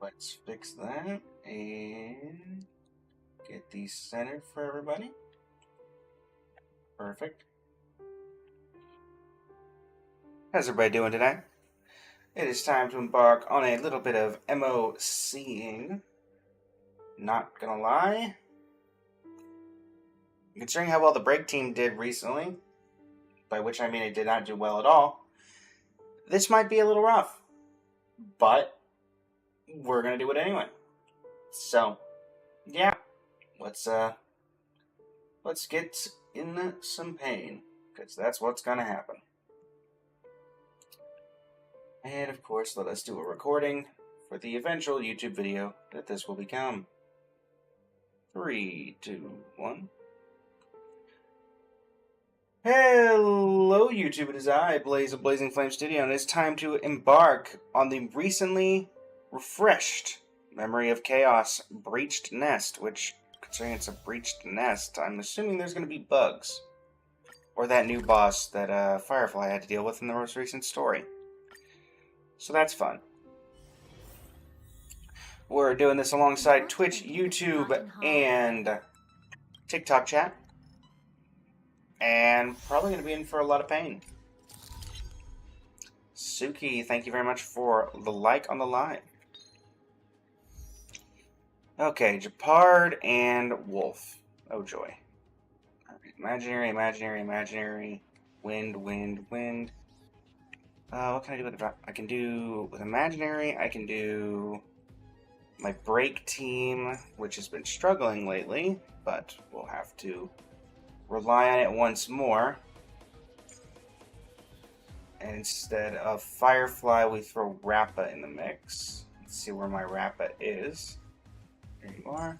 Let's fix that and get these centered for everybody. Perfect. How's everybody doing today? It is time to embark on a little bit of MoCing. Not gonna lie, considering how well the break team did recently, by which I mean it did not do well at all, this might be a little rough, but we're gonna do it anyway. So, yeah, let's get in some pain, because that's what's gonna happen. And of course, let us do a recording for the eventual YouTube video that this will become. 3, 2, 1. Hello YouTube, it is I, Blaze of Blazing Flame Studio, and it's time to embark on the recently refreshed Memory of Chaos Breached Nest, which, considering it's a breached nest, I'm assuming there's going to be bugs. Or that new boss that Firefly had to deal with in the most recent story. So that's fun. We're doing this alongside Twitch, YouTube, and TikTok chat. And probably going to be in for a lot of pain. Suki, thank you very much for the like on the live. Okay, Japard and Wolf. Oh joy. Alright, imaginary, imaginary, imaginary. Wind, wind, wind. What can I do with it? I can do with imaginary, I can do my break team, which has been struggling lately, but we'll have to rely on it once more. And instead of Firefly, we throw Rappa in the mix. Let's see where my Rappa is. There you are.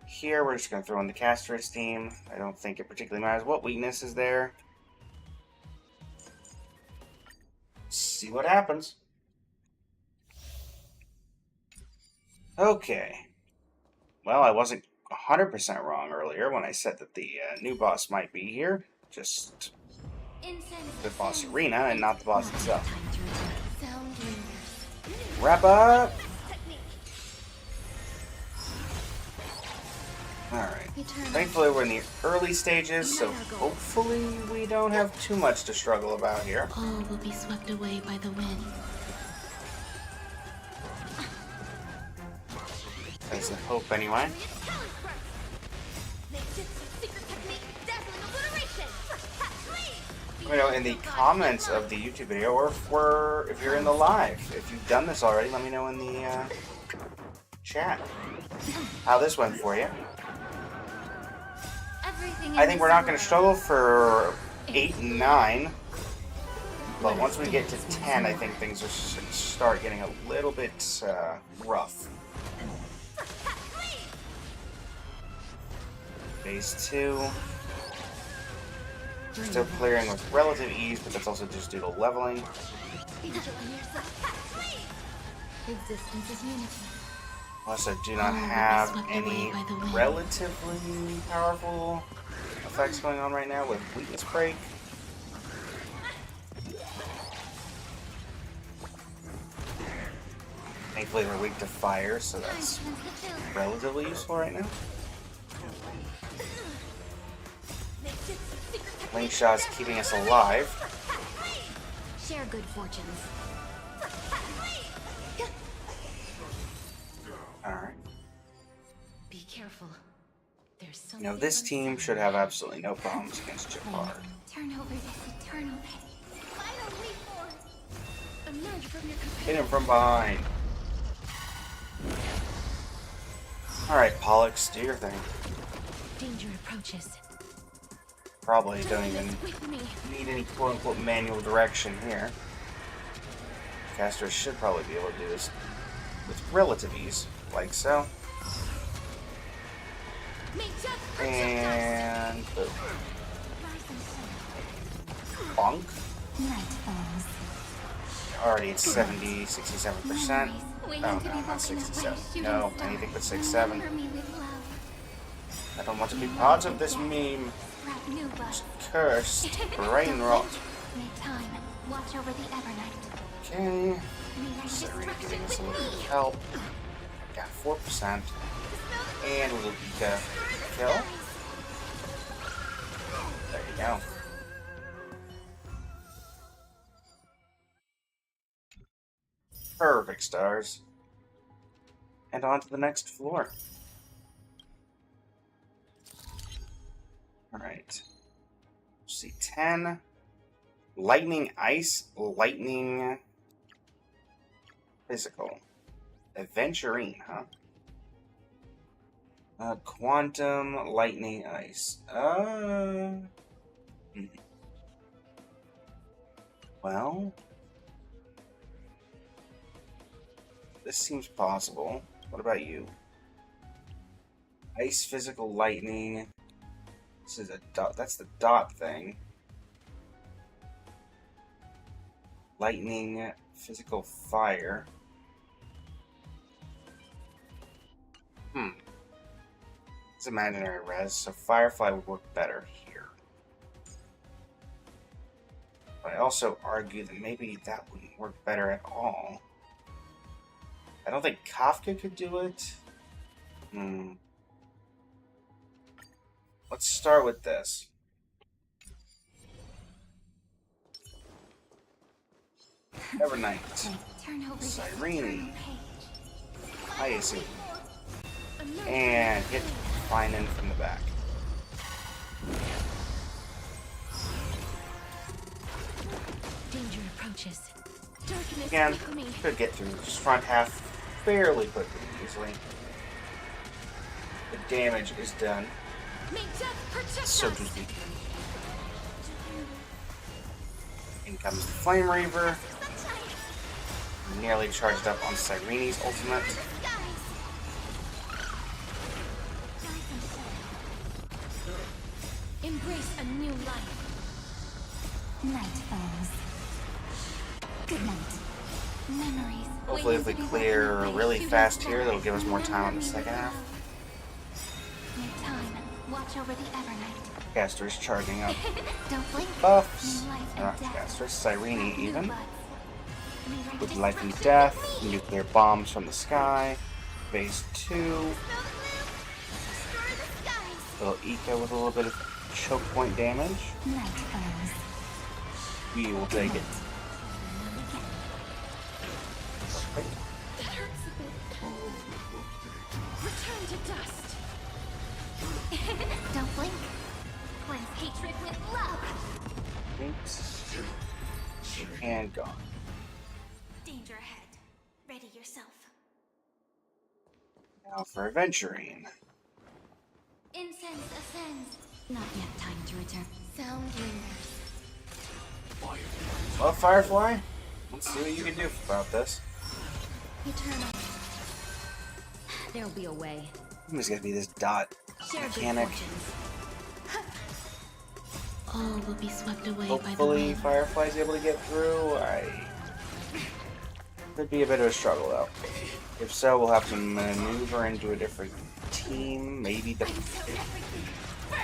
Here, we're just going to throw in the Caster's team. I don't think it particularly matters what weakness is there. See what happens. Okay. Well, I wasn't 100% wrong earlier when I said that the new boss might be here. Just the boss arena and not the boss itself. Wrap up! Alright. Thankfully we're in the early stages, so hopefully we don't have too much to struggle about here. All will be swept away by the wind. That's the hope anyway. You know, in the comments of the YouTube video, or if you're in the live, if you've done this already, let me know in the chat how this went for you. I think we're not going to struggle for 8 and 9, but once we get to 10, I think things are start getting a little bit rough. Phase 2. Still clearing with relative ease, but that's also just due to leveling. Plus, I do not have any relatively powerful effects going on right now with Weakness Break. Thankfully, we're weak to fire, so that's relatively useful right now. Link Shot's keeping us alive. Share good fortunes. Alright. Be careful. There's something. You know, this team should have absolutely no problems against Japard. Turn over this eternal pain. Finally born. Emerge from your Hit him from behind. Alright, Pollux, do your thing. Danger approaches. Probably don't even need any quote-unquote manual direction here. Caster should probably be able to do this with relative ease, like so. And boom. Bonk. Already at 67%. Oh no, not 67. No, anything but 67. I don't want to be part of this meme. Cursed brain rot. Make time. Watch over the Evernight. Okay. Serena giving us a little bit of help. Got 4%. And a little Ika kill. There you go. Perfect stars. And on to the next floor. Alright. See, 10. Lightning Ice, Lightning Physical. Adventurine, huh? Quantum Lightning Ice. Well, this seems possible. What about you? Ice Physical Lightning. This is a dot. That's the dot thing. Lightning Physical Fire. It's imaginary res, so Firefly would work better here. But I also argue that maybe that wouldn't work better at all. I don't think Kafka could do it. Let's start with this. Evernight. Cyrene. Hyacinth. And hit Finan from the back. Danger approaches. Again, could get through this front half fairly quickly, easily. The damage is done. So to speak. In comes the Flame Reaver. Nearly charged up on Cyrene's ultimate. Embrace a new life. Night falls. Good night. Memories. Hopefully if we clear really fast here, that'll give us more time on the second half. Need time. Watch over the Evernight. Caster's charging up. Don't blink. Buffs. Caster, Cyrene even. With life and death, nuclear bombs from the sky. Phase 2. Little Ika with a little bit of choke point damage. We will take it. That hurts a bit. Return to dust. Don't blink. Cleanse hatred with love. And gone. Danger ahead. Ready yourself. Now for Adventurine. Incense ascends. Not yet time to return. Sound lingers. Well, Firefly, let's see what you can do about this. Eternal. There'll be a way. There's gonna be this dot mechanic. All will be swept away Hopefully, by the wind. Firefly's able to get through. Could be a bit of a struggle though. If so, we'll have to maneuver into a different team. Maybe the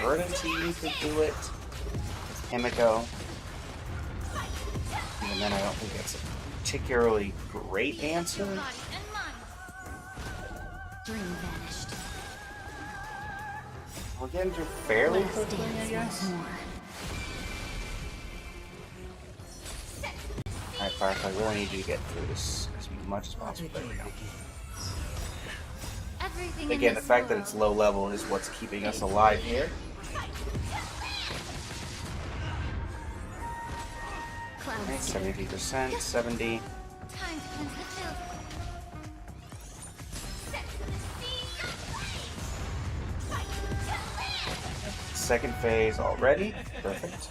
Burden team could do it. With Himiko. And then I don't think that's a particularly great answer. Dream vanished. We're getting through fairly Last quickly, I dance guess. once more. Alright, Firefly, I really need you to get through this as much as possible. There we go. Everything Again, the fact that it's low level is what's keeping us alive here. Okay, 73%, 70. Time to cleanse the field. Second phase already. Perfect.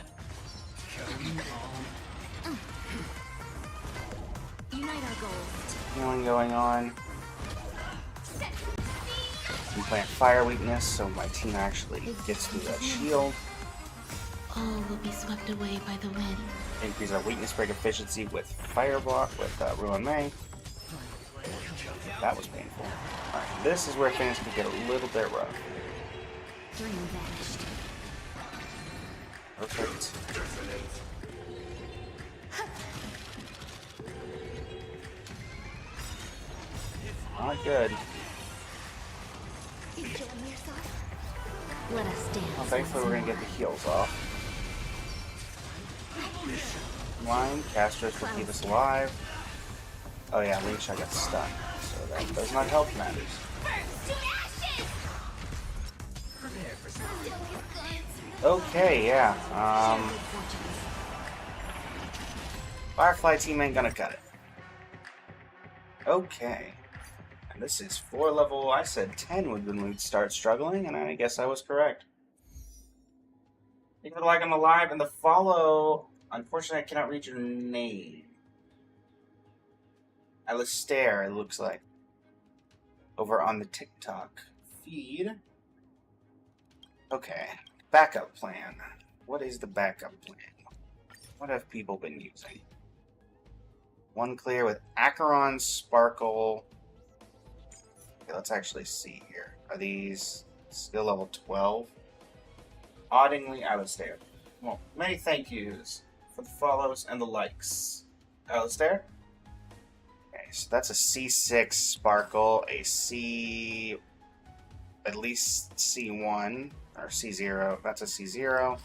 Unite our goals. Healing going on. We plant fire weakness, so my team actually gets through that shield. All will be swept away by the wind. Increase our weakness break efficiency with fire block with Ruin May. That was painful. Alright, this is where things could get a little bit rough. Dream vanished. Perfect. Not good. Enjoying yourself? Let us dance. Well, thankfully we're gonna get the heals off. Line, casters will keep us alive. Oh yeah, Leech, I got stunned, so that does not help matters. Okay, yeah. Firefly team ain't gonna cut it. Okay. And this is 4 level. I said 10 would when we'd start struggling, and I guess I was correct. Thank you for the like on the live and the follow. Unfortunately, I cannot read your name. Alistair, it looks like. Over on the TikTok feed. Okay. Backup plan. What is the backup plan? What have people been using? One clear with Acheron, Sparkle. Okay, let's actually see here. Are these skill level 12? Oddingly, Alistair. Well, many thank yous for the follows and the likes. Alistair? Okay, so that's a C6 Sparkle, a C... at least C1, or C0. That's a C0.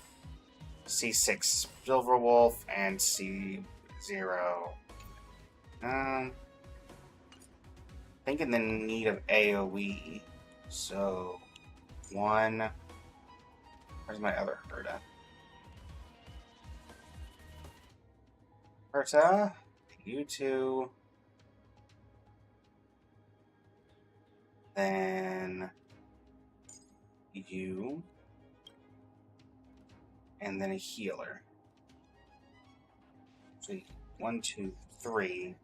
C6 Silverwolf, and C0. Think in the need of AoE. So, 1... Where's my other Herta? Herta, you two. Then you. And then a healer. So 1, 2, 3.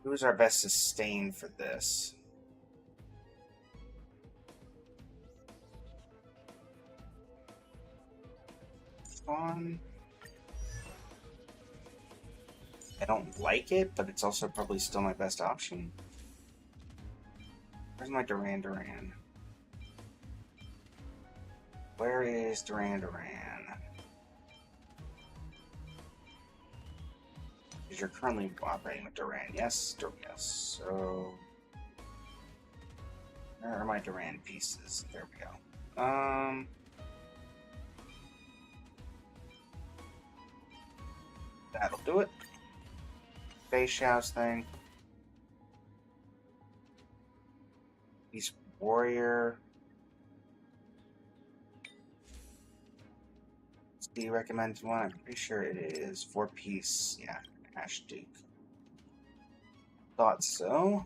Who's our best sustain for this? On. I don't like it, but it's also probably still my best option. Where's my Duran Duran? Where is Duran Duran? Because you're currently operating with Duran. Yes, yes. So where are my Duran pieces? There we go. That'll do it. Face Shouse thing. Beast Warrior. Do you recommend one? I'm pretty sure it is 4-piece. Yeah, Ash Duke. Thought so.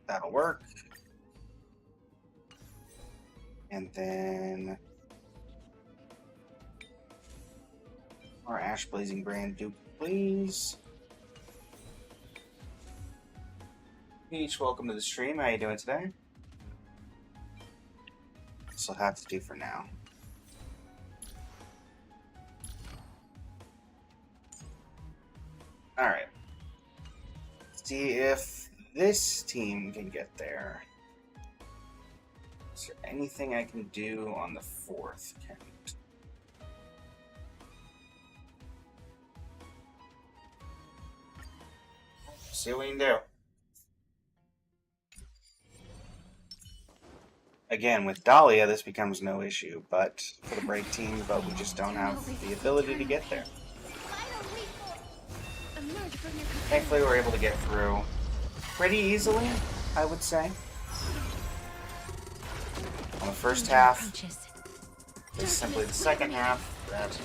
That'll work. And then our Ash Blazing Brand Duke, please. Peach, welcome to the stream. How you doing today? This will have to do for now. Alright. See if this team can get there. Is there anything I can do on the 4th count? See what we can do. Again, with Dahlia, this becomes no issue, but for the break team, but we just don't have the ability to get there. Thankfully, we're able to get through pretty easily, I would say. On the first half, it's simply the second half that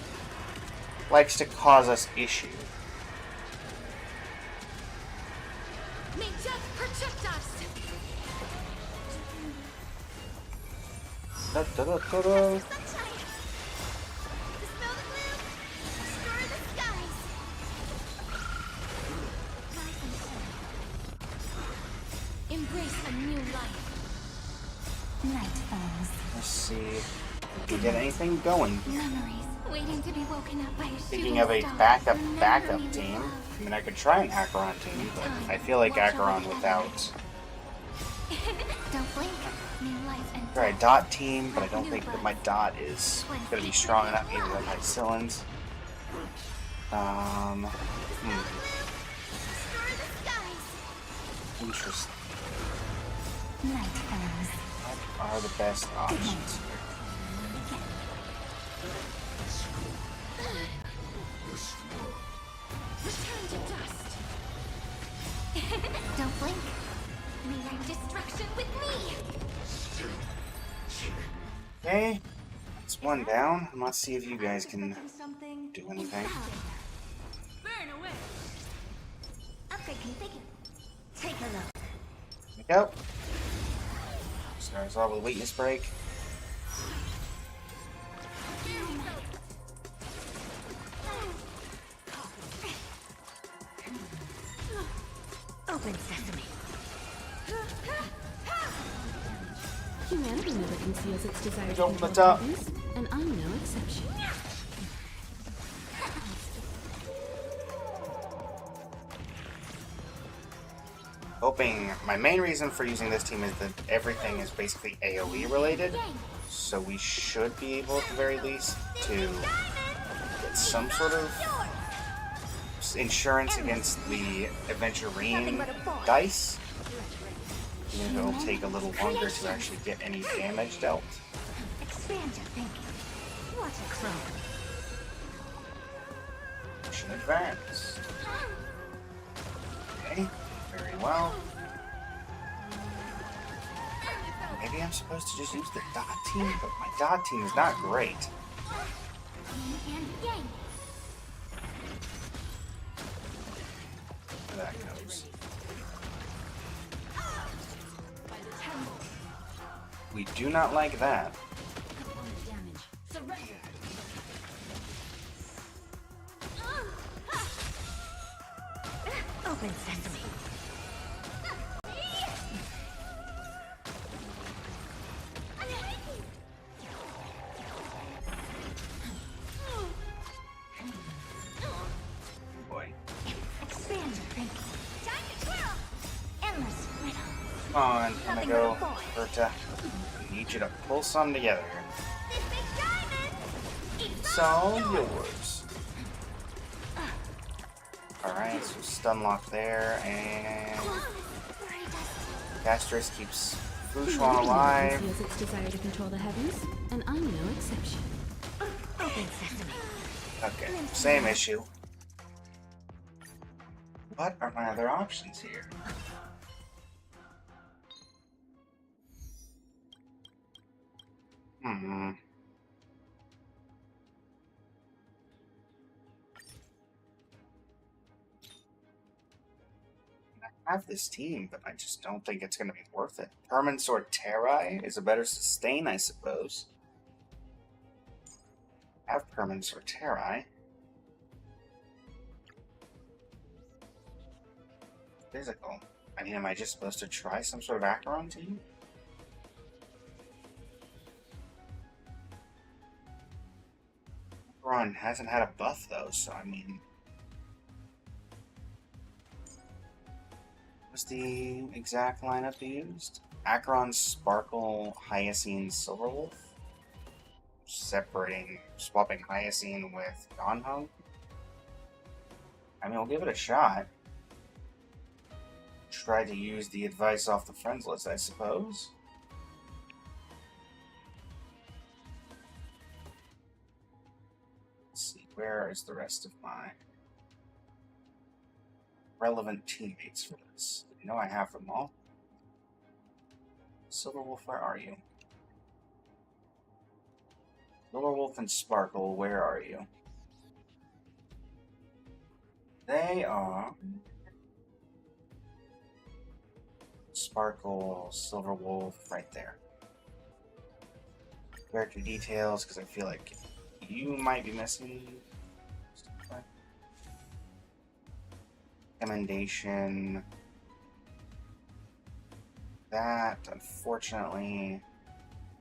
likes to cause us issue. May death protect us! Da, da, da, da, da. Sunshine! Dispel the gloom! Restore the skies! Rise and fall. Embrace a new life. Night falls. Let's see if we get anything going. Memories waiting to be woken up by a Speaking of a backup team, I mean, I could try an Acheron team, but I feel like Acheron without... Don't blink. New life and Try a dot team, but I don't think that my dot is going to be strong enough, either with my Cylons. Interesting. Night fans. What are the best options here? Return to dust. Don't blink. Rewrite destruction with me. Okay, that's one down. Let's see if you guys can do anything. Burn away. Upgrade configured. Take a look. There we go. Starts off with a weakness break. Open sesame. Humanity never conceals its desire to Don't control let up. others, and I'm no exception. Hoping my main reason for using this team is that everything is basically AoE related, so we should be able at the very least to get some sort of insurance against the Aventurine dice. Even if it'll take a little longer to actually get any damage dealt. Expand your thinking. What a crone. Mission advanced. Okay, very well. Maybe I'm supposed to just use the dot team, but my dot team is not great. Yin and yang. Where that goes. We do not like that. Open sesame. Boy. Expand your thinking. Time to twirl. Endless riddle. Come on, I'm gonna go, Berta. I need you to pull some together. This big diamond. It's all yours. Alright, so stun lock there, and Gastrus keeps Fushuan Humanity never alive. conceals its desire to control the heavens, and I'm no exception. Open sesame. Okay, same issue. What are my other options here? I have this team, but I just don't think it's going to be worth it. Permanent Sword Terrai is a better sustain, I suppose. I have Permanent Sword Terrai. Physical. I mean, am I just supposed to try some sort of Acheron team? Acheron hasn't had a buff, though, so I mean... What's the exact lineup they used? Acheron, Sparkle, Hyacine, Silverwolf. Swapping Hyacine with Donhung. I mean, we'll give it a shot. Try to use the advice off the friends list, I suppose. Let's see, where is the rest of my relevant teammates for this? I know I have them all. Silverwolf, where are you? Silverwolf and Sparkle, where are you? They are... Sparkle, Silverwolf, right there. Character details, because I feel like you might be missing. Recommendation. That, unfortunately,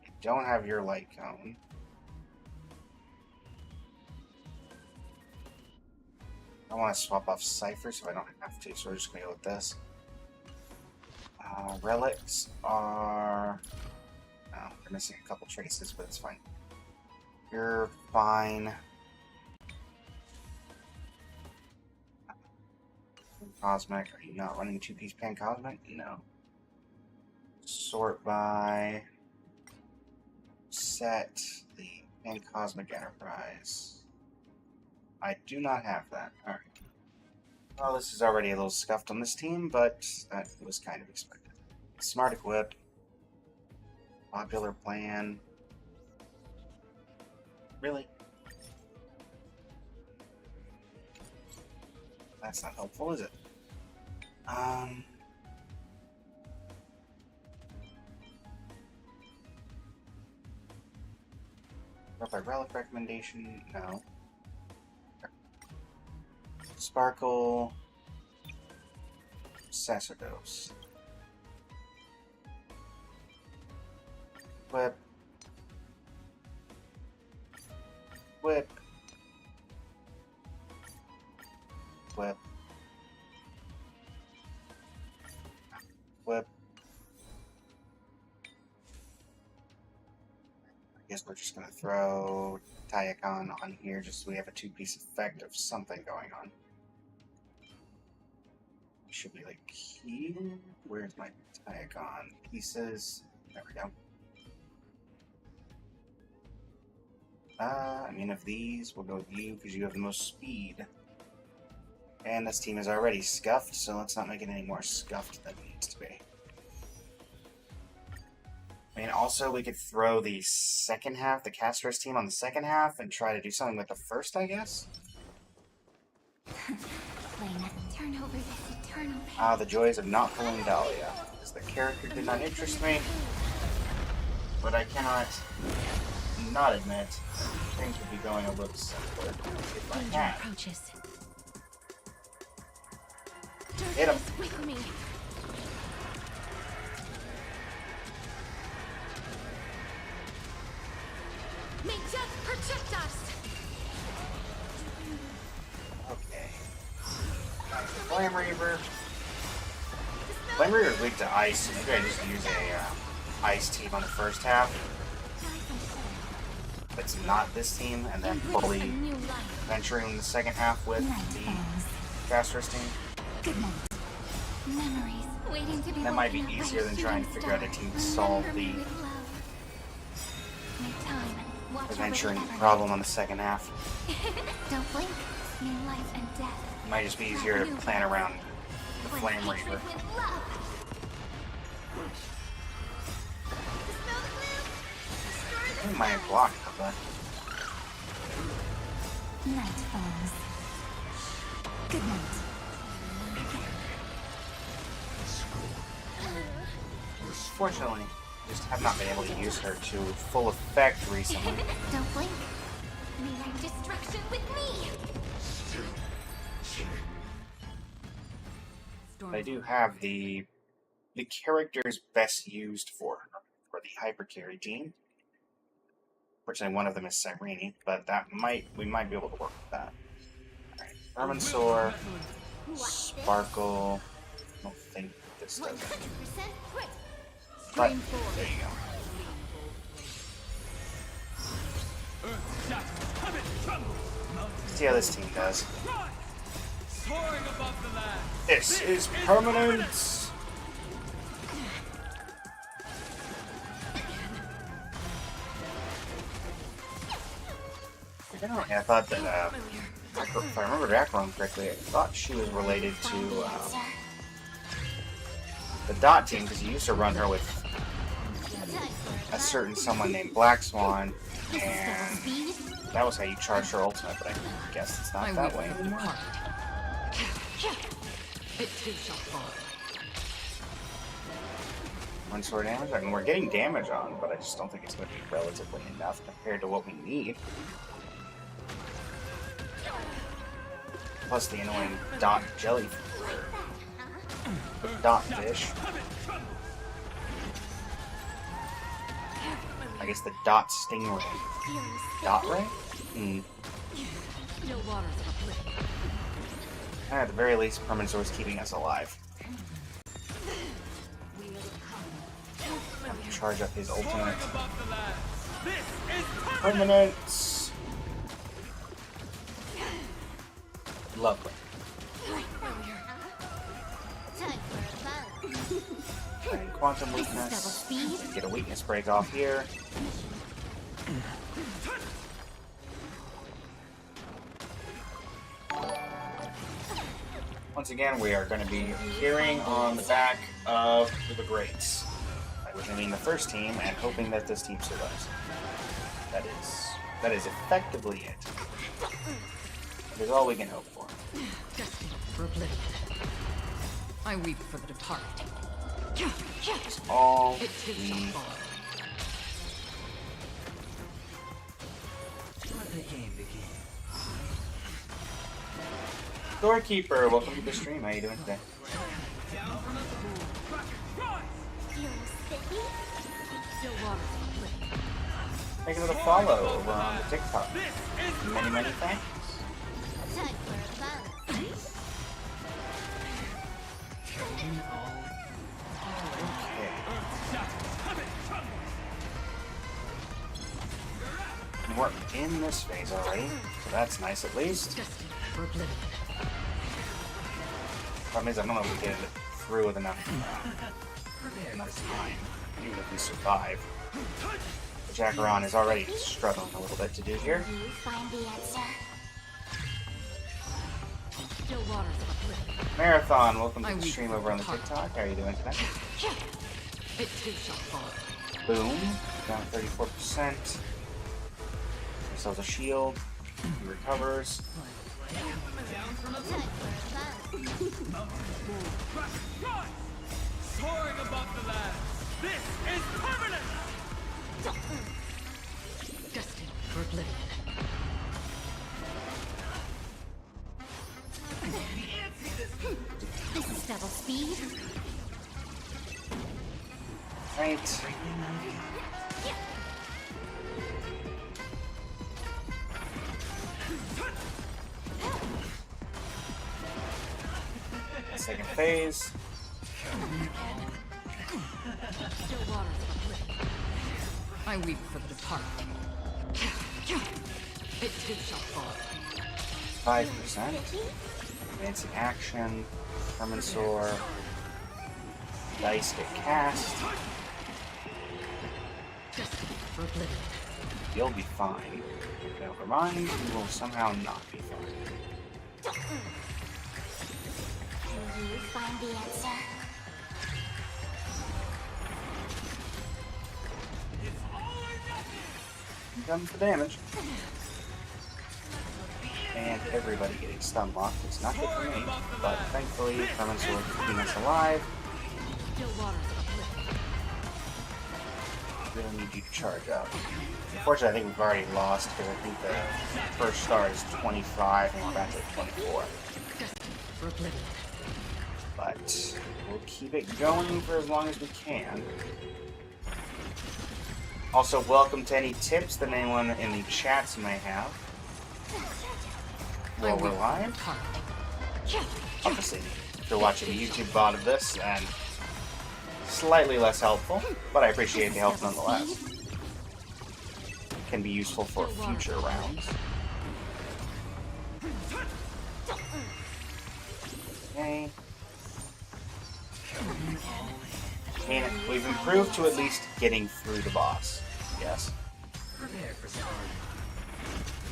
I don't have your light cone. I want to swap off Cypher so I don't have to, so we're just going to go with this. Relics are... Oh, we're missing a couple traces, but it's fine. You're fine. Cosmic. Are you not running 2-piece Pan Cosmic? No. Sort by. Set the Pan Cosmic Enterprise. I do not have that. Alright. Well, this is already a little scuffed on this team, but that was kind of expected. Smart Equip. Popular Plan. Really? That's not helpful, is it? By relic recommendation? No. Sparkle. Sacerdos. Whip. Whip. Whip. Whip. I guess we're just gonna throw Tayakon on here just so we have a 2-piece effect of something going on. Should be like here. Where's my Tayakon pieces? There we go. I mean, of these, we'll go with you because you have the most speed. And this team is already scuffed, so let's not make it any more scuffed than it needs to be. I mean, also, we could throw the second half, the Castros team on the second half, and try to do something with the first, I guess? Turn over this eternal pain. The joys of not pulling Dahlia. Because the character did not interest me. But I cannot not admit things would be going a little simpler if I had. Hit him. With me. May death protect us. Okay. Flame Reaver. Flame Reaver is weak to ice, so maybe I just use a ice team on the first half. It's not this team, and then fully venturing in the second half with the Castros team. Memories waiting to be That might be easier than trying to figure out a team to solve the adventuring problem on the second half. Don't blink. New life and death. It might just be easier to plan around the Flame Reaver. I might have blocked of that. Night falls. Good night. Fortunately, just have not been able to use her to full effect recently. Don't blink. Meeting destruction with me. I do have the characters best used for the hyper carry team. Fortunately, one of them is Cyrene, but we might be able to work with that. Alright, Verminsaur, Sparkle. I don't think this does it. 100% quick. But there you go. See how this team does. This is permanence. I thought that, if I remember Acheron correctly, I thought she was related to the Dot team, because you used to run her with a certain someone named Black Swan, and that was how you charged her ultimate, but I guess it's not that way anymore. One sword damage? I mean, we're getting damage on, but I just don't think it's going to be relatively enough compared to what we need. Plus the annoying Dot Jelly. Dot Fish. I guess the Dot Stingray. Dot Ray? At the very least, Permansaur's keeping us alive. Charge up his ultimate. Permanence! Lovely. Time for a battle. And quantum Double weakness. speed. Get a weakness break off here. Once again, we are going to be appearing on the back of the Greats. By which I mean the first team, and hoping that this team survives. That is effectively it. That is all we can hope for. Destined for oblivion. I weep for the departed. That's all It too shall we fall. Let the game begin. Doorkeeper, welcome to the stream. How you doing today? Feel sticky? Still waters of oblivion. Make another follow over on the TikTok. Many, many thanks. Time for a battle. Okay. We're in this phase already, so that's nice at least. Destined for oblivion. Problem is, I don't know if we get it through with enough time, even if we survive. The Jackaron is already struggling a little bit to do here. You find the answer. Still waters of oblivion. Marathon, welcome to I the weep stream for over on the the TikTok. How are you doing today? It too shall fall. Boom, down 34%. Ourselves a shield. He recovers. Time for a battle. Soaring above the land. This is permanent. Destined for oblivion. This is double speed. Right. Second phase. Still waters of oblivion. I weep for the departed. It too shall fall. 5%. Advancing action. Hermansor. Dice get cast. Destined for oblivion. You'll be fine. Never mind, you will somehow not be fine. Can you find the answer? Here comes the damage. And everybody getting stun locked. It's not good for me, but thankfully, Hermansor is keeping us alive. Still waters of oblivion. Really need you to charge up. Unfortunately, I think we've already lost because I think the first star is 25 and we're back at 24. Destined for oblivion. But we'll keep it going for as long as we can. Also, welcome to any tips that anyone in the chats may have while we're live. Obviously, if you're watching a YouTube VOD of this, then slightly less helpful, but I appreciate the help nonetheless. Can be useful for future rounds. Okay. And we've improved to at least getting through the boss. Yes. Prepare for some.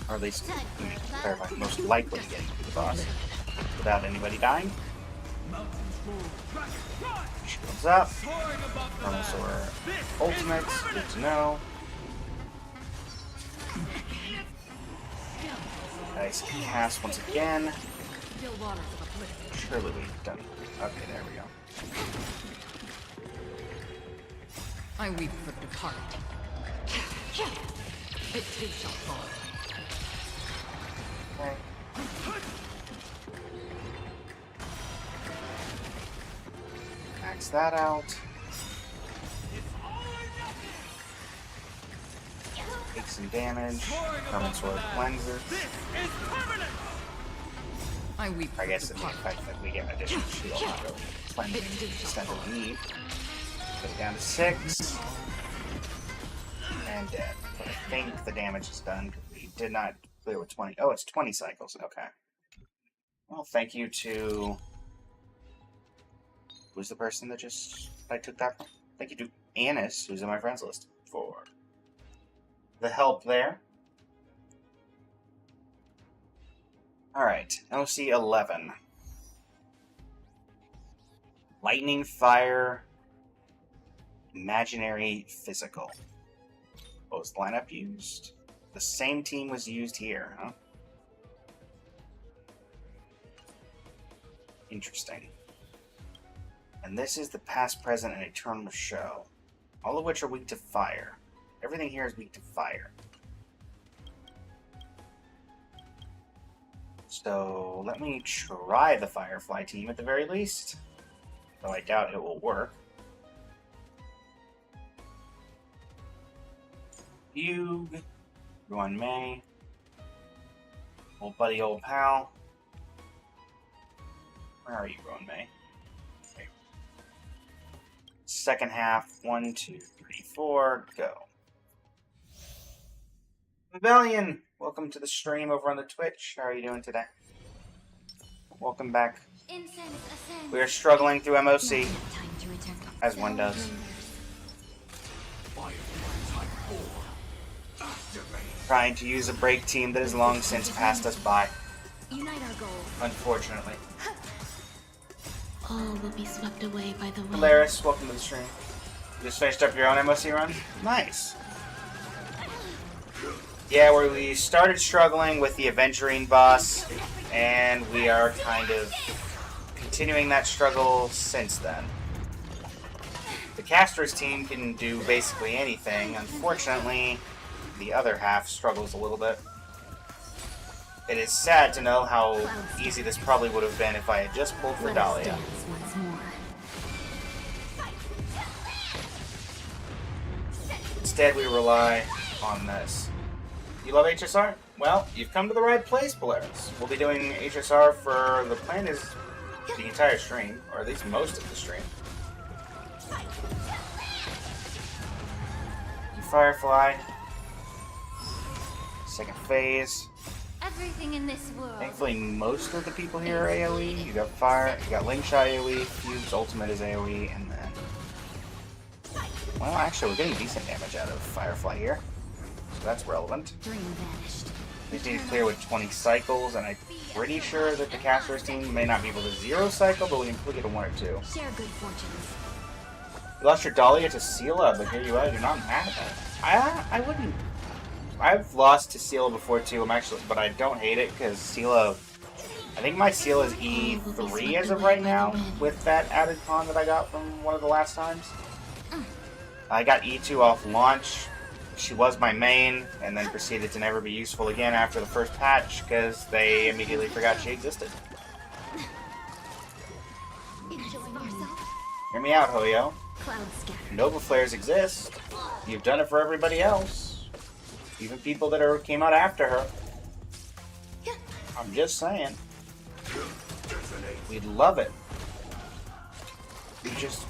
Or at least, let me clarify, most likely getting through the boss. Without anybody dying. Shields up. Hermansor ultimates. Good to know. Dice cast once again. Still waters of oblivion. Surely we've done. Okay, there we go. I weep for the departed. It too shall fall. Okay. Max that out. Take some damage. Hermansor cleanser. I weep for I guess the in the departed. effect that we get additional shield, not really cleansing to the extent that we need. Get it down to 6. And dead. But I think the damage is done because we did not clear with 20. Oh, it's 20 cycles. Okay. Well, thank you to Who's the person that I took that from? Thank you to Annis, who's on my friends list, for the help there. Alright, MoC 11. Lightning, fire, imaginary, physical. What was the lineup used? The same team was used here, huh? Interesting. And this is the past, present, and eternal show. All of which are weak to fire. Everything here is weak to fire. So, let me try the Firefly team at the very least. Though I doubt it will work. Fugue. Ruan May. Old buddy, old pal. Where are you, Ruan May? Okay. Second half. 1, 2, 3, 4. Go. Rebellion! Welcome to the stream over on the Twitch. How are you doing today? Welcome back. Incense ascends. We are struggling through MoC, as one does. Trying to use a break team that has long since passed us by. Unite our goals. Unfortunately. All will be swept away by the wind. Polaris, welcome to the stream. Just finished up your own MoC run? Nice. Yeah, where we started struggling with the Aventurine boss, and we are kind of continuing that struggle since then. The Caster's team can do basically anything. Unfortunately, the other half struggles a little bit. It is sad to know how easy this probably would have been if I had just pulled for Dahlia. Once more. Instead, we rely on this. You love HSR? Well, you've come to the right place, Polaris. We'll be doing HSR for the plan is the entire stream, or at least most of the stream. Firefly. Second phase. Everything in this world. Thankfully, most of the people here are AoE. You got fire, you got Lingshot AoE, Fugue's ultimate is AoE, and then... Well, actually, we're getting decent damage out of Firefly here. So that's relevant. Dream vanished. We need to clear with 20 cycles, and I'm pretty sure that the Caster's team may not be able to 0 cycle, but we can quick it to 1 or 2. Share good fortunes. You lost your Dahlia to Seela, but here you are, you're not mad at it. I wouldn't. I've lost to Seela before too, but I don't hate it, because Seela... I think my Seela is E3 as of right now, with that added con that I got from one of the last times. I got E2 off launch. She was my main, and then proceeded to never be useful again after the first patch, because they immediately forgot she existed. Enjoying ourselves. Hear me out, Hoyo. Cloud scattered. Nova Flares exist. You've done it for everybody else. Even people that came out after her. I'm just saying. We'd love it. You just,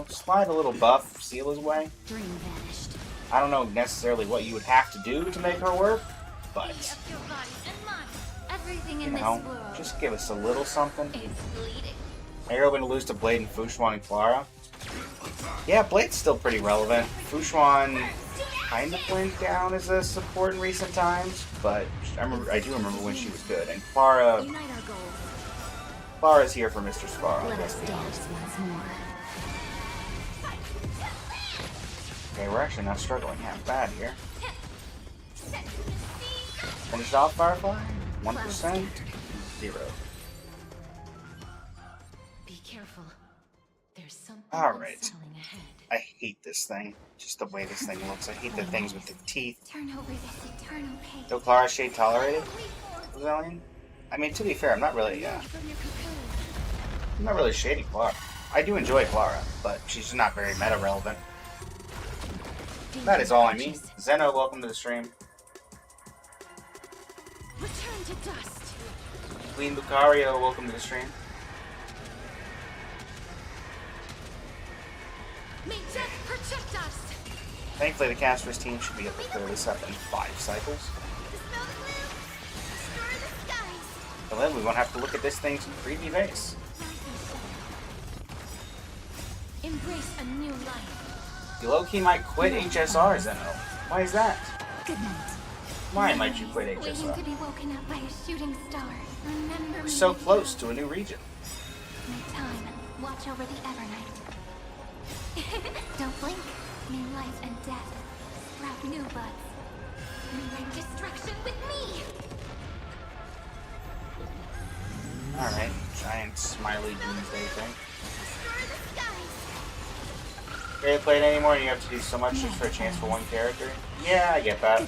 slide a little buff Seela's way. Dream vanished. I don't know necessarily what you would have to do to make her work, but, Your body and mind. Everything in this world just give us a little something. is bleeding. Are you hoping to lose to Blade and Fushuan and Clara? Yeah, Blade's still pretty relevant. Fushuan kind of went down as a support in recent times, but I do remember when she was good. And Clara, Unite our goals. Clara's here for Mr. Sparrow, Let let's us be dance honest. once more. Okay, we're actually not struggling half bad here. Finished off Firefly? 1%? 0. Be careful. There's something Alright. unsettling ahead. I hate this thing. Just the way this thing looks. I hate the things with the teeth. Turn over this eternal pain. No Clara shade tolerated? Rebellion? I mean, to be fair, I'm not really shading Clara. I do enjoy Clara, but she's just not very meta relevant. That is all I mean. Zeno, welcome to the stream. Return to dust. Queen Lucario, welcome to the stream. May death protect us. Thankfully, the Caster's team should be able to clear this up in 5 cycles. Dispel the gloom. Destroy the skies. But then we won't have to look at this thing's creepy face. Embrace a new life. You low-key might quit HSR, Zeno. Why is that? Good night. Why might you quit Waiting to HSR? be woken up by a shooting star. Remember We're me. so close to a new region. My time. Watch over the Evernight. Don't blink. May life and death sprout new buds. Rewrite destruction with me. Alright, giant smiley doomsday thing. Destroy the skies. Barely play it anymore, and you have to do so much just for a chance for one character. Yeah, I get that.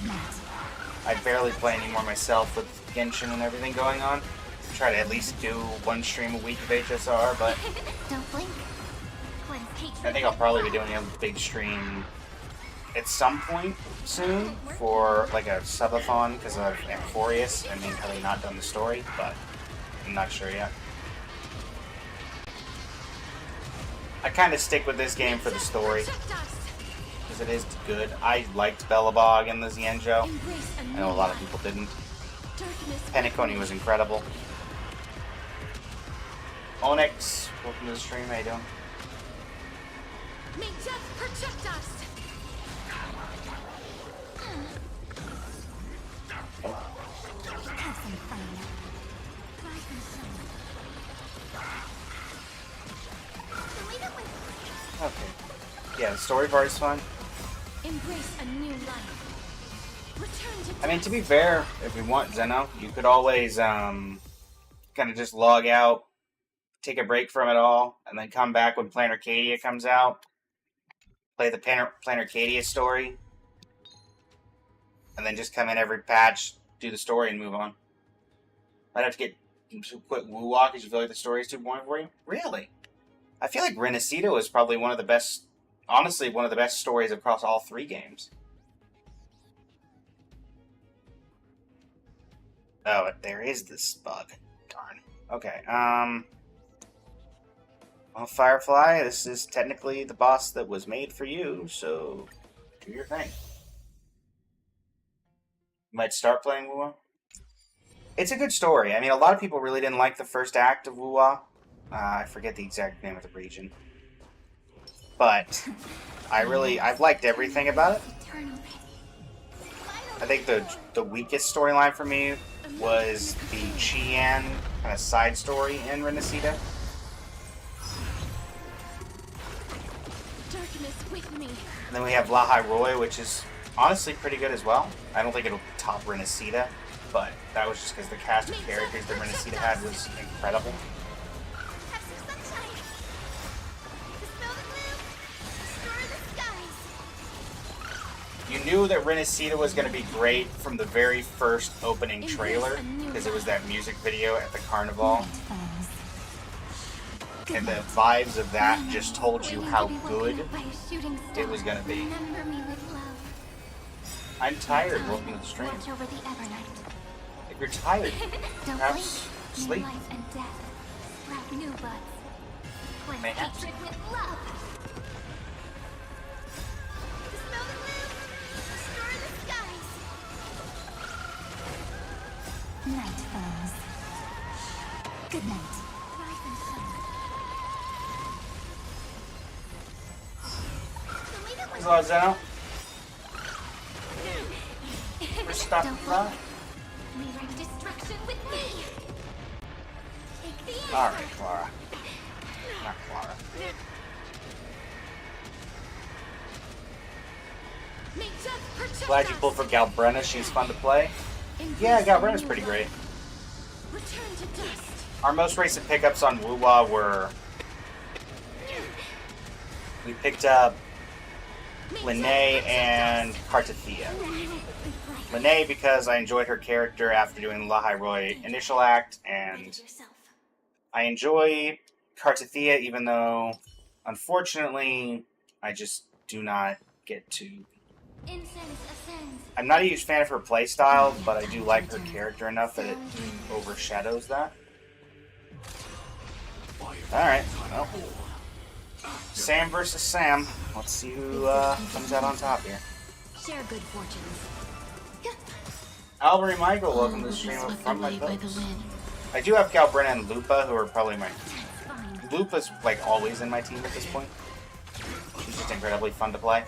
I barely play anymore myself with Genshin and everything going on. Try to at least do one stream a week of HSR, but Don't blink. Cleanse hatred I think I'll probably be doing a big stream at some point soon for like a subathon because of Amphorius and me having not done the story, but I'm not sure yet. I kind of stick with this game for the story because it is good. I liked Belobog and the Xianzhou. I know a lot of people didn't. Penacony was incredible. Onyx, welcome to the stream. How you doing? May death protect us. Have some fun. Rise and shine. Leave it with Okay. Yeah, the story part is fun. embrace a new life. Return to I mean, to be fair, if you want Zeno, you could always kind of just log out, take a break from it all, and then come back when Plan Arcadia comes out, play the Plan Arcadia story, and then just come in every patch, do the story, and move on. I'd have to quit Woo-Wah because you feel like the story is too boring for you? Really? I feel like Renacida is probably one of the best, honestly, one of the best stories across all three games. Oh, there is this bug. Darn. Okay, well, Firefly, this is technically the boss that was made for you, so do your thing. You might start playing Woo-Wah. It's a good story. I mean, a lot of people really didn't like the first act of Woo-Wah. I forget the exact name of the region. But I've liked everything about it. eternal pain. I think the weakest storyline for me was the Qian kind of side story in Renacida. Darkness with me. And then we have Lahai Roy, which is honestly pretty good as well. I don't think it'll top Renacida, but that was just because the cast of characters that Renacida had was incredible. Have some sunshine. Dispel the gloom. Destroy the skies. You knew that Renacida was going to be great from the very first opening trailer, because it was that music video at the carnival. And the vibes of that just told you how good it was going to be. Remember me with love. I'm tired working the stream. Watch over the Evernight. If you're tired, Don't perhaps blink. sleep. May life and death sprout new buds. Cleanse Mayhaps. hatred with love. Dispel the gloom. Destroy the skies. Night falls. Good night. Rise and shine. Leave it with Hello, Zeno. We're stopping Don't by. blink. Rewrite destruction with me. Take the air. Alright, Clara. Not Clara. May death protect Glad you us. pulled for Galbrenna. She's fun to play. Embrace Yeah, a Galbrenna's new pretty life. great. Return to dust. Our most recent pickups on Woo-Wah were... We picked up Linnea and Kartathea. Linnea because I enjoyed her character after doing the Lahai Roy initial act, and Yourself. I enjoy Kartathea even though, unfortunately, I just do not get to... Incense ascends. I'm not a huge fan of her playstyle, but I do like her character enough that it overshadows that. Alright, well. Sam versus Sam. Let's see who comes out on top here. Share good fortunes. Albury Michael, welcome to the Will be stream of swept Front My away by the Folks. wind. I do have Galbrenna and Lupa, who are probably my... Fine. Lupa's, like, always in my team at this point. just incredibly fun to play.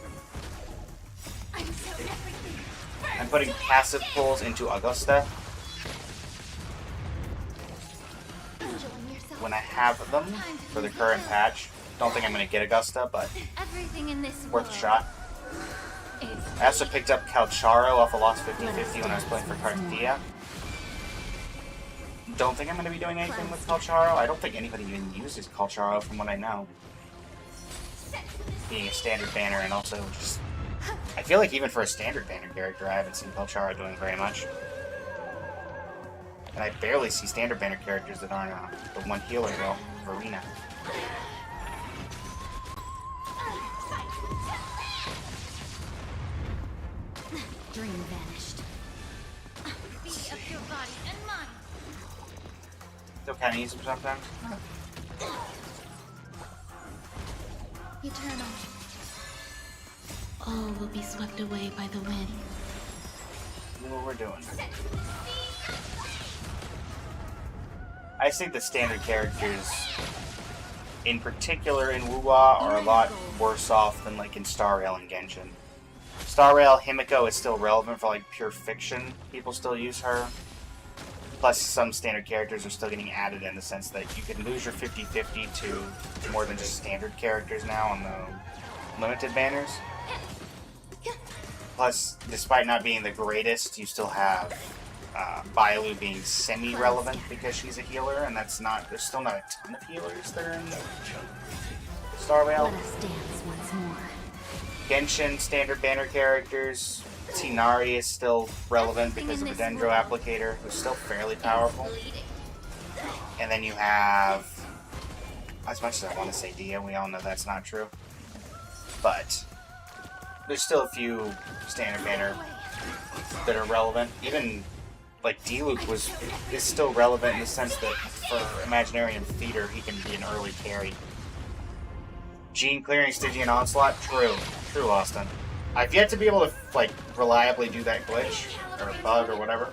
I'm so everything. I'm putting passive pulls into Augusta Enjoying yourself. when I have them for the current patch. Don't think I'm going to get Augusta, but Everything in this worth a shot. is I also picked up Calcharo off of Lost 50/50 when I was playing for Cardia. Don't think I'm going to be doing anything with Calcharo. I don't think anybody even uses Calcharo from what I know. Being a standard banner, and also just... I feel like even for a standard banner character, I haven't seen Calcharo doing very much. And I barely see standard banner characters that aren't the one healer, though, of Arena. dream vanished. Be of your body and mind. Still kind of use them sometimes. Eternal. All will be swept away by the wind. You know what we're doing. I think the standard characters, in particular in Wuwa, are a lot worse off than like in Star Rail and Genshin. Star Rail, Himiko is still relevant for like pure fiction. People still use her. Plus, some standard characters are still getting added in the sense that you can lose your 50/50 to more than just standard characters now on the limited banners. Plus, despite not being the greatest, you still have Bailu being semi-relevant because she's a healer, and that's not. There's still not a ton of healers there in Star Rail. Let us dance once more. Genshin standard banner characters. Tinari is still relevant because of a Dendro applicator, who's still fairly powerful. And then you have, as much as I want to say Dia, we all know that's not true. But there's still a few standard banner that are relevant. Even like D-Luke is still relevant in the sense that for Imaginarium Theater he can be an early carry. Gene clearing Stygian Onslaught, true, Austin. I've yet to be able to like reliably do that glitch or bug or whatever.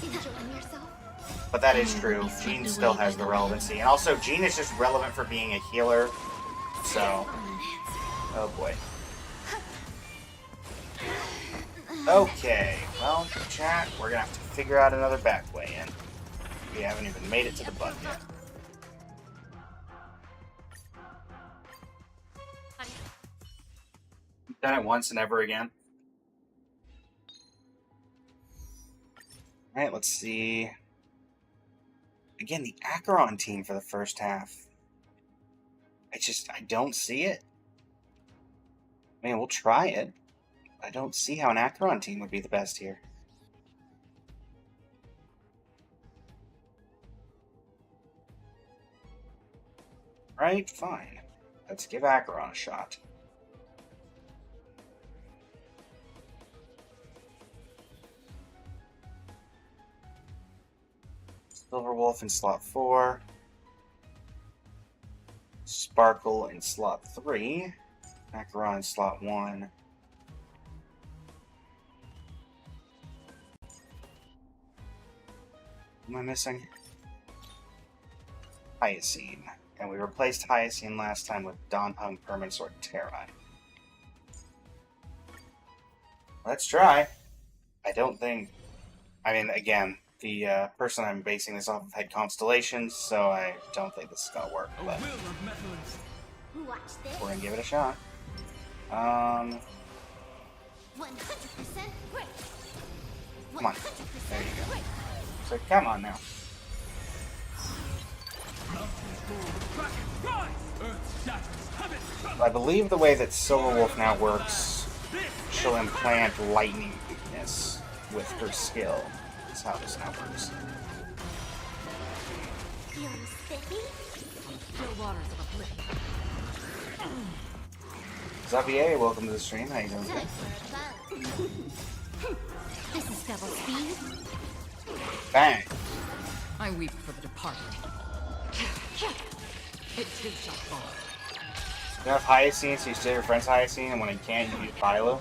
Enjoying yourself. But that is true. Gene still has the relevancy. And also, Gene is just relevant for being a healer. So, oh boy. Okay, well, chat, we're gonna have to figure out another back way in. We haven't even made it to the bug yet. Done it once and never again. Alright, let's see. Again, the Acheron team for the first half. I don't see it. I mean, we'll try it. I don't see how an Acheron team would be the best here. Right, fine. Let's give Acheron a shot. Silverwolf in slot 4. Sparkle in slot 3. Acheron in slot 1. What am I missing? Hyacine. And we replaced Hyacine last time with Donhung, Permansword, Terrai. Let's try. I don't think... I mean, again, the person I'm basing this off of had constellations, so I don't think this is going to work, but Watch this. we're going to give it a shot. 100% great. Come on. There you go. So come on now. I believe the way that Silverwolf now works, she'll implant lightning weakness with her skill. That's how this now works. Feeling spiffy? Still waters of oblivion. Xavier, welcome to the stream. How you doing today? Time for a bug. This is double speed. Bang! I weep for the departed. It too shall fall. You have Hyacine, so you steal your friend's Hyacine, and when you can't, you use Bailu?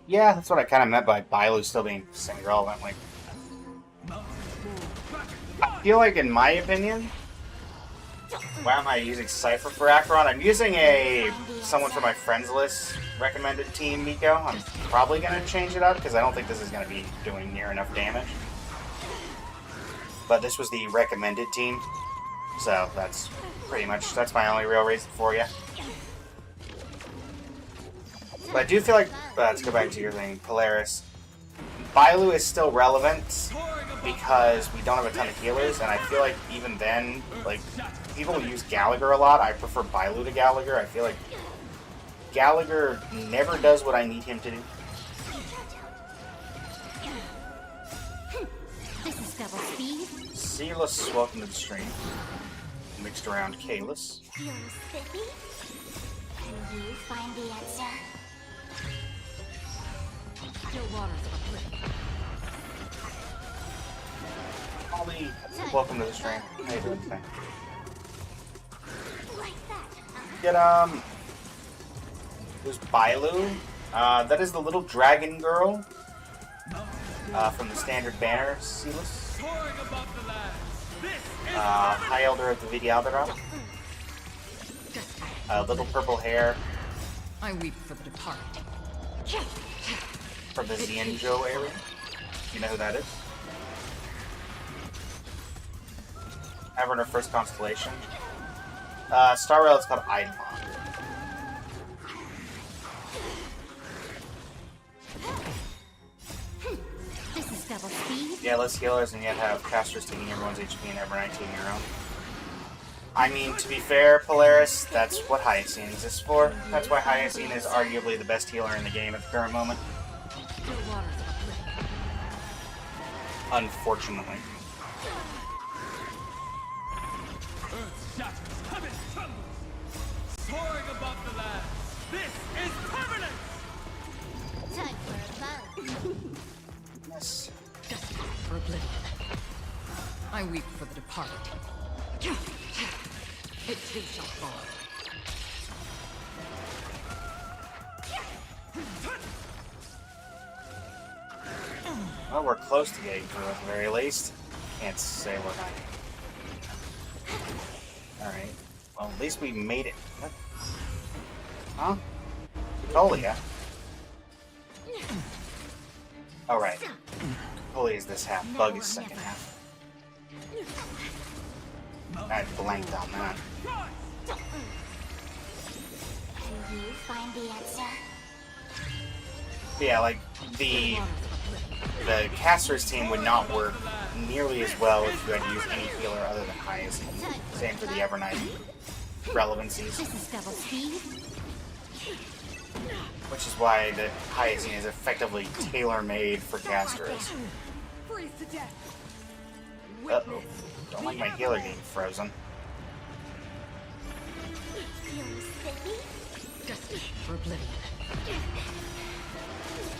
Yeah, that's what I kind of meant by Bailu still being semi-relevant. Like, I feel like, in my opinion, Why am I using Cypher for Acheron? I'm using someone from my friends list recommended team, Miko. I'm probably going to change it up because I don't think this is going to be doing near enough damage. But this was the recommended team, so that's that's my only real reason for you. But I do feel like, let's go back to your thing, Polaris. Bailu is still relevant because we don't have a ton of healers, and I feel like even then, like, people use Gallagher a lot. I prefer Bailu to Gallagher. I feel like Gallagher never does what I need him to do. This is double speed. Celis, welcome to the stream. Mixed around Kalis. Feeling spiffy? Can you find the answer? Still waters uplift. Ollie, welcome to the stream. How you doing today? Like that. Get, there's Bailu. That is the little dragon girl from the standard banner, Celis. High Elder of the Vidyaldagra. Little purple hair. I weep for the departed. From the Xianzhou area. You know who that is? Having her first constellation. Star Rail is called Eidolon. This is double speed. Yeah, less healers and yet have casters taking everyone's HP and Evernight taking your own. I mean, to be fair, Polaris, that's what Hyacinth exists for. That's why Hyacinth is arguably the best healer in the game at the current moment. Still waters uplift. Unfortunately. Earth's shatters, heaven trembles. Soaring above the land. This is permanent! Time for a vote. Yes. For oblivion. I weep for the departed. It too shall fall. Well, we're close to getting through at the very least. Can't say we're not. Alright. Well, at least we made it. What? Huh? Colia? Alright. Colia is this half. Bug is second half. I blanked on that. Can you find the answer? Yeah, like, the caster's team would not work nearly as well if you had to use any healer other than Hyacinth. Same for the Evernight relevancies. This is double speed. Which is why the Hyacinth is effectively tailor-made for casters. Freeze to death. Uh-oh. Don't like my healer getting frozen. Feeling spiffy? Destined for oblivion.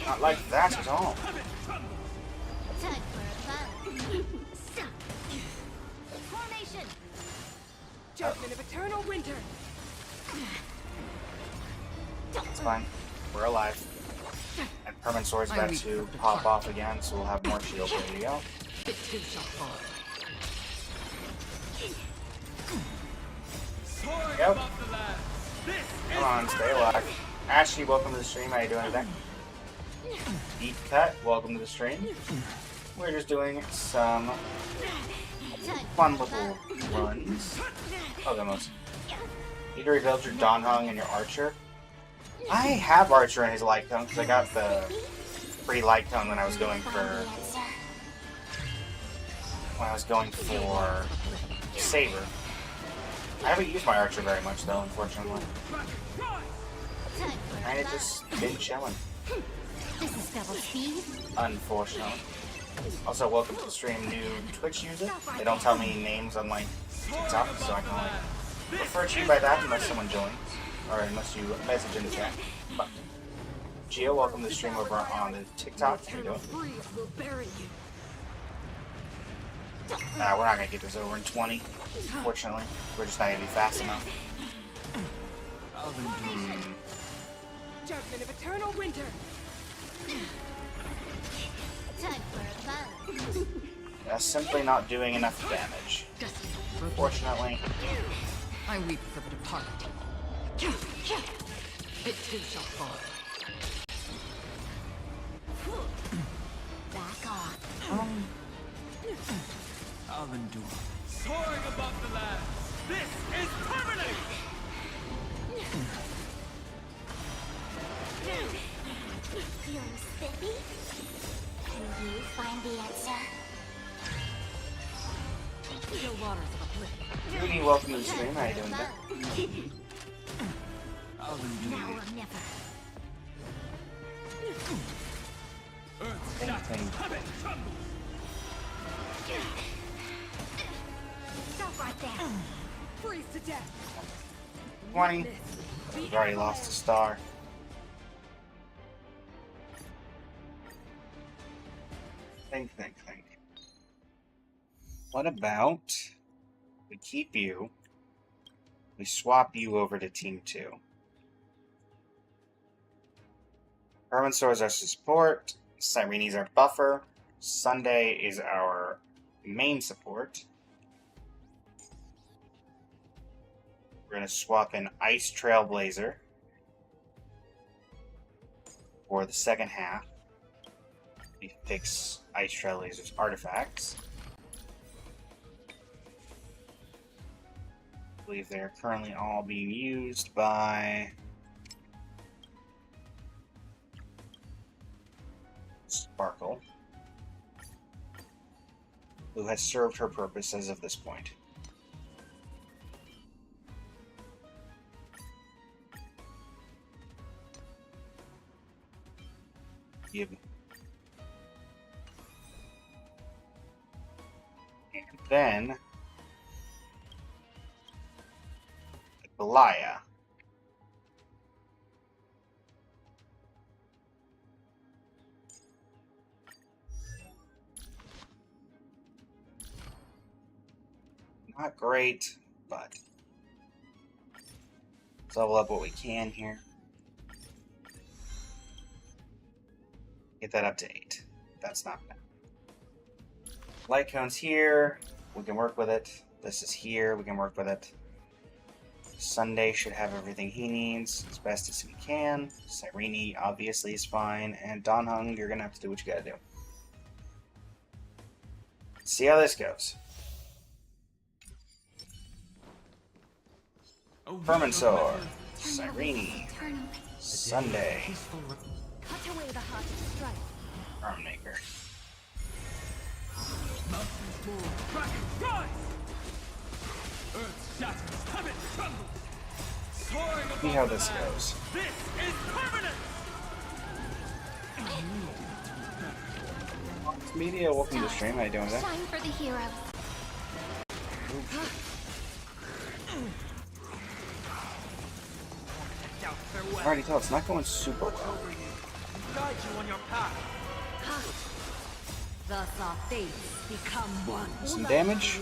Not like that at all. Time for a vote. Formation. Judgment of eternal winter. It's fine. We're alive. And Permanent Sword's about to pop off again, so we'll have more shield. There you go. It too shall fall. Yep. Come on, stay alive. Ashley, welcome to the stream. How you doing today? Deep Cut, welcome to the stream. We're just doing some fun little runs. Oh, the most. Need to rebuild your Donhung and your Archer. I have Archer and his Light Cone because I got the free Light Cone when I was going for Saber. I haven't used my Archer very much though, unfortunately. Kinda just been chilling. This is double speed. Unfortunately. Also, welcome to the stream, new Twitch user. They don't tell me names on my TikTok, so I can only refer to you by that unless someone joins. Or unless you message in the chat. But Gio, welcome to the stream over on the TikTok. How you doing? Freeze will bury you. We're not gonna get this over in 20. Unfortunately, we're just not gonna be fast enough. Judgment of eternal winter. Time for a vote. That's simply not doing enough damage. Unfortunately. I weep for the departed. It too shall fall. Back off. I'll endure. Soaring above the land. This is permanent! Feeling spiffy? Can you find the answer? Still waters of oblivion. Rudy, welcome to the stream. How you doing today? I'll endure. Now or never. Earth Thing, shatters. thing. Heaven trembles. Stop right there. Freeze to death. 20. We've already lost a star. Think. What about we keep you, we swap you over to Team 2. Hermansaur is our support, Cyrene's our buffer, Sunday is our main support. We're going to swap in Ice Trailblazer for the second half. We fix Ice Trailblazer's artifacts. I believe they're currently all being used by Sparkle, who has served her purpose as of this point. And then Belaya. Not great, but let's level up what we can here. Get that up to 8. That's not bad. Light cone's here. We can work with it. This is here. We can work with it. Sunday should have everything he needs as best as he can. Cyrene obviously is fine. And Donhung, you're going to have to do what you got to do. Let's see how this goes. Hermansaur, Cyrene, Sunday, Cut away the heart of strife. Armmaker. Mountains roar. Kraken rise! Earth shatters. Heaven trembles. Soaring above See how the this land. goes. This is permanent! Media, welcome to the stream. How you doing today? Shine for the heroes. I already tell it's not going super well. Guide you on your path. Thus our fates become one. Some damage.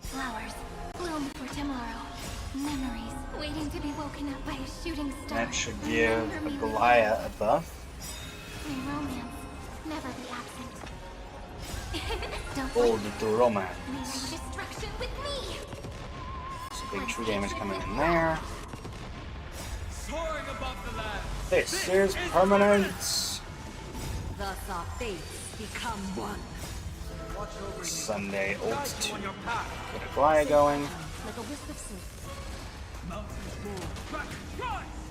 Flowers bloom for tomorrow. Memories waiting to be woken up by a shooting star. That should give Remember me with Belaya a buff. May romance never be absent. Don't Oh, blink. the romance. May your destruction with me. Some big true damage coming in there. Soaring above the land. This is permanence. Thus our fates become one. Watch over you. Sunday Guide ult you to on your path. get a Belaya going. Like a wisp of silk. Mountains roar. Kraken rise!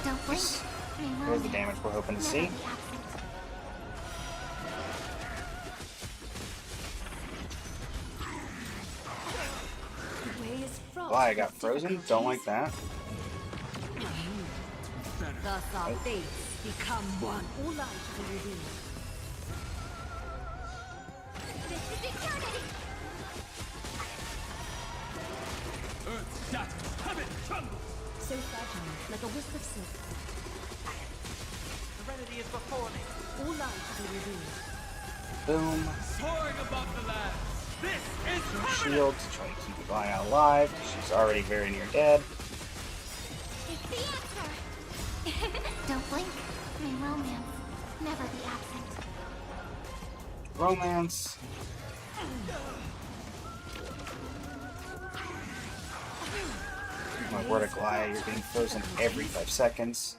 Don't blink. May Here's the romance damage we're hoping to never see. be absent. The way is frost. Belaya got frozen. Don't like that. Thus our fates become one. All light will reveal. This is eternity. Earth shatters. Heaven trembles. So fragile, like a wisp of silk. Serenity is before me. All light will reveal. Boom. Soaring above the land. This is permanent! Shield to try to keep Belaya alive. She's already very near dead. the answer! Don't blink. May romance never be absent. Romance. My word of Goliath, you're getting frozen every 5 seconds.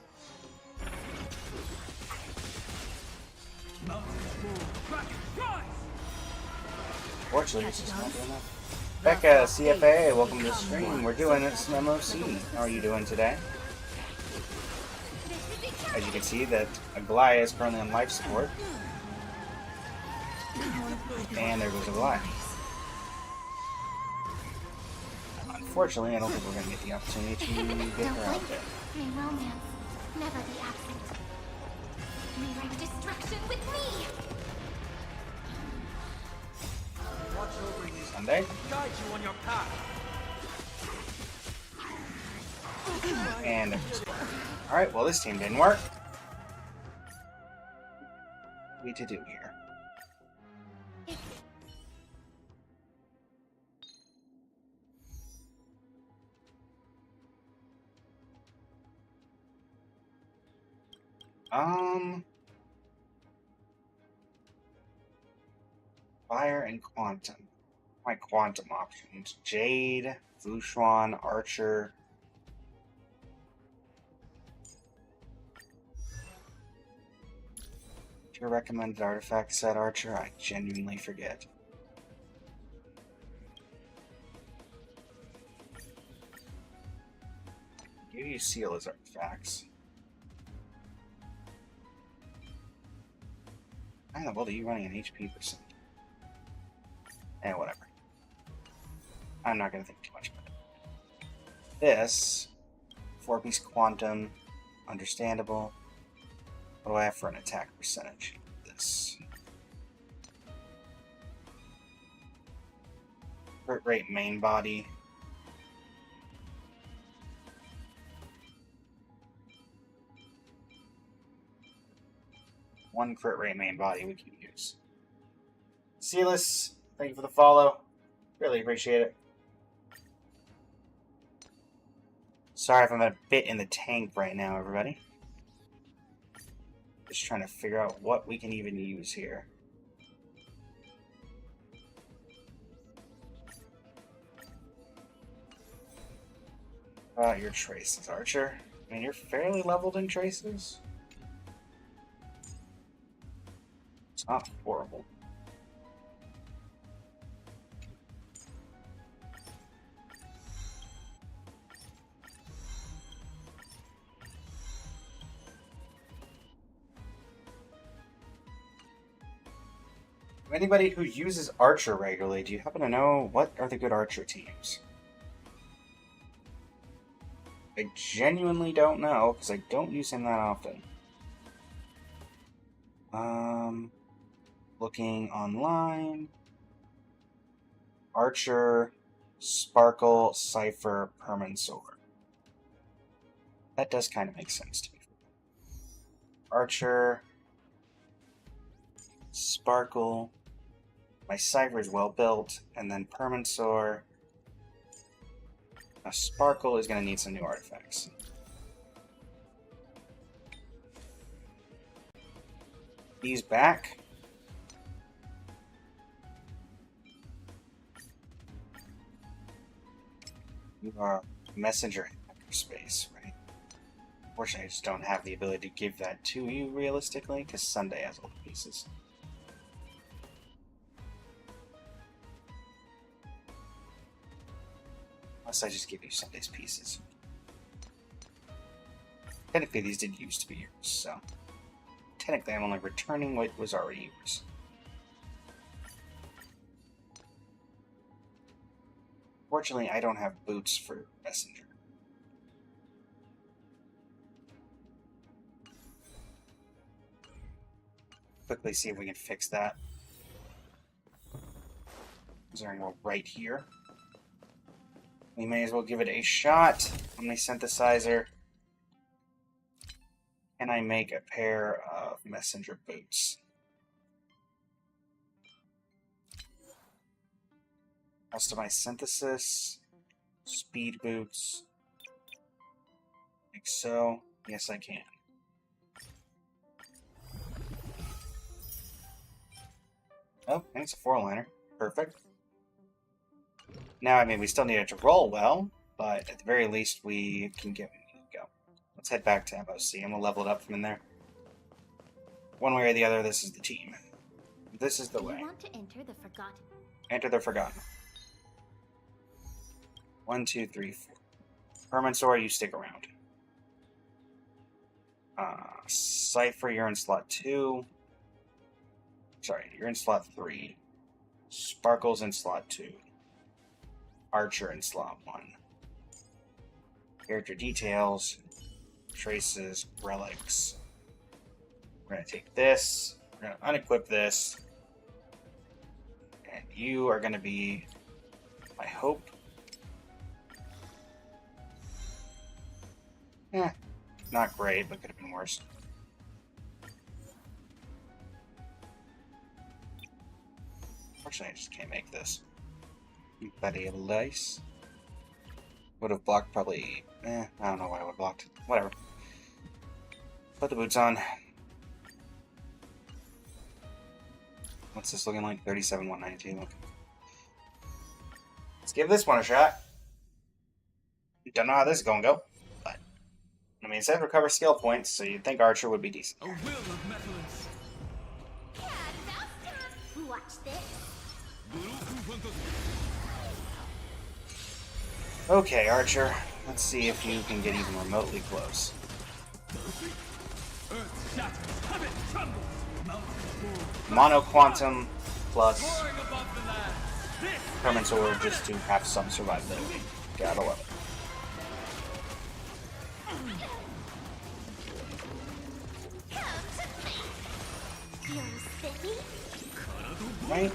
Fortunately, this is not doing enough. Becca, CFA, welcome to the stream. We're doing some MoC. How are you doing today? As you can see, that Goliath is currently on life support. And there goes a Goliath. Unfortunately, I don't think we're going to get the opportunity to get her out there. May romance never be absent. May bring destruction with me! Watch over you. Sunday? Guide you on your path. And alright, well this team didn't work. What need to do here? Fire and Quantum. My Quantum options. Jade, Vushwan, Archer. Your recommended artifact set, Archer? I genuinely forget. Give you seal as artifacts. How in the world are you running an HP percent? Eh, whatever. I'm not gonna think too much about it. This 4-piece quantum, understandable. What do I have for an attack percentage? This. Crit rate main body. One crit rate main body we can use. Silas, thank you for the follow. Really appreciate it. Sorry if I'm a bit in the tank right now, everybody. Just trying to figure out what we can even use here. Your traces, Archer. I mean, you're fairly leveled in traces. It's not horrible. Anybody who uses Archer regularly, do you happen to know what are the good Archer teams? I genuinely don't know, because I don't use him that often. Looking online. Archer, Sparkle, Cypher, Permansword. That does kind of make sense to me. Archer, Sparkle, my Cypher is well built, and then Permansword. Now Sparkle is going to need some new artifacts. He's back. You are messenger in hyperspace, right? Unfortunately, I just don't have the ability to give that to you realistically, because Sunday has all the pieces. Unless I just give you Sunday's pieces. Technically, these did used to be yours, so technically I'm only returning what was already yours. Fortunately, I don't have boots for messenger. Quickly see if we can fix that. Is there anyone right here? We may as well give it a shot. Omnisynthesizer. Can I make a pair of messenger boots? Customize synthesis. Speed boots. Like so. Yes, I can. Oh, and it's a 4-liner. Perfect. Now, I mean, we still need it to roll well, but at the very least, we can get where we need to go. Let's head back to MoC, and we'll level it up from in there. One way or the other, this is the team. This is the way. You want to enter the Forgotten? Enter the Forgotten. 1, 2, 3, 4. Permansor, you stick around. Cypher, you're in slot 2. Sorry, you're in slot 3. Sparkle's in slot 2. Archer in slot 1. Character details. Traces. Relics. We're going to take this. We're going to unequip this. And you are going to be, I hope, not great, but could have been worse. Unfortunately, I just can't make this. Buddy of dice. Would have blocked probably. I don't know why I would have blocked. Whatever. Put the boots on. What's this looking like? 37,192. Okay. Let's give this one a shot. Don't know how this is gonna go, but I mean, it says recover skill points, so you'd think Archer would be decent. A will of metals. Yeah, now stop! Watch this. Okay, Archer. Let's see if you can get even remotely close. Earth shatters, heaven trembles. Mono Quantum plus Soaring above the land. This Permansor just to have some survivability. Gotta love it. Feeling spiffy? Right?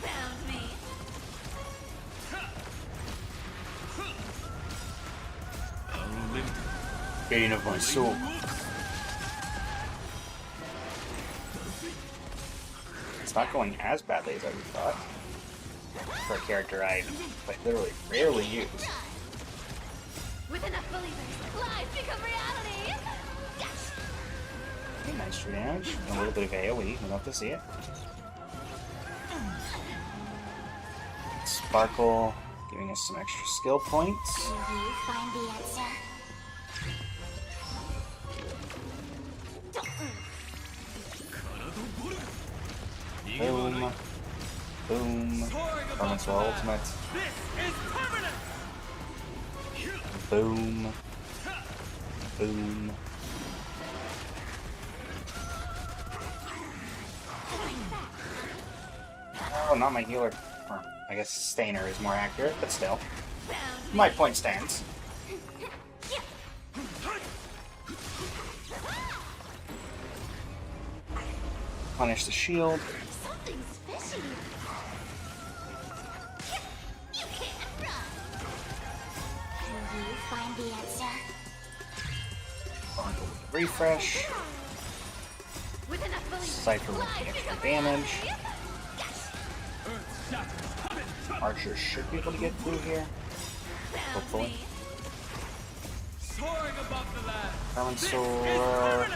Found me. Gain of my soul. It's not going as badly as I would have thought. For a character I like literally rarely use. With enough believers, lies become reality! Yes! Nice true damage. And a little bit of AoE. We'll have to see it. Sparkle giving us some extra skill points. Can you find the answer? Boom. Boom. Permansor ultimate. This is permanent. Boom. Boom. Oh, not my healer. Or, I guess Stainer is more accurate, but still. My point stands. Punish the shield. Something's fishy. You can't run. Can you find the answer? Refresh. With enough believers, Cypher with the extra damage. Earth shatters, heaven trembles. Archer should be able to get through here. Hopefully. Soaring above the land. Permansor.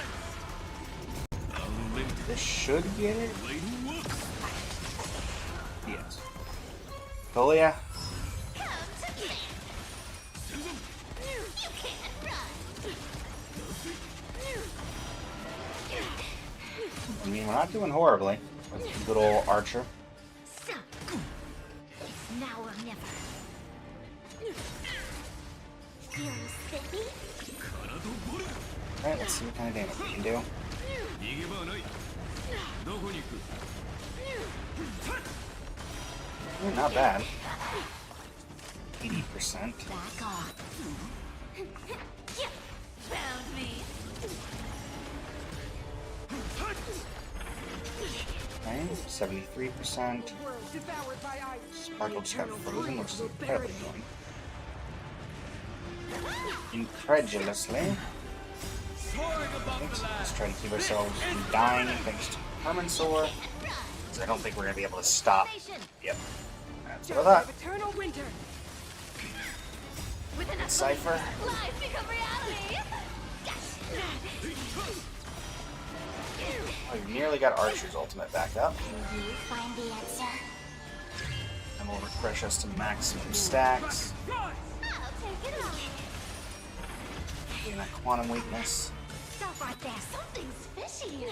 This should get it. Yes. Colia. Come to me. You can't run. I mean, we're not doing horribly with good old Archer. So, it's now or never. Feeling spiffy? Alright, let's see what kind of damage we can do. Not bad. 80%. Back off. Found me. Okay, 73%. Sparkle just got frozen, which is incredibly annoying. Incredulously. Soaring above the land. Let's try to keep ourselves from dying thanks to Permansor. Because I don't think we're going to be able to stop. Yep. That's what I thought. Eternal winter. Cypher. Lies become reality. Oh, you nearly got Archer's ultimate back up. You find the answer. And we'll refresh us to maximum stacks. I'll take it off. Getting that quantum weakness. Stop right there. Something's fishy.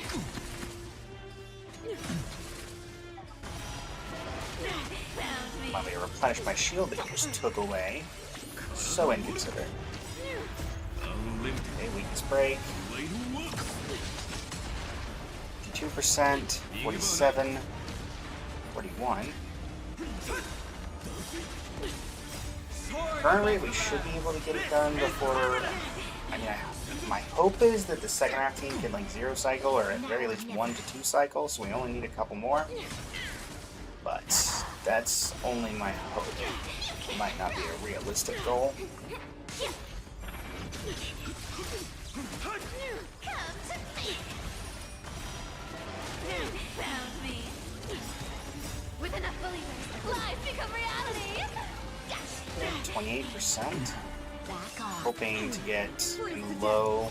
Found me. Finally, replenish my shield that you just took away. So inconsiderate. Okay, weakness break. 52%, 47, 41. Currently, we should be able to get it done before. I mean, my hope is that the second half team can like 0 cycle or at very least 1 to 2 cycles, so we only need a couple more. But that's only my hope. It might not be a realistic goal. Found me. With enough believers, lies become reality. 28%. Back off. Hoping to get in low.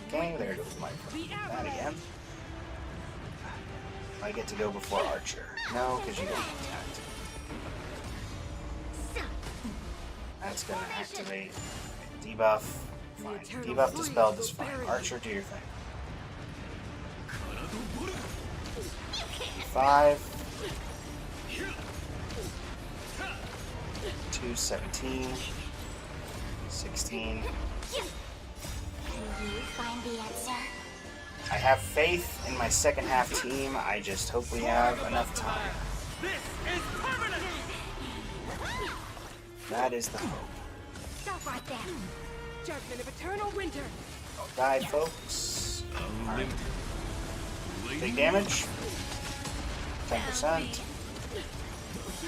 Okay, there goes my that again. I get to go before Archer. No, because you don't attack. That's gonna activate debuff. Fine. Debuff dispelled is fine. Archer, do your thing. 5. 2, 17. 16. You find the answer. I have faith in my second half team. I just hope we have enough time. This is permanent! That is the hope. Stop right there. Judgment of eternal winter. Don't die, folks. Alright. Big damage. 10%.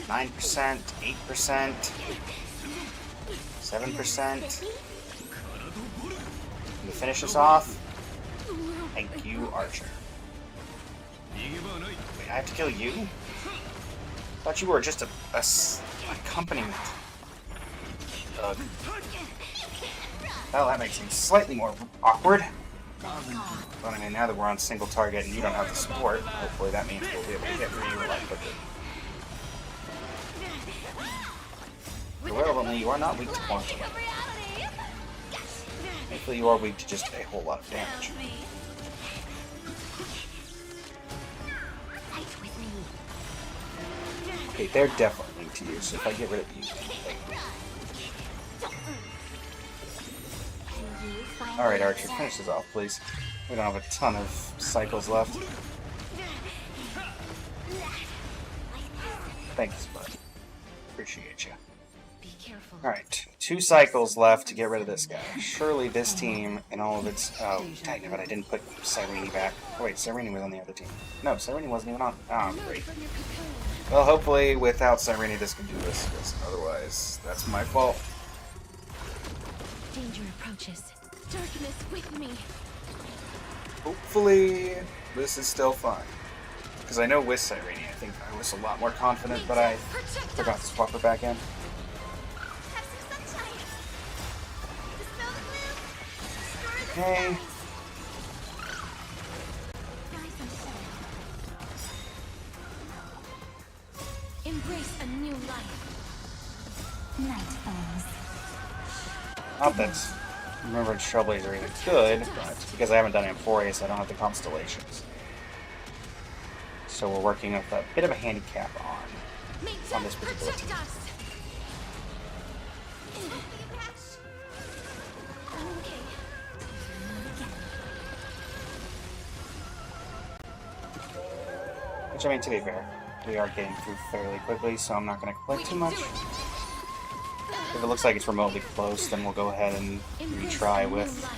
9%. 8%. 7%. Can we finish this off? Thank you, Archer. Wait, I have to kill you? Thought you were just a accompaniment. Ugh. Well, that makes things slightly more awkward. But I mean, now that we're on single target and you don't have the support, hopefully that means we'll be able to hit for you a lot quicker. Irrelevantly, you are not weak to quantum. Thankfully, you are weak to just a whole lot of damage. Okay, they're definitely weak to you, so if I get rid of you, alright, Archer, finish this off, please. We don't have a ton of cycles left. Thanks, bud. Appreciate you. Be careful. Alright, 2 cycles left to get rid of this guy. Surely this team and all of its... Oh, dang it, but I didn't put Cyrene back. Oh wait, Cyrene was on the other team. No, Cyrene wasn't even on... Oh, great. Well, hopefully without Cyrene this can do this, because otherwise that's my fault. Danger approaches. Darkness with me. Hopefully this is still fine. Because I know with Cyrene, I think I was a lot more confident, but I forgot to swap her back in. Have some sunshine. Dispel the gloom. Destroy the Okay. skies. Rise and shine. Embrace a new life. Night falls. Not that Remembrance Trailblazer are either good, but because I haven't done Amphorius, I don't have the constellations. So we're working with a bit of a handicap on this particular team. Which, I mean, to be fair, we are getting through fairly quickly, so I'm not going to complain too much. If it looks like it's remotely close, then we'll go ahead and retry with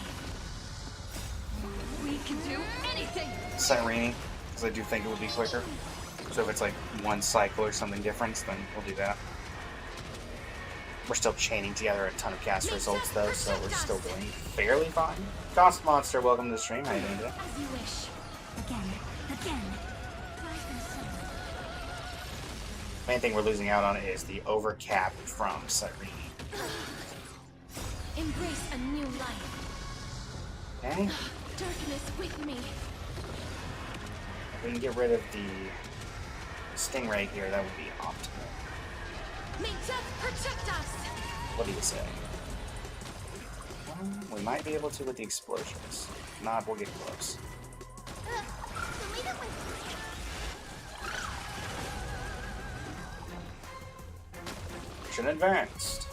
We can do anything. Cyrene, because I do think it would be quicker. So if it's like 1 cycle or something different, then we'll do that. We're still chaining together a ton of cast results though, so we're still doing fairly fine. Cost Monster, welcome to the stream. How you doing today? As you wish. Again. Again. Main thing we're losing out on is the overcap from Cyrene. Embrace a new life. Okay. Darkness with me. If we can get rid of the stingray here, that would be optimal. May death protect us. What do you say? We might be able to with the explosions. If not, we'll get close. Mission advanced.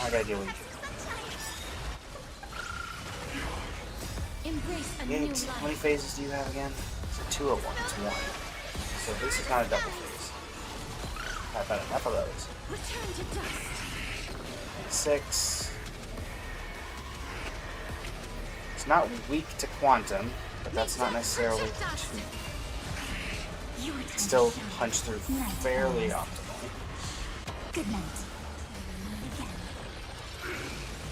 I gotta deal with you. Embrace a new How life. many phases do you have again? Is it 2 or 1? It's 1. So this is not a double phase. I've had enough of those. Return to dust. 6. It's not weak to quantum, but that's not necessarily too. Still punch through fairly optimally. Good night.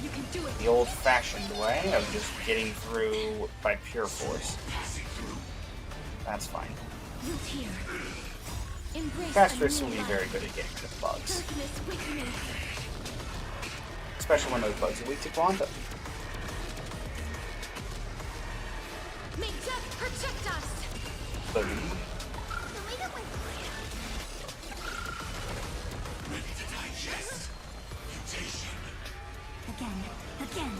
You can do it. The old-fashioned way of just getting through by pure force. That's fine. Root here. Embrace Casters a will new be life. very good at getting rid of bugs, Darkness with me. especially when those bugs are weak to quantum. May death protect us. Boom. Again.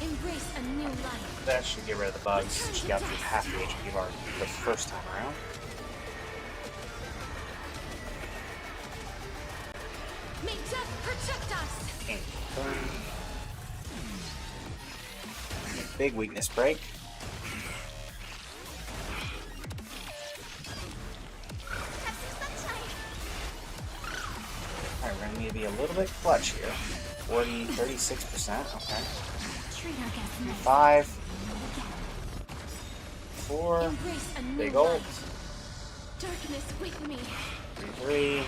Embrace a new life. That should get rid of the bugs. She got through half the HP of our the first time around. May death protect us. And boom. Big weakness break. Alright, we're gonna need to be a little bit clutch here. 36%, okay. Treat our guests nice. 5, 4, Embrace a new big life. ult, Darkness with me. 3.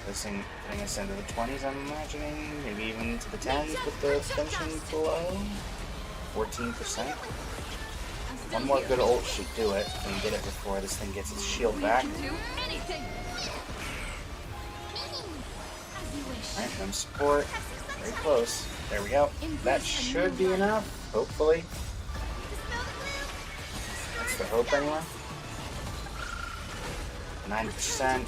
This thing putting us into the 20s, I'm imagining. Maybe even to the 10s with the extension below. 14%. One more good ult should do it. We can get it before this thing gets its shield back. Do anything. As you wish. Alright, them support. Very close. There we go. That should be enough, hopefully. That's the hope anyway. 9%,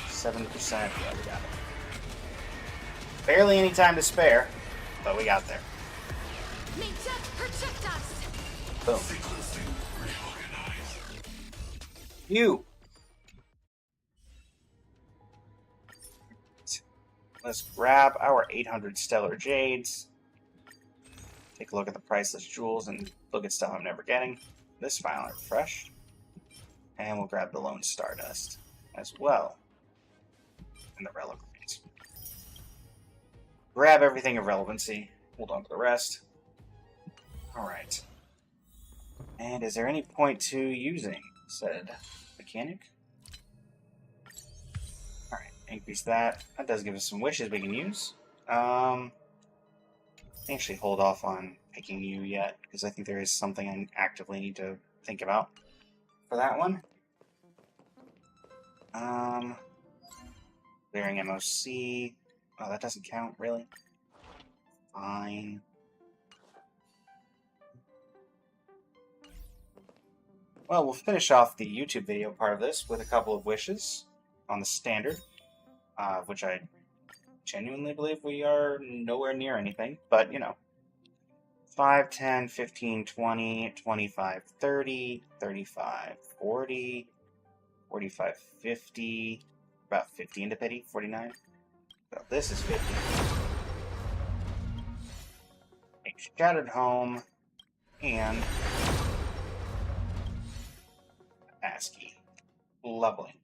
7%. Yeah, we got it. Barely any time to spare, but we got there. May death protect us. Boom. You. Let's grab our 800 Stellar Jades. Take a look at the priceless jewels and look at stuff I'm never getting. This finally refreshed. And we'll grab the Lone Stardust as well. And the Relic Remains. Grab everything of relevancy. Hold on to the rest. Alright. And is there any point to using said mechanic? Alright, increase that. That does give us some wishes we can use. Actually hold off on picking you yet, because I think there is something I actively need to think about for that one. Clearing MoC. Oh, that doesn't count, really? Fine. Well, we'll finish off the YouTube video part of this with a couple of wishes on the standard, which I genuinely believe we are nowhere near anything, but, you know. 5, 10, 15, 20, 25, 30, 35, 40, 45, 50, about 50 into pity, 49. So this is 50. A Shattered Home, and ASCII. Lovely.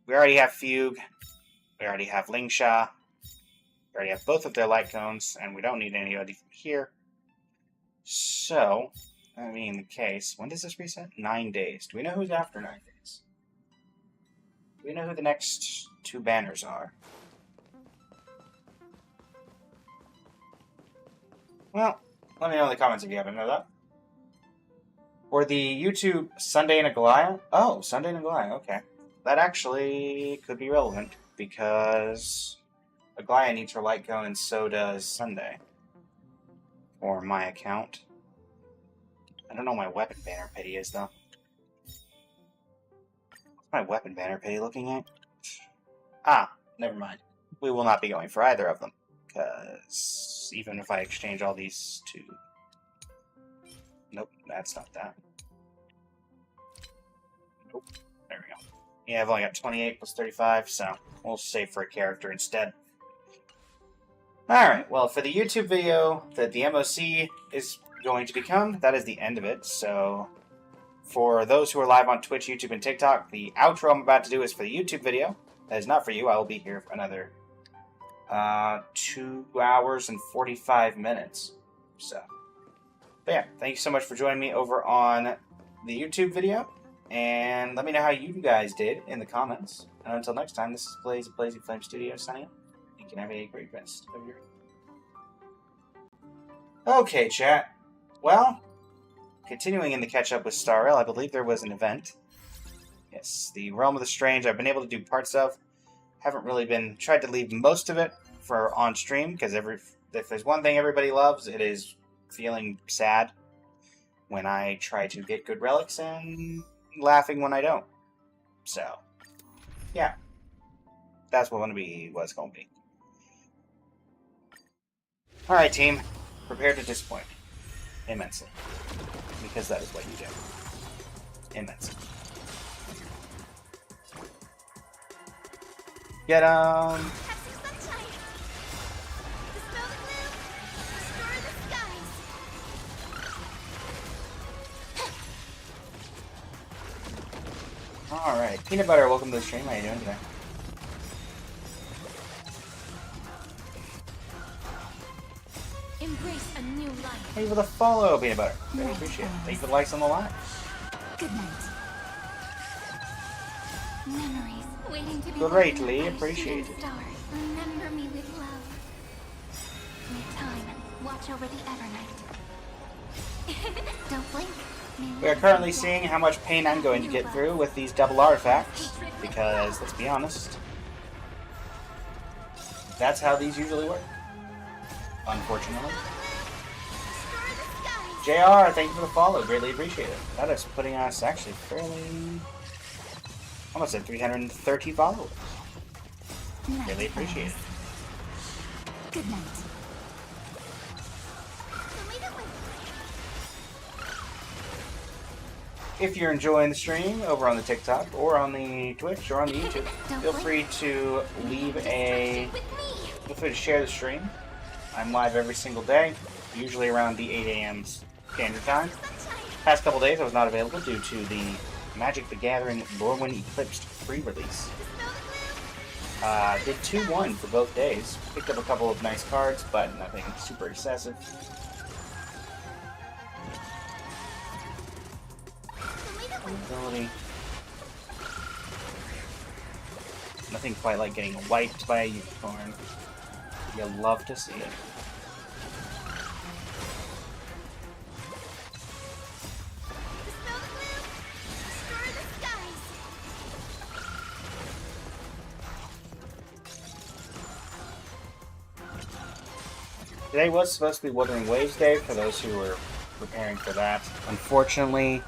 We already have Fugue, we already have Lingsha, we already have both of their light cones, and we don't need anybody from here. So, that being the case, when does this reset? 9 days. Do we know who's after 9 days? Do we know who the next 2 banners are? Well, let me know in the comments if you happen to know that. For the YouTube Sunday in a Goliath? Oh, Sunday in a Goliath, okay. that actually could be relevant, because Aglaya needs her light cone, and so does Sunday. For my account. I don't know what my weapon banner pity is, though. What's my weapon banner pity looking at? Ah, never mind. We will not be going for either of them, because even if I exchange all these to... Nope, that's not that. Nope, there we go. Yeah, I've only got 28 plus 35, so we'll save for a character instead. Alright, well, for the YouTube video that the MoC is going to become, that is the end of it, so... For those who are live on Twitch, YouTube, and TikTok, the outro I'm about to do is for the YouTube video. That is not for you. I will be here for another 2 hours and 45 minutes. So, but yeah, thank you so much for joining me over on the YouTube video. And let me know how you guys did in the comments. And until next time, this is Blaze of Blazing Flame Studios signing up. You can have a great rest of your... Okay, chat. Well, continuing in the catch-up with Starrel, I believe there was an event. Yes, the Realm of the Strange I've been able to do parts of. Haven't really been... Tried to leave most of it for on-stream, because if there's one thing everybody loves, it is feeling sad when I try to get good relics and laughing when I don't. So, yeah. That's what's going to be. Alright, team. Prepare to disappoint. Immensely. Because that is what you do. Immensely. Get Have some sunshine. Dispel the gloom. Restore the skies. Alright. Peanut Butter, welcome to the stream. How you doing today? Embrace a new life. Thank you for the follow, Peanut Butter. Very appreciate it. Thank you for the likes on the live. Good night. Memories waiting to be Greatly written by a appreciated. shooting star. Remember me with love. May time watch over the Evernight. Don't blink. We are currently seeing how much pain I'm going to get through with these double artifacts, because, let's be honest, that's how these usually work. Unfortunately. JR, thank you for the follow. Greatly appreciate it. That is putting us actually fairly... almost at 330 followers. Really appreciate it. Good night. If you're enjoying the stream over on the TikTok or on the Twitch or on the YouTube, feel free to share the stream. I'm live every single day, usually around the 8 a.m. standard time. Past couple days I was not available due to the Magic the Gathering Lorwyn Eclipsed pre-release. Did 2-1 for both days. Picked up a couple of nice cards, but nothing super excessive. Ability. Nothing quite like getting wiped by a unicorn. You'll love to see it. Today was supposed to be Wuthering Waves Day for those who were preparing for that. Unfortunately,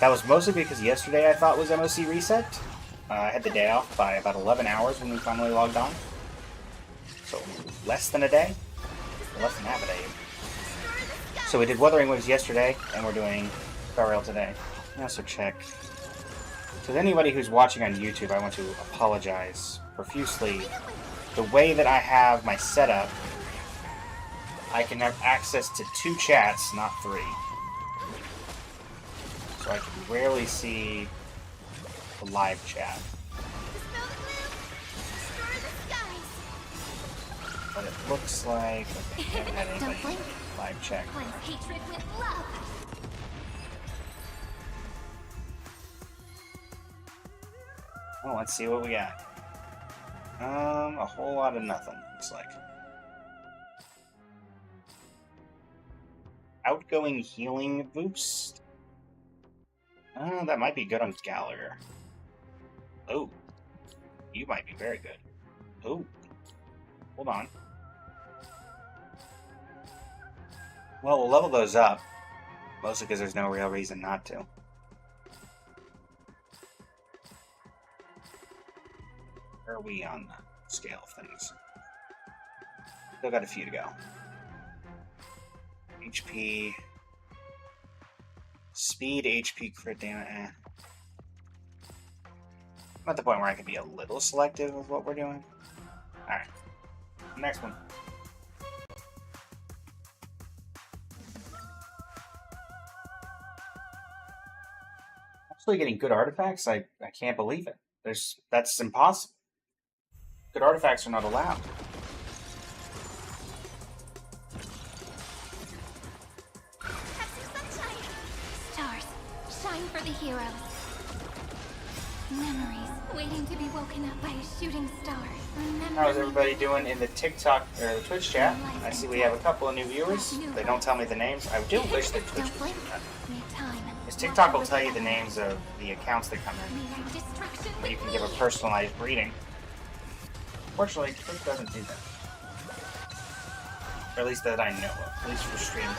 that was mostly because yesterday I thought was MoC reset. I had the day off by about 11 hours when we finally logged on. So, less than a day? Less than half a day. So we did Wuthering Waves yesterday, and we're doing Starrel today. I also check. To anybody who's watching on YouTube, I want to apologize profusely. The way that I have my setup, I can have access to 2 chats, not 3. So I can rarely see the live chat. But it looks like I haven't had anybody live check. Oh, let's see what we got. A whole lot of nothing, looks like. Outgoing healing boost? That might be good on Gallagher. Oh, you might be very good. Oh, hold on. Well, we'll level those up. Mostly because there's no real reason not to. Where are we on the scale of things? Still got a few to go. HP. Speed, HP, crit damage. I'm at the point where I can be a little selective with what we're doing. Alright. Next one. Actually getting good artifacts? I can't believe it. That's impossible. Good artifacts are not allowed. Stars, shine for the heroes. Memories waiting to be woken up by a shooting star. Remember How's everybody doing in the TikTok or the Twitch chat? I see we have a couple of new viewers. They don't tell me the names. I do wish that Twitch would do that. Because TikTok will tell you the names of the accounts that come in. And you can give a personalized reading. Fortunately, Twitch doesn't do that. Or at least that I know of. At least for stream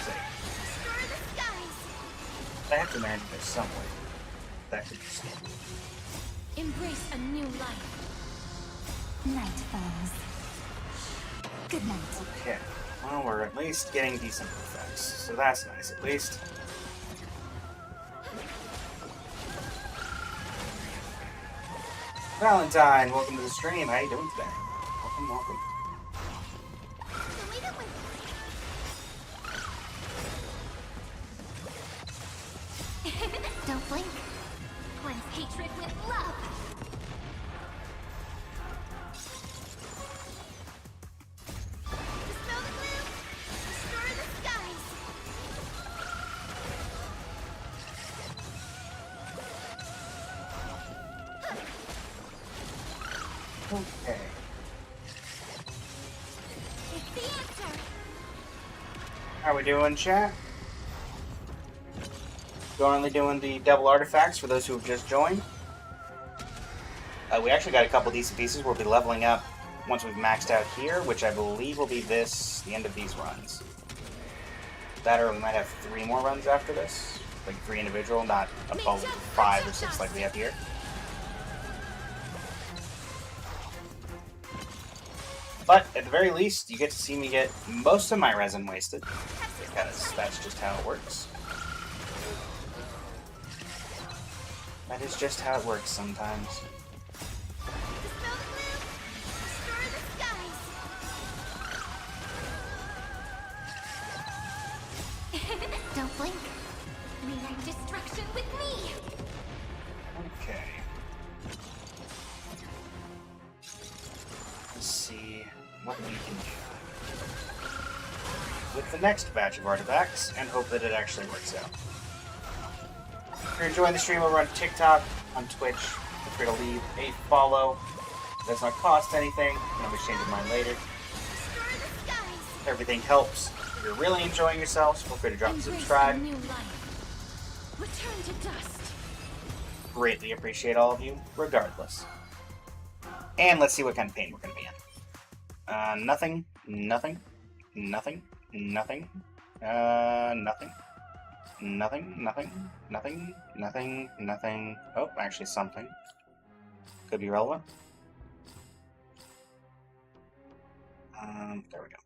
sake. I have to imagine there's some way that could be seen. Embrace a new life. Night falls. Good night. Okay. Well, we're at least getting decent effects. So that's nice, at least. Valentine, welcome to the stream. How you doing today? Welcome, welcome. Don't blink. Cleanse hatred with love. Dispel the gloom. Destroy the skies. Okay. It's the answer. How we doing, chat? Currently doing the double artifacts for those who have just joined. We actually got a couple decent pieces. We'll be leveling up once we've maxed out here, which I believe will be the end of these runs. That or we might have 3 more runs after this. Like 3 individual, not a full 5 or 6 like we have here. But at the very least, you get to see me get most of my resin wasted, because that's just how it works. That is just how it works sometimes. Dispel the gloom. Destroy the skies. Don't blink. Rewrite destruction with me. Okay. Let's see what we can do with the next batch of artifacts, and hope that it actually works out. If you're enjoying the stream over on TikTok, on Twitch, feel free to leave a follow. It does not cost anything. You can always change your mind later. Everything helps. If you're really enjoying yourselves, feel free to drop a subscribe. Embrace a new life. Return to dust. Greatly appreciate all of you, regardless. And let's see what kind of pain we're going to be in. Nothing, nothing, nothing, nothing, nothing. Nothing, nothing, nothing, nothing, nothing. Oh, actually something. Could be relevant. There we go.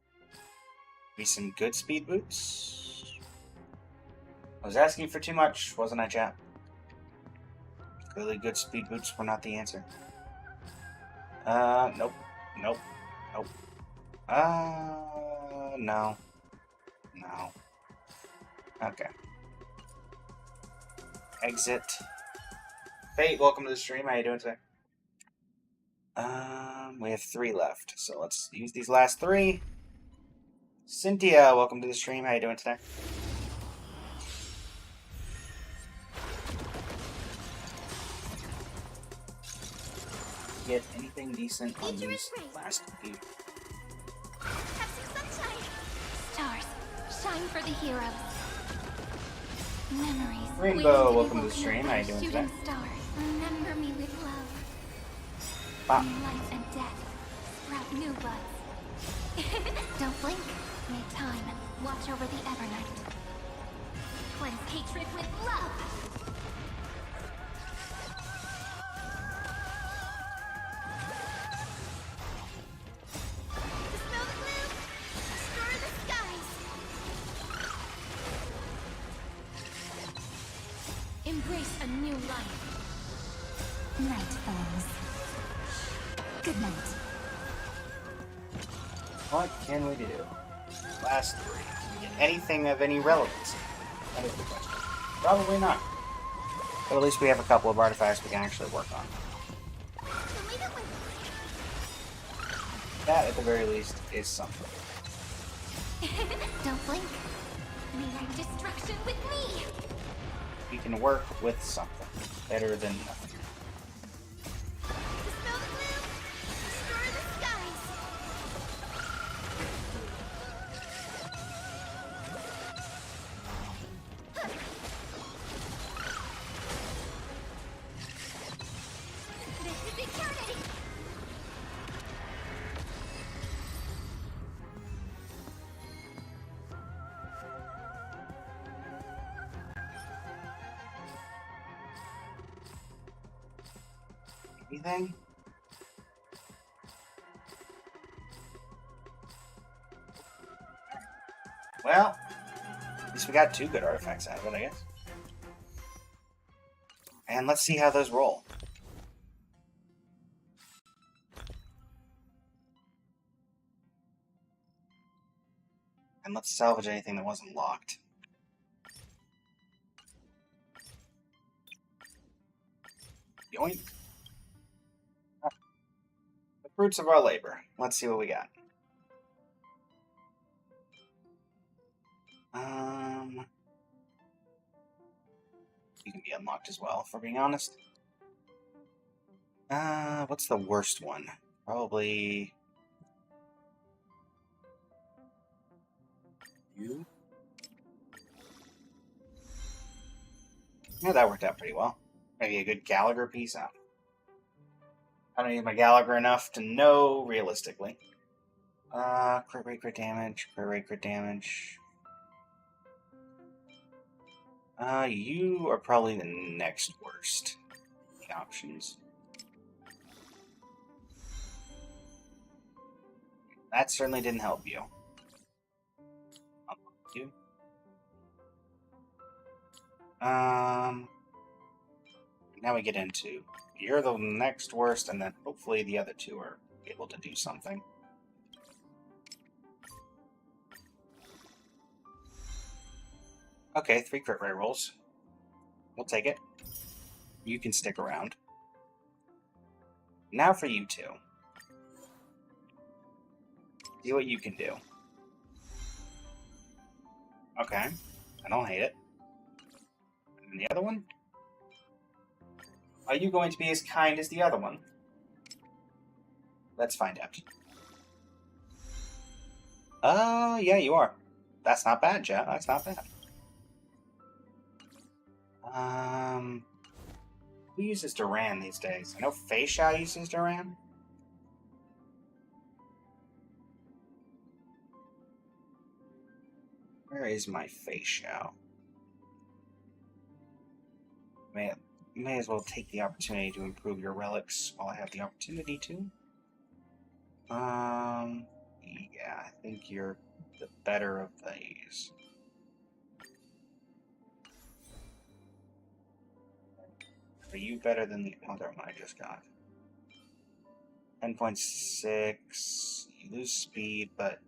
Be some good speed boots. I was asking for too much, wasn't I, chat? Clearly good speed boots were not the answer. Nope. Nope. Nope. No. No. Okay. Exit. Fate, welcome to the stream. How you doing today? We have 3 left, so let's use these last 3. Cynthia, welcome to the stream. How you doing today? Get anything decent on these last few. Have some sunshine. Stars, shine for the heroes. Memories. Rainbow, welcome to the stream. How you doing today? Star. Remember me with love. Ah, In life and death, sprout new buds. Don't blink. May time watch over the Evernight. Cleanse hatred with love. Dispel the gloom. Destroy the skies. Embrace a new life. Night falls. Good night. what can we do? Last three. Can we get anything of any relevance? That is the question. Probably not. But at least we have a couple of artifacts we can actually work on. That, at the very least, is something. Don't blink. Meeting destruction with me. We can work with something. Better than nothing. Dispel the gloom. Destroy the skies. This is eternity. Anything? Well, at least we got two good artifacts out of it, I guess. And let's see how those roll. And let's salvage anything that wasn't locked. Yoink. Ah, the fruits of our labor. Let's see what we got. You can be unlocked as well, if we're being honest. What's the worst one? Probably you. Yeah, that worked out pretty well. Maybe a good Gallagher piece out. I don't use my Gallagher enough to know realistically. Crit rate, crit damage, crit rate, crit damage. You are probably the next worst. The options. That certainly didn't help you. You. Now we get into you're the next worst, and then hopefully the other two are able to do something. Okay, 3 crit rate rolls. We'll take it. You can stick around. Now for you two. See what you can do. Okay, I don't hate it. And the other one? Are you going to be as kind as the other one? Let's find out. Yeah, you are. That's not bad, Jeff. That's not bad. Who uses Duran these days? I know Fei Xiao uses Duran. Where is my Fei Xiao? May as well take the opportunity to improve your relics while I have the opportunity to. Yeah, I think you're the better of these. Are you better than the other one I just got? 10.6. You lose speed, but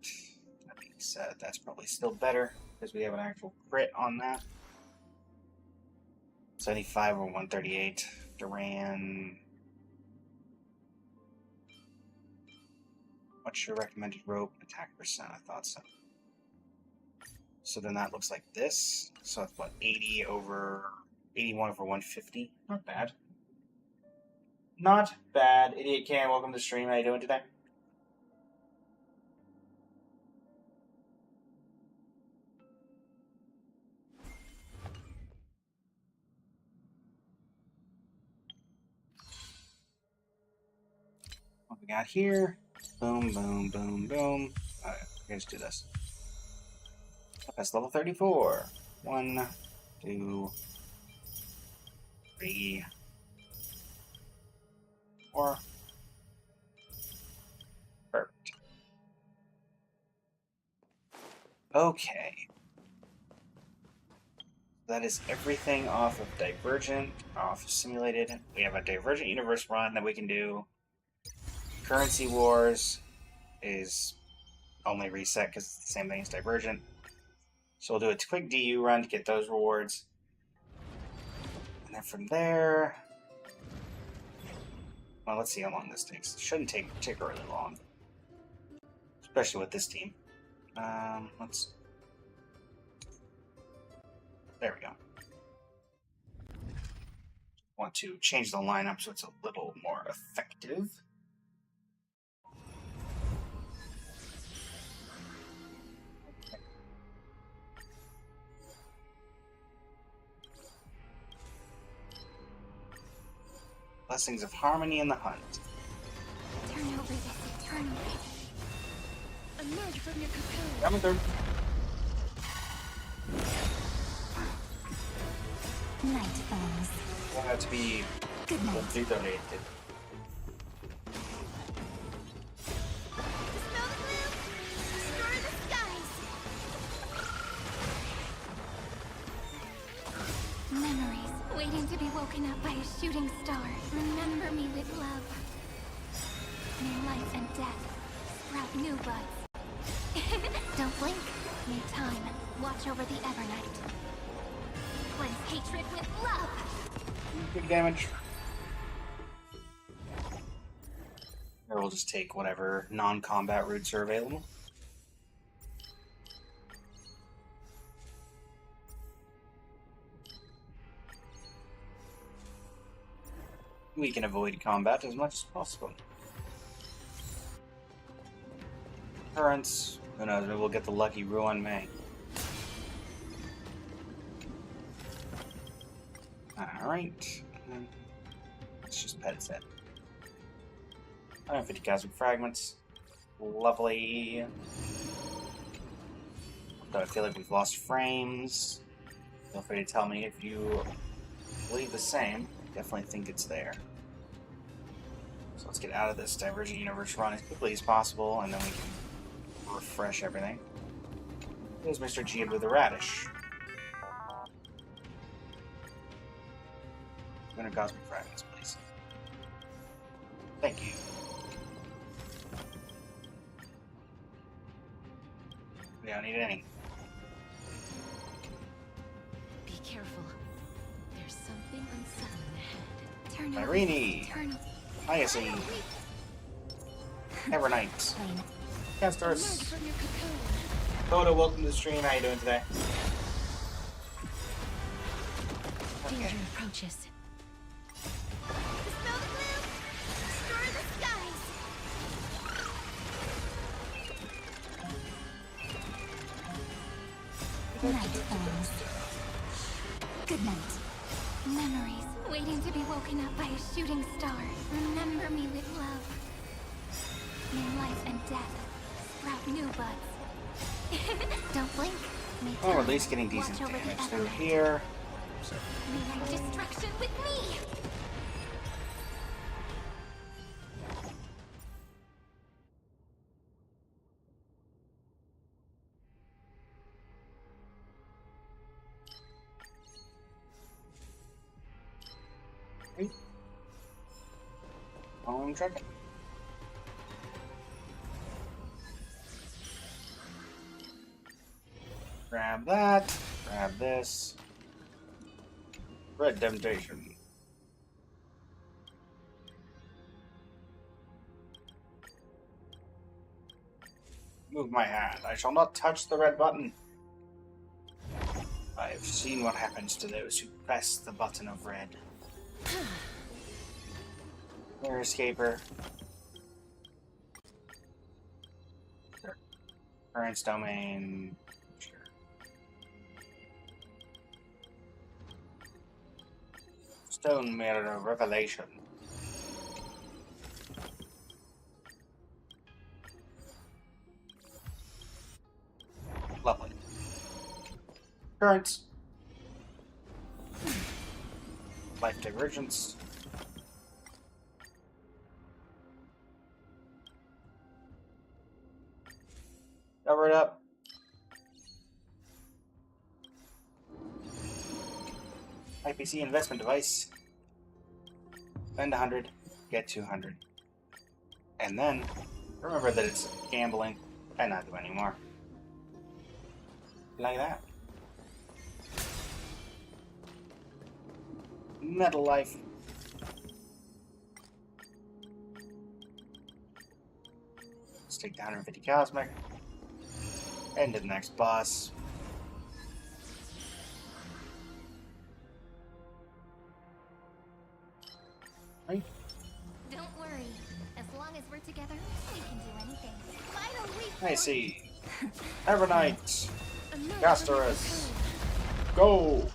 that being said, that's probably still better because we have an actual crit on that. 75 or 138. Duran. What's your recommended rope attack percent? I thought so. So then that looks like this. So it's what, 80 over 81 over 150? Not bad. Not bad. Idiot Can, welcome to the stream. How you doing today? We got here. Boom, boom, boom, boom. Alright, let's do this. That's level 34. 1, 2, 3, 4. Perfect. Okay. That is everything off of Divergent, off of Simulated. We have a Divergent Universe run that we can do. Currency Wars is only reset because it's the same thing as Divergent. So we'll do a quick DU run to get those rewards. And then from there... Well, let's see how long this takes. It shouldn't take particularly long. Especially with this team. Let's... There we go. Want to change the lineup so it's a little more effective. Blessings of Harmony in the Hunt. Turn over this eternal. Emerge from your cocoon. Coming through. Night falls. Want it to be Good night. obliterated. Dispel the gloom. Destroy the skies. Memories waiting to be woken up by a shooting star. Remember me with love. May life and death sprout new buds. Don't blink. May time watch over the Evernight. Cleanse hatred with love. Big damage. Or we'll just take whatever non-combat routes are available. We can avoid combat as much as possible. Currents. Who knows, maybe we'll get the lucky Ruin May. Alright. Let's just pet its head. 150 cosmic fragments. Lovely. Though I feel like we've lost frames. Feel free to tell me if you believe the same. Definitely think it's there. So let's get out of this Divergent Universe run as quickly as possible, and then we can refresh everything. Here's Mr. Giabu the Radish. 200 cosmic fragments, please. Thank you. We don't need any. Be careful. There's something unsettling ahead. Turn over Irene. this eternal. Legacy. Evernight. Plane. Castors. Emerge from your cocoon. Toto, welcome to the stream. How you doing today? Okay. Danger approaches. Dispel the gloom. Destroy the skies. Night falls. Good night. Memories waiting to be woken up by a shooting star. Remember me with love. May life and death sprout new buds. Don't blink. May Oh, we're at time least getting decent watch over the damage through Evernight. here. So, May light destruction with me. I'm checking. Grab that. Grab this. Red Temptation. Move my hand. I shall not touch the red button. I have seen what happens to those who press the button of red. Air escaper. Sure. Currents domain. Sure. Stone Mirror Revelation. Currents. Life divergence. Cover it up. IPC investment device. Spend 100, get 200. And then, remember that it's gambling and not do anymore. Like that. Metal life. Let's take the 150 cosmic. And to the next boss. Right? Don't worry. As long as we're together, we can do anything. Final week. I see. Evernight. Another Gasterus. Go!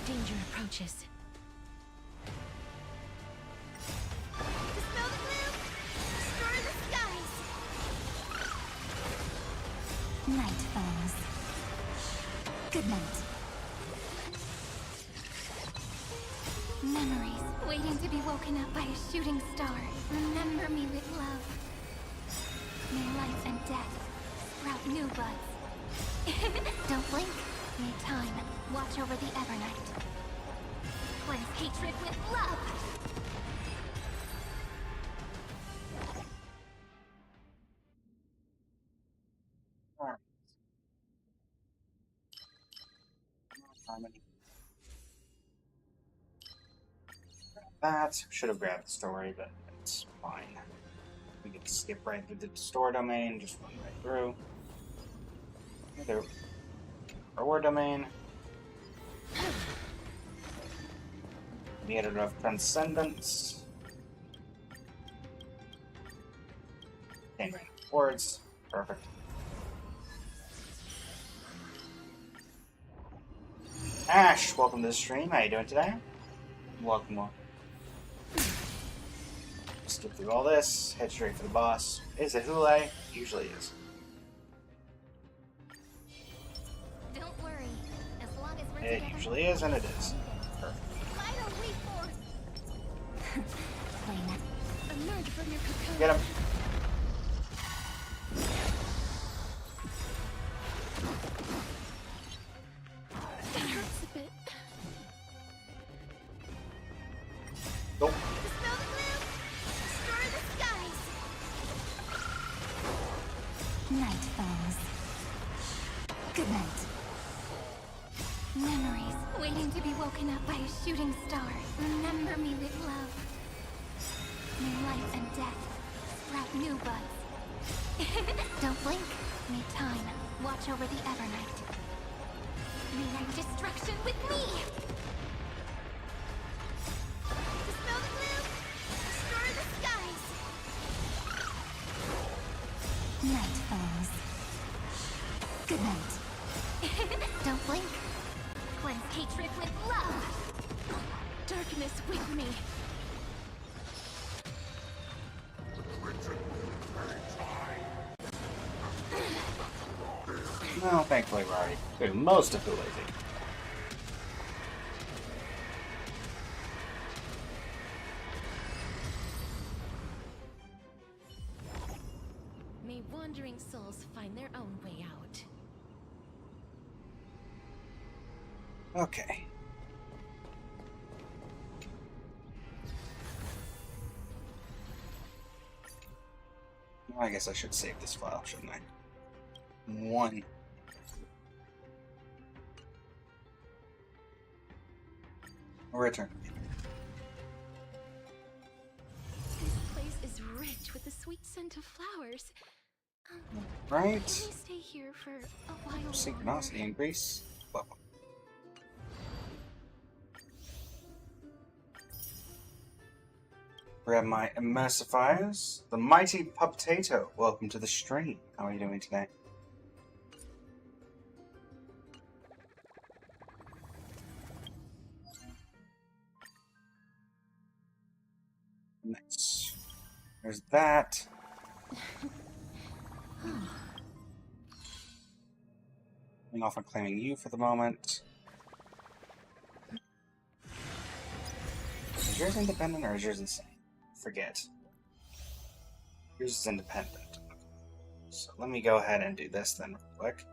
Danger approaches. Dispel the gloom. Destroy the skies. Night falls. Good night. Memories waiting to be woken up by a shooting star. Remember me with love. May life and death sprout new buds. Don't blink. May time watch over the Evernight. Cleanse hatred with love. Alright. Harmony. That should have grabbed the story, but it's fine. We can skip right through the store domain, just run right through. The reward domain. The editor of Transcendence. 10 random rewards. Perfect. Ash, welcome to the stream. How you doing today? Welcome, welcome. Skip through all this, head straight for the boss. Is it Hule? Usually is. Don't worry. As long as we're It together. usually is, and it is. Perfect. Final week for. Plain. Emerge from your cocoon. Get him. That hurts a bit. Go. Dispel the gloom. Destroy the skies. Night falls. Good night. Memories waiting to be woken up by a shooting star. Remember me with love. May life and death sprout new buds. Don't blink. May time watch over the Evernight. Rewrite destruction with me. Dispel the gloom. Destroy the skies. Night falls. Good night. Don't blink. Cleanse hatred with love. Darkness with me. No, thankfully we're already doing most of the lazy. May wandering souls find their own way out. Okay. Well, I guess I should save this file, shouldn't I? 1. Return. This place is rich with the sweet scent of flowers. Can Right? we stay here for a while longer? Synchronicity increase. Welcome. Grab my emulsifiers. The mighty Potato. Welcome to the stream. How are you doing today? Nice. There's that. I'm off on claiming you for the moment. Is yours independent or is yours insane? Forget. Yours is independent. So let me go ahead and do this then real quick.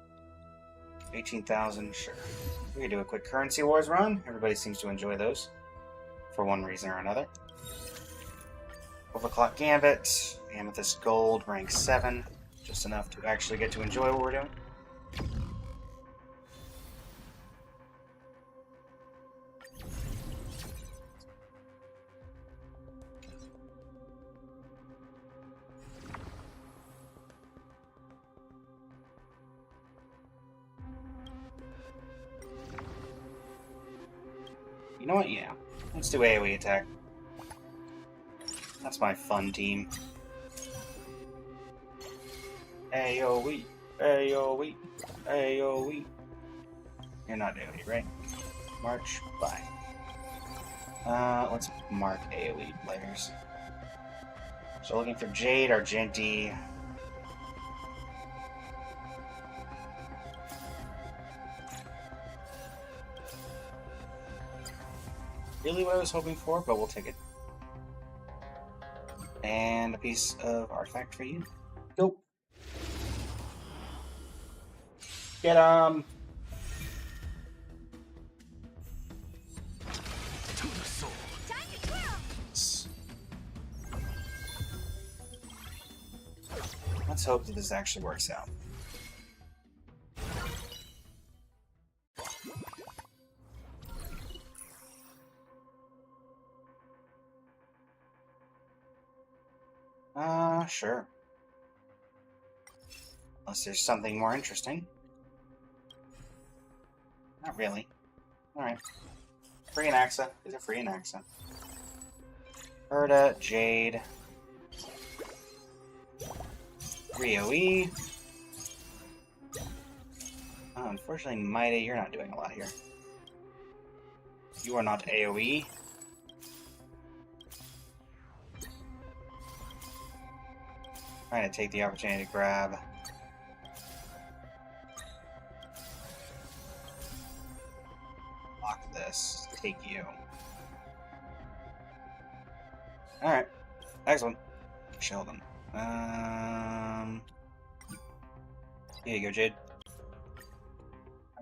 18,000, sure. We can do a quick currency wars run. Everybody seems to enjoy those for one reason or another. Overclock Gambit, Amethyst Gold, rank 7. Just enough to actually get to enjoy what we're doing. You know what? Yeah. Let's do AoE attack. That's my fun team. AoE, AoE, AoE. You're not AoE, right? March, bye. Let's mark AoE players. So looking for Jade, Argenti. Really what I was hoping for, but we'll take it. And a piece of artifact for you. Go. Get 'em. To the soul. Let's hope that this actually works out. Sure. Unless there's something more interesting. Not really. Alright. Free in Axa. These are free in Axa. Herda, Jade. AoE. Oh, unfortunately, Mighty, you're not doing a lot here. You are not AoE. Trying to take the opportunity to grab. Lock this. Take you. Alright. Excellent. Sheldon. Here you go, Jade.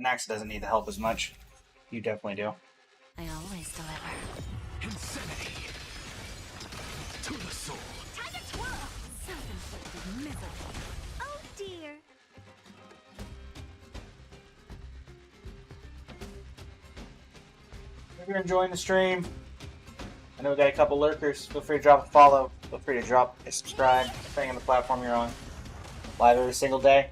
Nax doesn't need the help as much. You definitely do. I always deliver. Insanity. To the soul. Time to twirl! Self-inflicted misery. Oh dear. If you're enjoying the stream, I know we got a couple lurkers. Feel free to drop a follow. Feel free to drop a subscribe, depending on the platform you're on. Live every single day.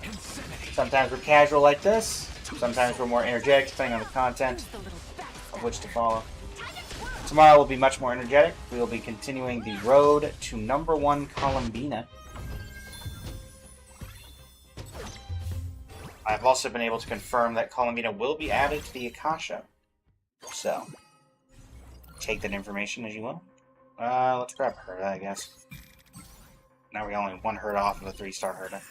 Insanity. Sometimes we're casual like this. Sometimes we're more energetic, depending on the content The little of which to follow. Tomorrow will be much more energetic. We will be continuing the road to #1 Columbina. I've also been able to confirm that Columbina will be added to the Akasha. So, take that information as you will. Let's grab Herda, I guess. Now we only have 1 Herda off of a 3-star Herda.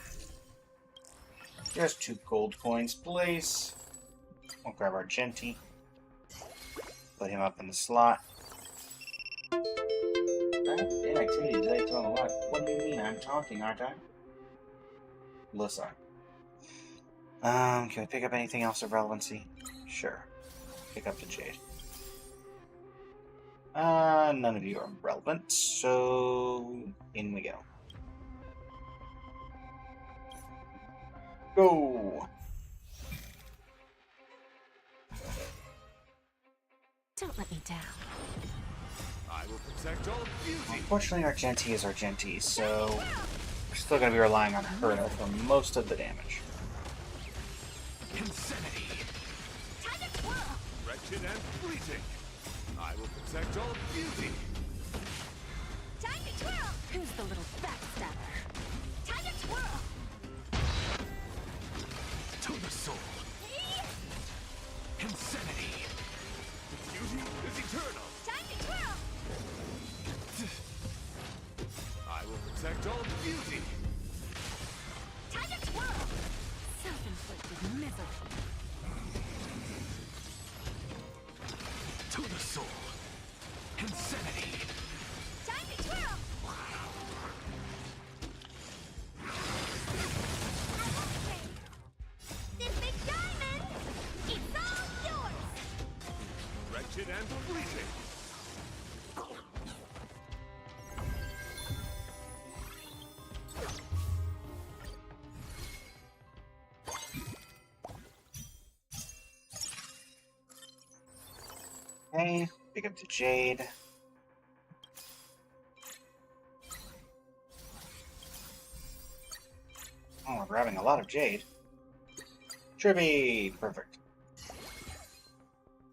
There's 2 gold coins, please. We'll grab our Argenti. Put him up in the slot. Inactivity today, tell what? What do you mean? I'm talking, aren't I? Listen. Can we pick up anything else of relevancy? Sure. Pick up the Jade. None of you are relevant, so in we go. Go! Don't let me down. I will protect all beauty. Unfortunately, Argenti is Argenti, so we're still going to be relying on Herda for most of the damage. Insanity. Wretched and fleeting. I will protect all beauty. Time to twirl! Who's the little backstabber? Time to twirl! To the soul. Insanity. Beauty is eternal. Time to twirl! I will protect all beauty. Time to twirl! Self-inflicted the soul. Insanity. Time to twirl! This big diamond, it's all yours! Wretched and freezing. Okay, pick up the jade. Oh, we're grabbing a lot of jade. Tribute! Perfect.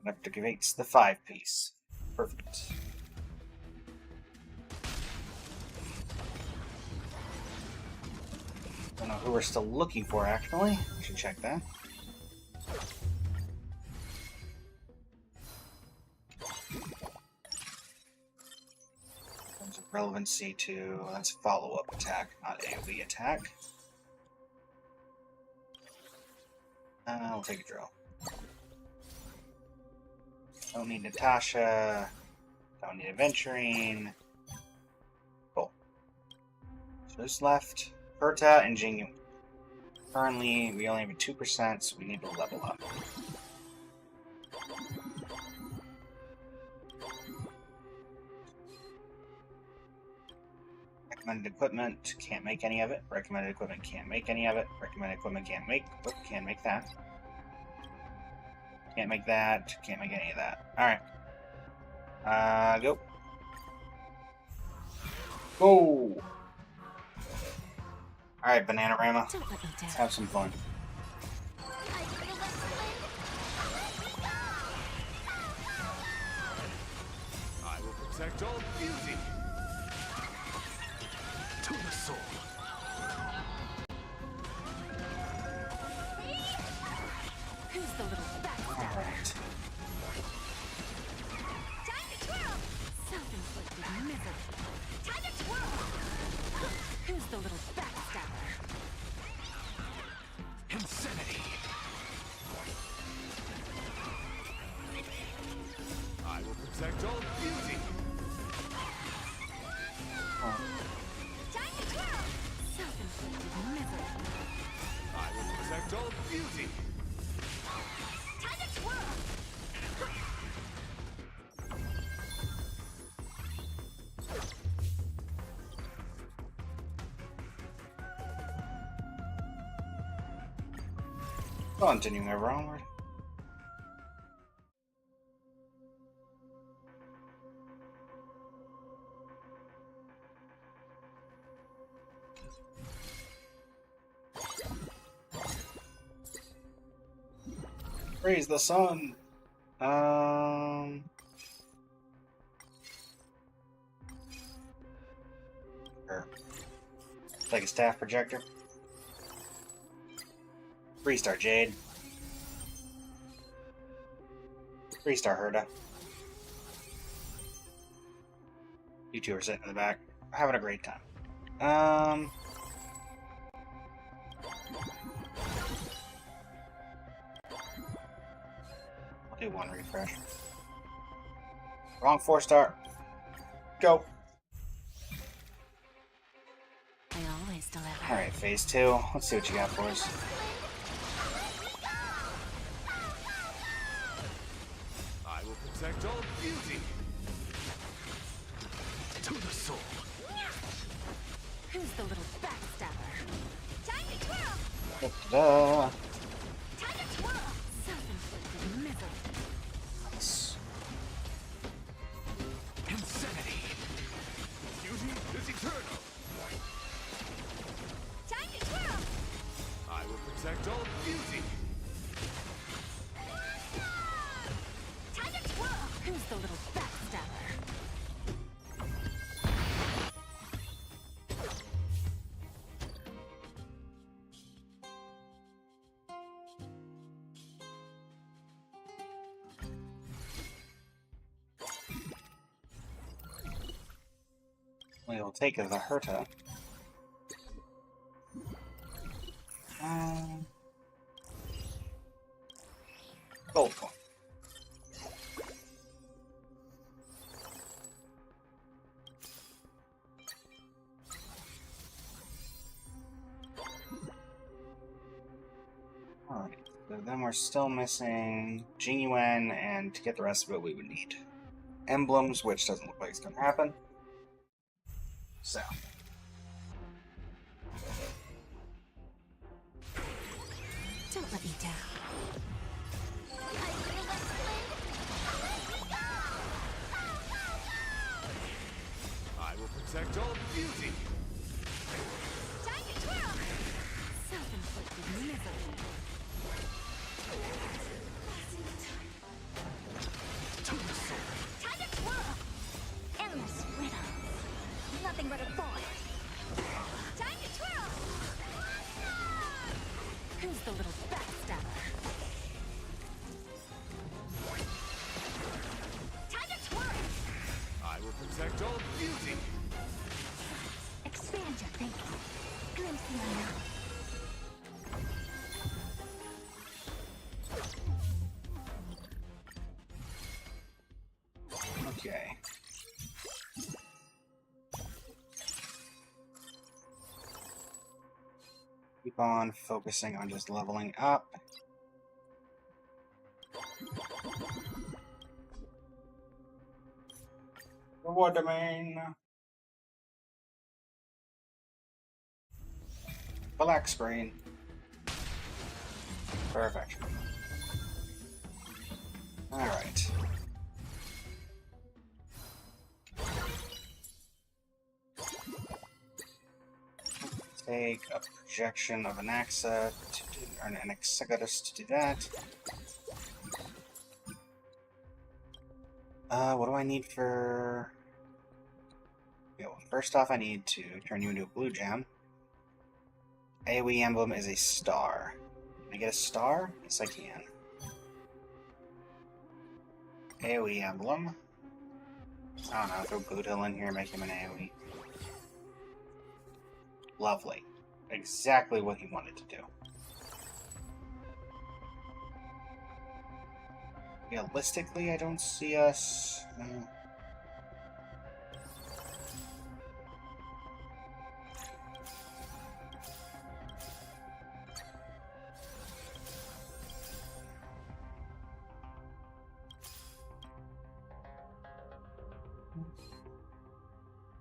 That activates the 5-piece. Perfect. Don't know who we're still looking for, actually. We should check that. Terms of relevancy to, that's follow-up attack, not AoE attack. We'll take a drill. Don't need Natasha. Don't need Adventuring. Cool. So who's left? Berta and Jingyu. Currently, we only have a 2%, so we need to level up. Recommended equipment, can't make any of it. Recommended equipment, can't make any of it. Recommended equipment, can't make that. Can't make that, can't make any of that. Alright. Go. Go! Alright, Bananarama. Don't let me down. Let's have some fun. I will protect all beauty. To the soul. Who's the little backstabber? Alright. Time to twirl! Self-inflicted misery. Time to twirl! Who's the little backstabber? Insanity. I will protect all beauty. Time to twirl! Self-inflicted misery. I will protect all beauty. Time to twirl! Continuing ever onward. Praise the sun. Sure. Like a staff projector. 3-star Jade. 3-star Herda. You two are sitting in the back, having a great time. I'll do one refresh. Wrong 4-star. Go. I always deliver. Alright, phase 2. Let's see what you got for us. I will protect all beauty. To the soul. Who's the little backstabber? Time to twirl! Da-da-da. Time to twirl! Self-inflicted misery. Nice. Insanity. Beauty is eternal. Time to twirl! I will protect all beauty. Time to twirl! Who's the little backstabber? We will take the Herta. Gold coin. But then we're still missing Genuine, and to get the rest of it, we would need emblems, which doesn't look like it's going to happen. So. Don't let me down. I will protect all beauty. Time to twirl! Self-inflicted misery. Time to twirl! Endless riddles. Nothing but a void. Time to twirl! Who's the little backstabber? Time to twirl! I will protect all beauty. Expand your thinking. Glimpse the unknown. Okay. Keep on focusing on just leveling up. Reward domain. Black screen. Perfect. Alright. Take a projection of an Axa to do, or an Executus to do that. What do I need for... Okay, well, first off, I need to turn you into a blue gem. AoE emblem is a star. Can I get a star? Yes, I can. AoE emblem. I don't know, throw Boodle in here and make him an AoE. Lovely. Exactly what he wanted to do. Realistically, I don't see us...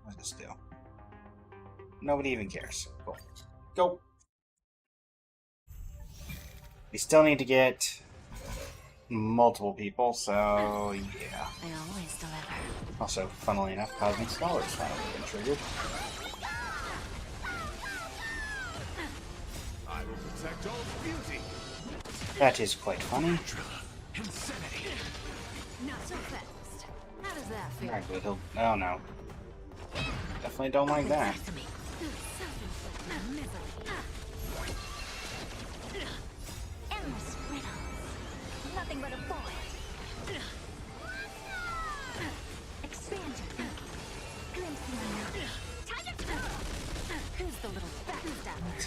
What does this do? Nobody even cares. Cool. Go! We still need to get multiple people, so yeah. They always deliver. Also, funnily enough, Cosmic Scholars finally been triggered. I will protect all beauty. That is quite funny. Insanity. Not so fast. How does that feel? Alright, good. Oh no. Definitely don't like that. Sesame. Self-inflicted misery. Endless riddles. Nothing but a void. Expand your thinking. Glimpse the unknown. Time to twirl! Who's the little backstabber?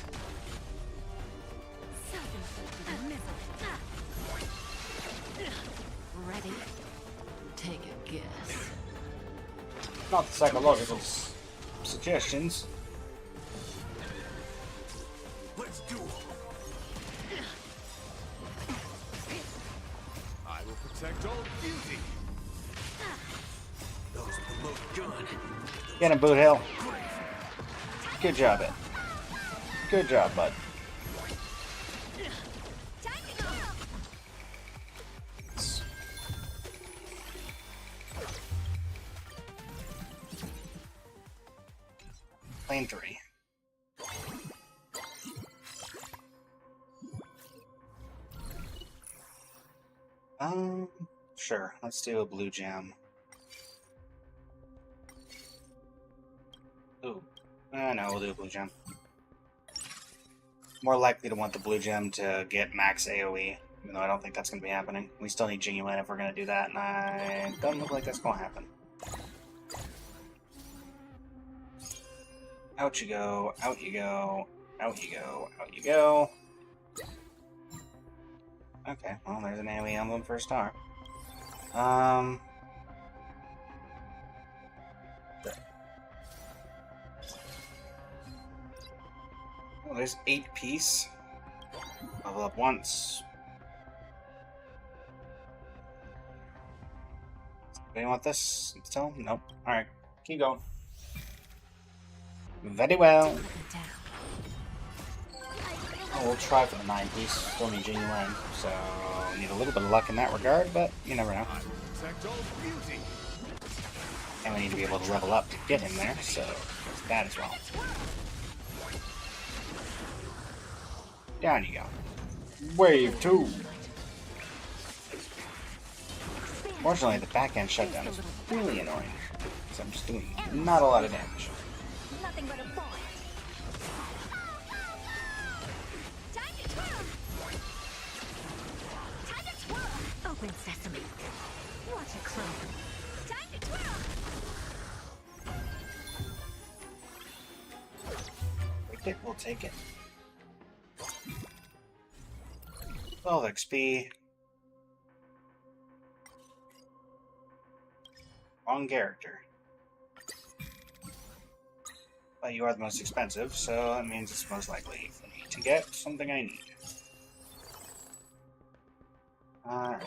Self-inflicted misery. Ready? Take a guess. Not the psychological suggestions. Let's do it. I will protect all beauty. Those below gun. Get him, Boot Hill. Good job, Ed. Good job, bud. Time to twirl! Lane 3. Sure. Let's do a blue gem. Ooh. No, we'll do a blue gem. More likely to want the blue gem to get max AoE, even though I don't think that's going to be happening. We still need Genuine if we're going to do that, and I doesn't look like that's going to happen. Out you go, out you go, out you go, out you go. Okay, well, there's an AoE emblem for a star. Oh, there's 8 piece. Level up once. Do you want this still? Nope. Alright, keep going. Very well. Oh, we'll try for the 9-piece. Still need genuine, so need a little bit of luck in that regard, but you never know. And we need to be able to level up to get him there, so it's that as well. Down you go. Wave 2. Fortunately, the back-end shutdown is really annoying, because I'm just doing not a lot of damage. Nothing but a point. Time to twirl. Time to twirl. Open sesame. Watch it close. Time to twirl. Take it, we'll take it. 12 XP. Wrong character. But you are the most expensive, so that means it's most likely for me to get something I need. Alright.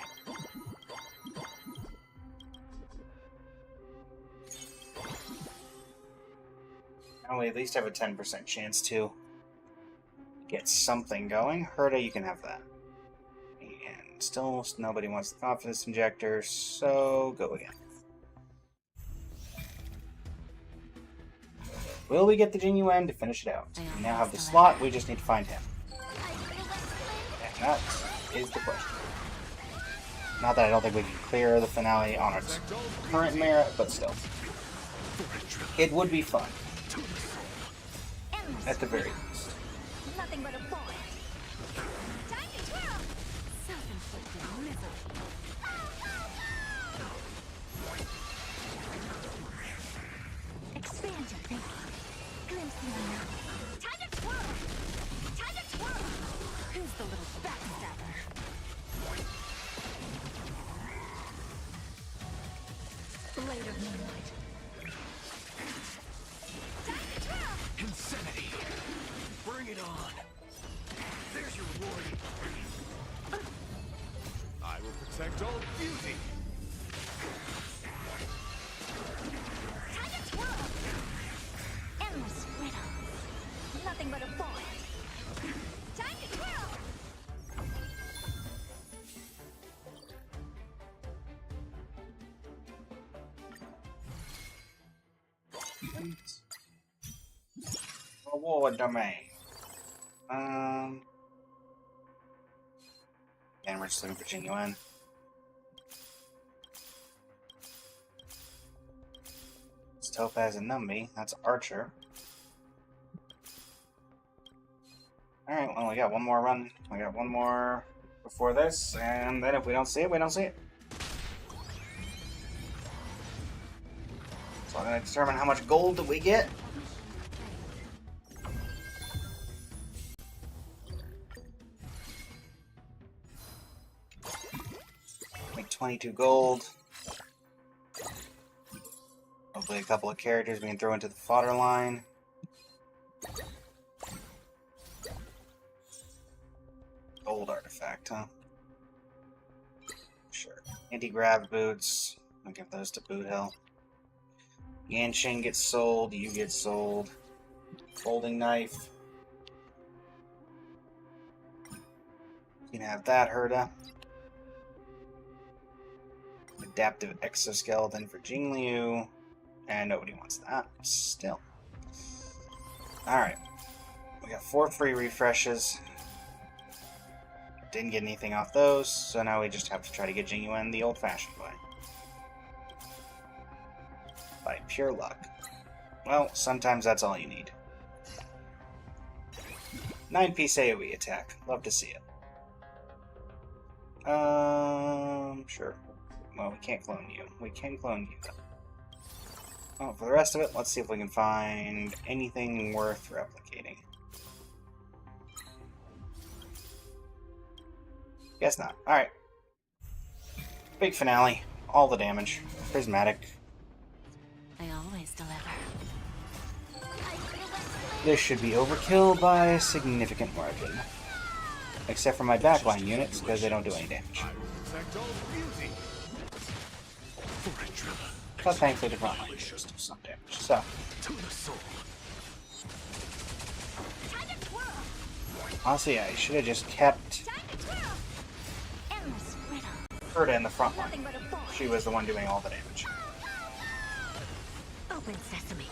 Now we at least have a 10% chance to get something going. Herda, you can have that. And still nobody wants the confidence injector, so go again. Will we get the genuine to finish it out? We now have the slot, we just need to find him. And that is the question. Not that I don't think we can clear the finale on its current merit, but still. It would be fun. At the very least. Nothing but a point. Time to twirl. Self-inflicted misery. Expand your thinking. Glimpse the unknown. Time to twirl. Time to twirl. Who's the little backstabber? Blade of moonlight. Time to twirl. Insanity. Bring it on. There's your reward. I will protect all beauty. Time to twirl. Endless riddle. Nothing but a point. Time to twirl. Reward domain. And we're just looking for genuine. It's Topaz and Numby. That's Archer. Alright, well, we got one more run. We got one more before this, and then if we don't see it, we don't see it. So I'm going to determine how much gold that we get. Make 22 gold. Hopefully a couple of characters being thrown into the fodder line. Gold artifact, huh? Sure. Anti-grav boots. I'll give those to Boot Hill. Yanqing gets sold, you get sold. Folding knife. You can have that, Herda. Adaptive exoskeleton for Jingliu. And nobody wants that. Still. Alright. We got 4 free refreshes. Didn't get anything off those, so now we just have to try to get genuine the old-fashioned way. By pure luck. Well, sometimes that's all you need. 9-piece AoE attack. Love to see it. Sure. Well, we can't clone you. We can clone you, though. Well, for the rest of it, let's see if we can find anything worth replicating. Guess not. Alright. Big finale. All the damage. Prismatic. I always deliver. This should be overkill by a significant margin. Except for my backline units, because they don't do any damage. I will protect all beauty. For a But thankfully the front line does do some damage. So, honestly, yeah, I should have just kept Herta in the front line. She was the one doing all the damage. Open sesame.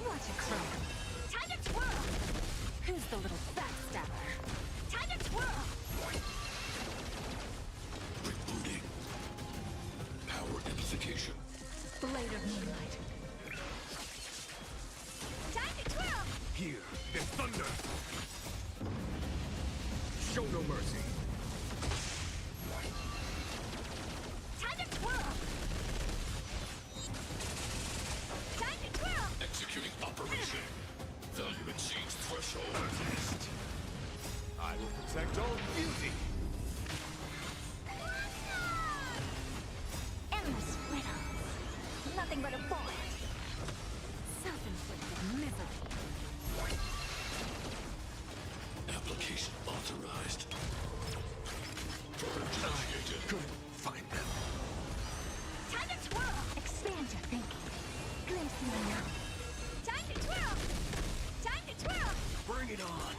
Watch it crow. Time to twirl. Who's the little backstabber? Time to twirl. Rebooting. Power amplification. Blade of moonlight. Time to twirl. Here, the thunder. Show no mercy. Time to twirl. Time to twirl. Executing operation. Value exceeds threshold. I will protect all beauty. Endless riddles. Nothing but a bullet. Self-inflicted misery. Application authorized. Initiated. Couldn't find them. Time to twirl. Expand your thinking. Glimpse the unknown. Time to twirl. Time to twirl. Bring it on.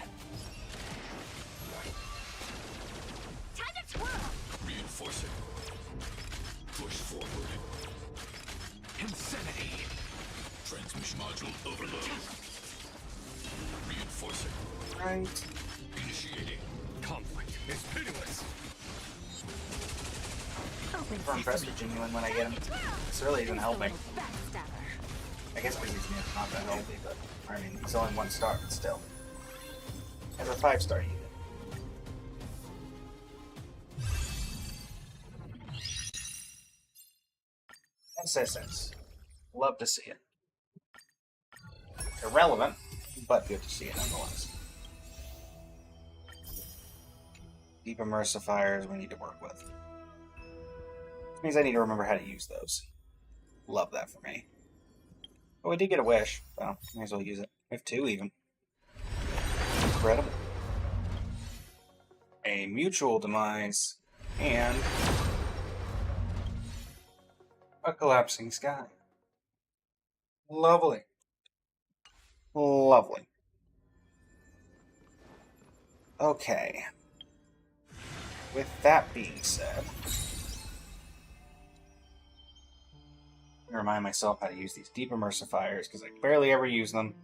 Time to twirl. Reinforcing. Push forward. Insanity. Transmission module overload. Reinforcing. Right. Initiating. Conflict is pitiless. Open I'm impressed with Genuine when I get him. It's really even helping. Backstabber. I guess because he's not that healthy, but I mean, he's only 1 star, but still. As a 5-star unit. SSS. Love to see it. Irrelevant, but good to see it nonetheless. Deep immersifiers we need to work with. Which means I need to remember how to use those. Love that for me. Oh, we did get a wish. Well, might as well use it. We have 2 even. Incredible. A mutual demise and a collapsing sky. Lovely. Lovely. Okay. With that being said, I remind myself how to use these deep immersifiers because I barely ever use them.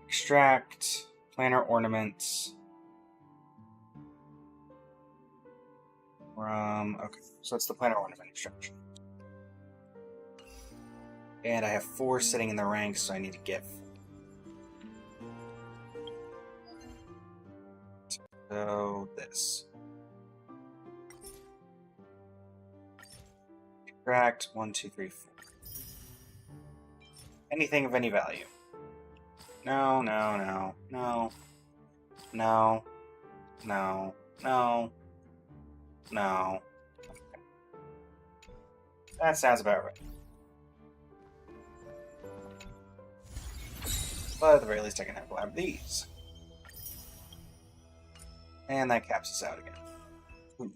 Extract, planar ornaments. Okay, so it's the planar ornament extraction. And I have 4 sitting in the ranks, so I need to get 4. So this. Extract 1, 2, 3, 4. Anything of any value. No, no, no, no. No. No. No. No. Okay. That sounds about right. But at the very least I can have lab these. And that caps us out again. Ooh.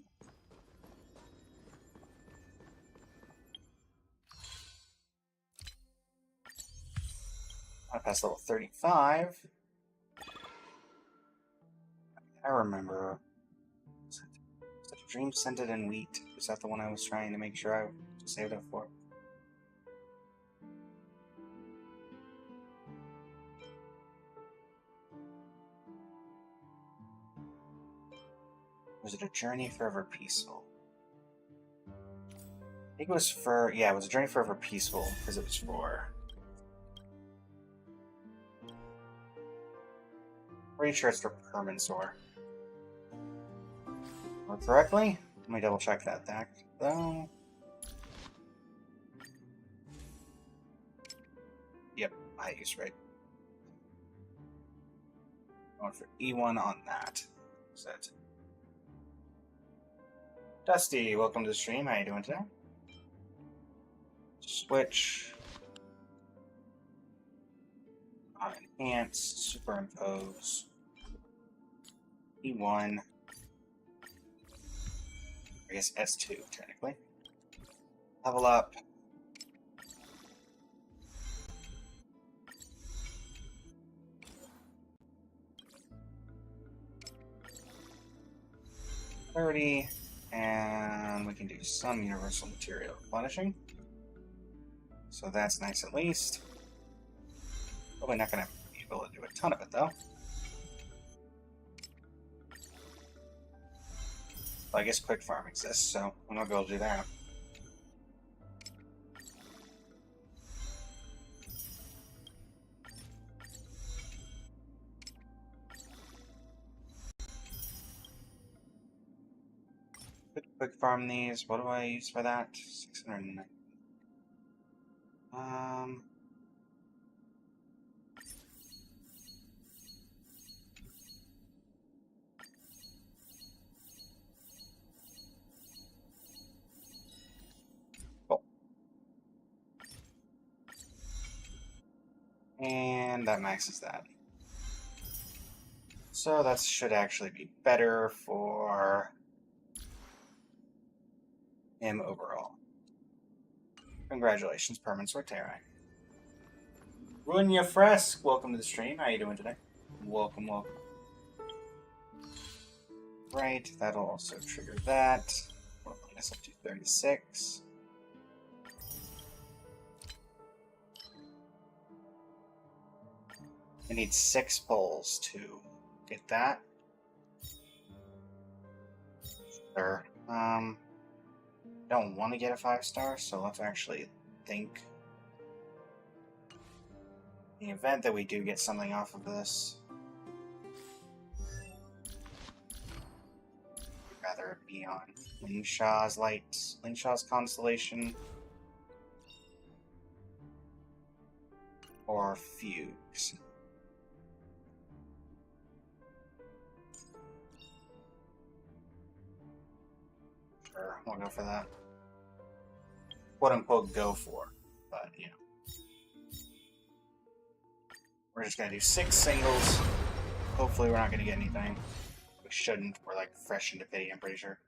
I passed level 35. I remember. Was that a dream scented in wheat? Was that the one I was trying to make sure I saved up for? Was it a journey forever peaceful? I think it was for, yeah, it was a journey forever peaceful because it was for. Pretty sure it's for Permansor. Or correctly? Let me double check that back though. Yep, I used right. Going for E1 on that. Set. Dusty, welcome to the stream. How you doing today? Switch. Enhance, superimpose. E1. I guess S2, technically. Level up. $30, and we can do some universal material replenishing. So that's nice at least. Probably not going to be able to do a ton of it though. Well, I guess quick farm exists, so I'm not going to be able to do that. Quick farm these. What do I use for that? 609. Cool. And that maxes that. So that should actually be better for him overall. Congratulations, Permanent Sortera. Runya Fresk, welcome to the stream. How you doing today? Welcome, welcome. Right, that'll also trigger that. We'll bring this up to 36. I need 6 pulls to get that. Sure. Don't want to get a 5-star, so let's actually think. In the event that we do get something off of this, I'd rather it be on Lingshaw's Constellation, or Fugues. Sure, we'll go for that. Quote unquote go for, but you know. We're just gonna do 6 singles. Hopefully we're not gonna get anything. We shouldn't. We're like fresh into pity, I'm pretty sure.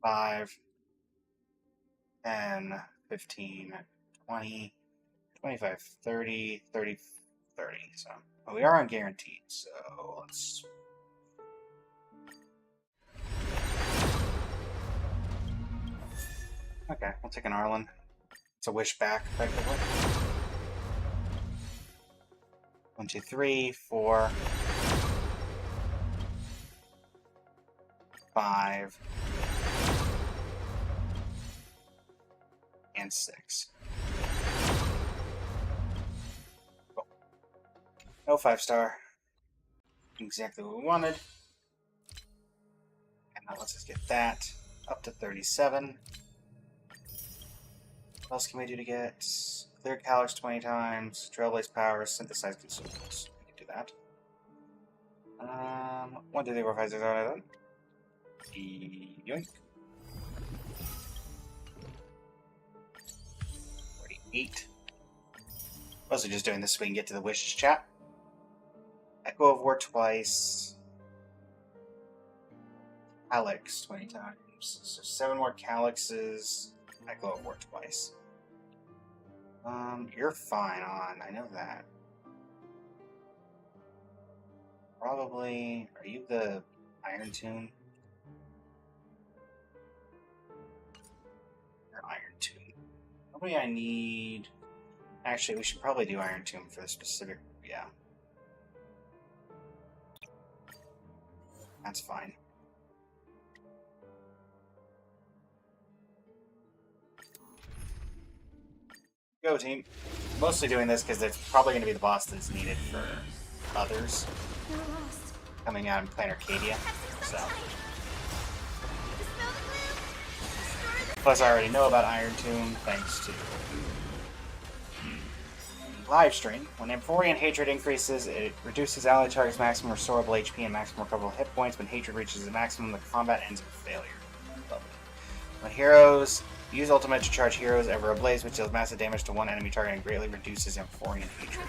5, 10, 15, 20, 25, 30, 30, 30. So, but we are on guaranteed, so let's. Okay, we'll take an Arlen. It's a wish back, effectively. 1, 2, 3, 4, 5, and 6. Cool. No 5-star. Exactly what we wanted. And now let's just get that up to 37. What else can we do to get clear Calyx 20 times, Trailblaze Power, Synthesize Consumables? We can do that. 1, 2, 3, 4, 5, 6, 7, 8. Yoink. 48. Mostly just doing this so we can get to the wishes chat. Echo of War twice. Calyx 20 times. So 7 more Calyxes. Echo of War twice. You're fine on. I know that. Probably. Are you the Iron Tune? Or Iron Tune. Probably I need. Actually, we should probably do Iron Tune for the specific. Yeah. That's fine. Go team. Mostly doing this because it's probably going to be the boss that's needed for others coming out and playing Arcadia. So. Plus I already know about Iron Tomb thanks to live stream. When Amphorian hatred increases, it reduces ally target's maximum restorable HP and maximum recoverable hit points. When hatred reaches the maximum, the combat ends in failure. Lovely. When heroes use ultimate to charge heroes ever ablaze, which deals massive damage to one enemy target and greatly reduces Amphorian hatred.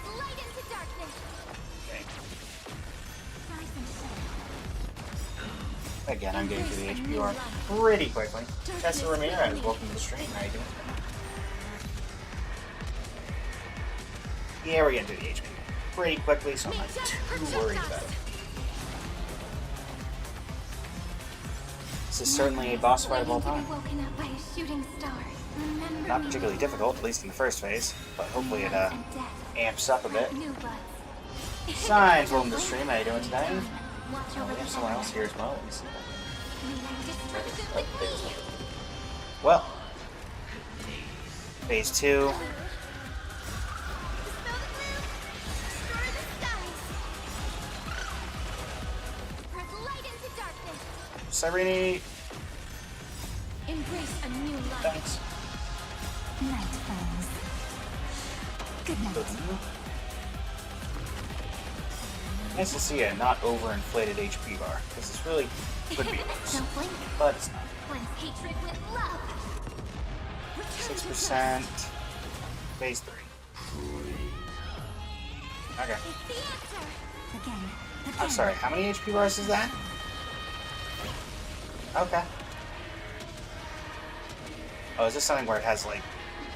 Okay. Again, I'm getting through the HPR pretty quickly. Tessa Ramirez, welcome to the stream. How you doing? Yeah, we're getting through the HP pretty quickly, so I'm not too worried about it. This is certainly a boss fight of all time. Woken up by a shooting star. Remember Not me particularly with difficult, at least in the first phase, but hopefully it life and death. amps up a bit. Sprout new buds. Signs, welcome to the stream. How you doing today? Watch Oh, over we the have someone else here as well. Let me see. Destruction with me. Well, phase 2. Cyrene, Embrace a new life. thanks. Night falls. Good night. Nice to see a not overinflated HP bar, because this really could be worse. Don't blink. But it's not. Cleanse hatred with love. 6%. Phase 3. Okay. It's the answer. Again. I'm sorry, how many HP bars is that? Okay. Oh, is this something where it has like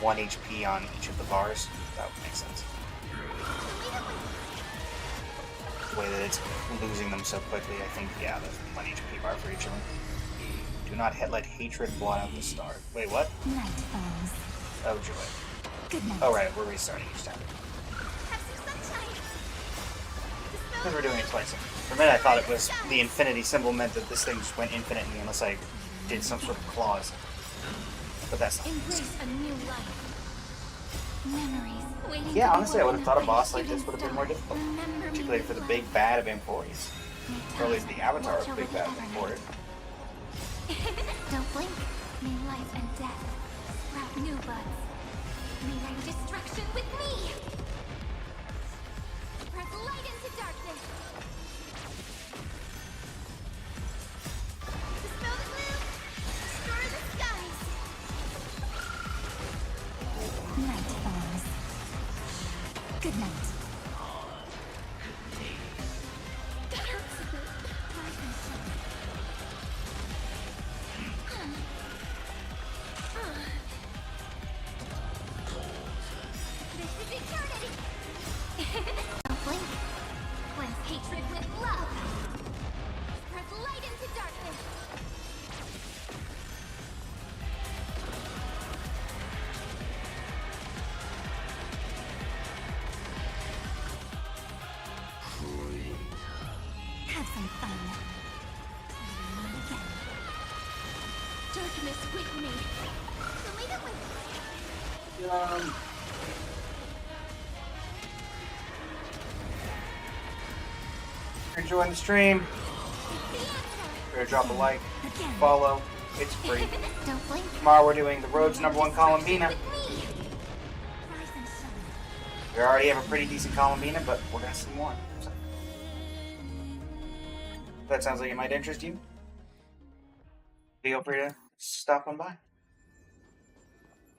1 HP on each of the bars? That would make sense. The way that it's losing them so quickly, I think, yeah, there's 1 HP bar for each of them. Do not let hatred blot out the star. Wait, what? Night falls. Oh, joy. Good night. Oh, right, we're restarting each time. Have some sunshine. Because we're doing it twice. For a minute, I thought it was the infinity symbol meant that this thing just went infinitely unless I did some sort of clause. But that's not. Embrace a new life. Memories waiting. Yeah, to be honestly, I would have woken thought a up by boss like this shooting would have been more star. difficult. Remember me Particularly for with the love. big bad of employees. Or at least the avatar Watch of big over bad the of government. employees. Don't blink. May life and death sprout new buds. May rain destruction with me. Spread light into darkness. Dispel the gloom. Destroy the skies. Night falls. Good night. That hurts a bit. Rise and shine. This is eternity. Don't blink. Cleanse hatred with love. Spread light into darkness. Have some fun. Again. Darkness with me. So leave it with me. If you're enjoying the stream, It's the answer. better drop a like, Again. follow. It's free. Don't blink. Tomorrow we're doing the road's #1 Columbina. With me. Rise and shine. We already have a pretty decent Columbina, but we're gonna see more. So. That sounds like it might interest you. Feel free to stop on by.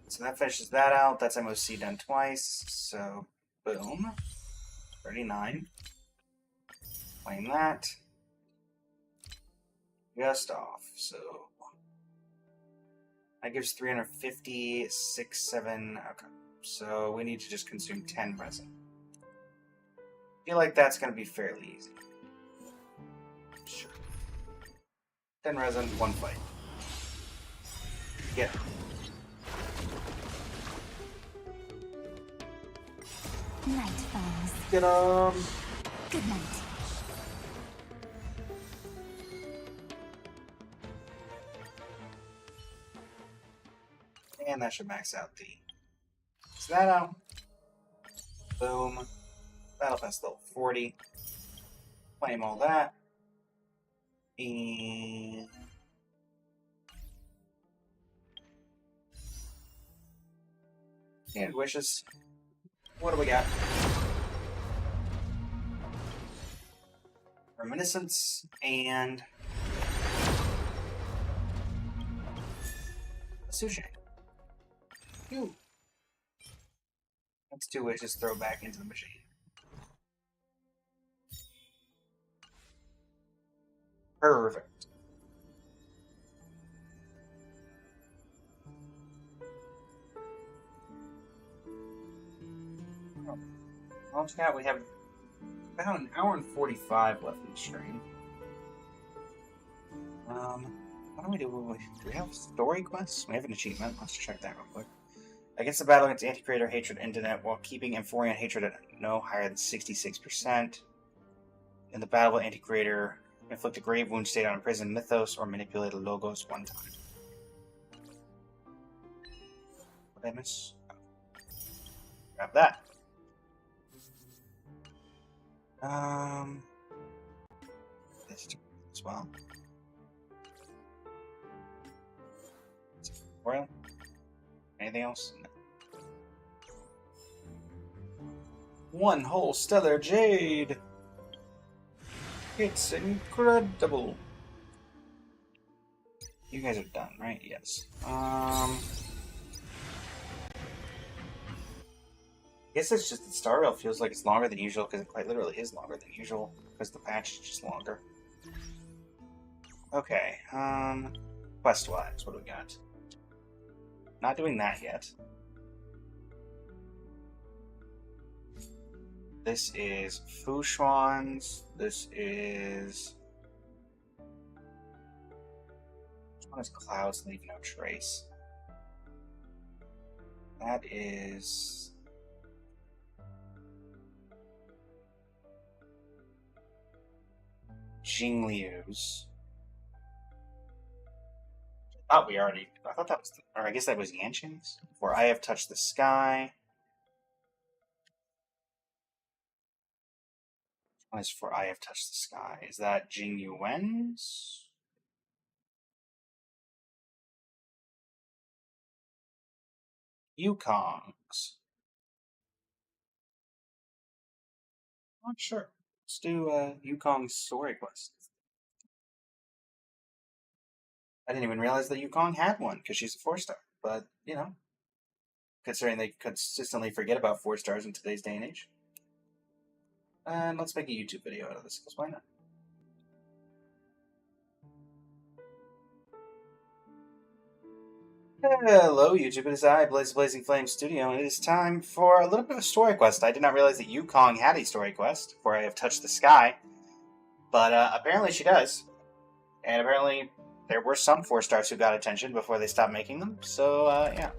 So that finishes that out. That's MoC done twice. So, boom. 39. Claim that. Just off. So, that gives 356, 7. Okay. So, we need to just consume 10 resin. Feel like that's going to be fairly easy. Sure. 10 resin, 1 fight. Yeah. Night falls. Get 'em. Good night. And that should max out the. So that out. Boom. Battle Pass level 40. Claim all that. And. And wishes. What do we got? Reminiscence and. Sushi. Ooh. That's 2 wishes throw back into the machine. Perfect. Well, yeah, we have about an hour and 45 left in the stream. What do we do? Do we have story quests? We have an achievement. Let's check that real quick. Against the battle against anti-creator hatred internet while keeping Amphorian hatred at no higher than 66%. In the battle with anti-creator, inflict a grave wound state on imprisoned mythos or manipulate a logos one time. What did I miss? Grab that. This as well. Tutorial. Anything else? No. One whole stellar jade. It's incredible. You guys are done, right? Yes. I guess it's just that Star Rail feels like it's longer than usual because it quite literally is longer than usual because the patch is just longer. Okay. Quest-wise, what do we got? Not doing that yet. This is Fushuan's. This is... Which one is Clouds Leave No Trace? That is... Jingliu's. I thought that was... Or I guess that was Yanshin's. For I Have Touched the Sky. As for I Have Touched the Sky, is that Jing Yuan's? Yukong's. Not sure. Let's do Yukong's story quest. I didn't even realize that Yukong had one because she's a 4-star. But, you know, considering they consistently forget about 4-stars in today's day and age. And let's make a YouTube video out of this, because why not? Hello, YouTube. It is I, Blazing Flame Studio, and it is time for a little bit of a story quest. I did not realize that Yukong had a story quest, for I Have Touched the Sky. But apparently she does. And apparently there were some 4-stars who got attention before they stopped making them, so, yeah.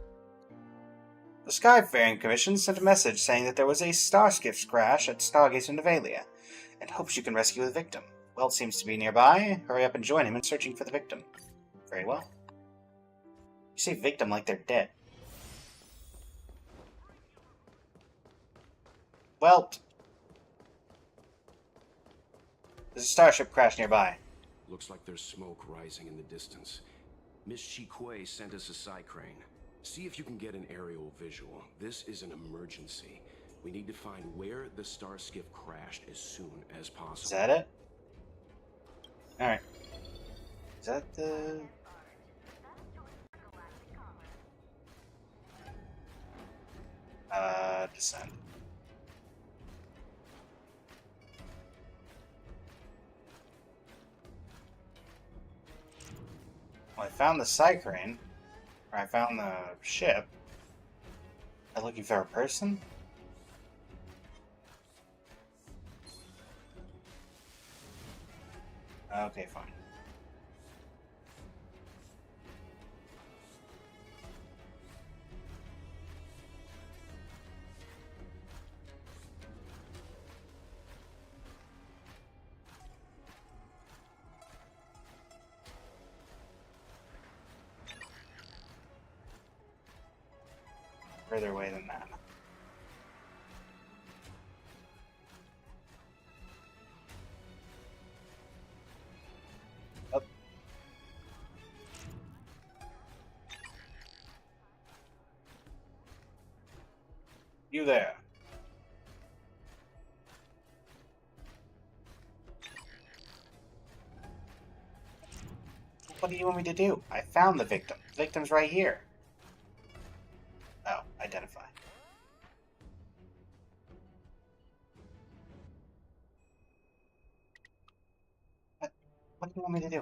The Skyfaring Commission sent a message saying that there was a starship crash at Stargate in Nevalia, and hopes you can rescue the victim. Welt seems to be nearby. Hurry up and join him in searching for the victim. Very well. You say victim like they're dead. Welt! There's a starship crash nearby. Looks like there's smoke rising in the distance. Miss Chikui sent us a psycrane. See if you can get an aerial visual. This is an emergency. We need to find where the star skiff crashed as soon as possible. Is that it? Alright. Is that the... descend. Well, I found the psycrane. Or I found the ship. Am I looking for a person? Okay, fine. Further away than that. Up. You there. What do you want me to do? I found the victim. The victim's right here. Oh, identify. What do you want me to do?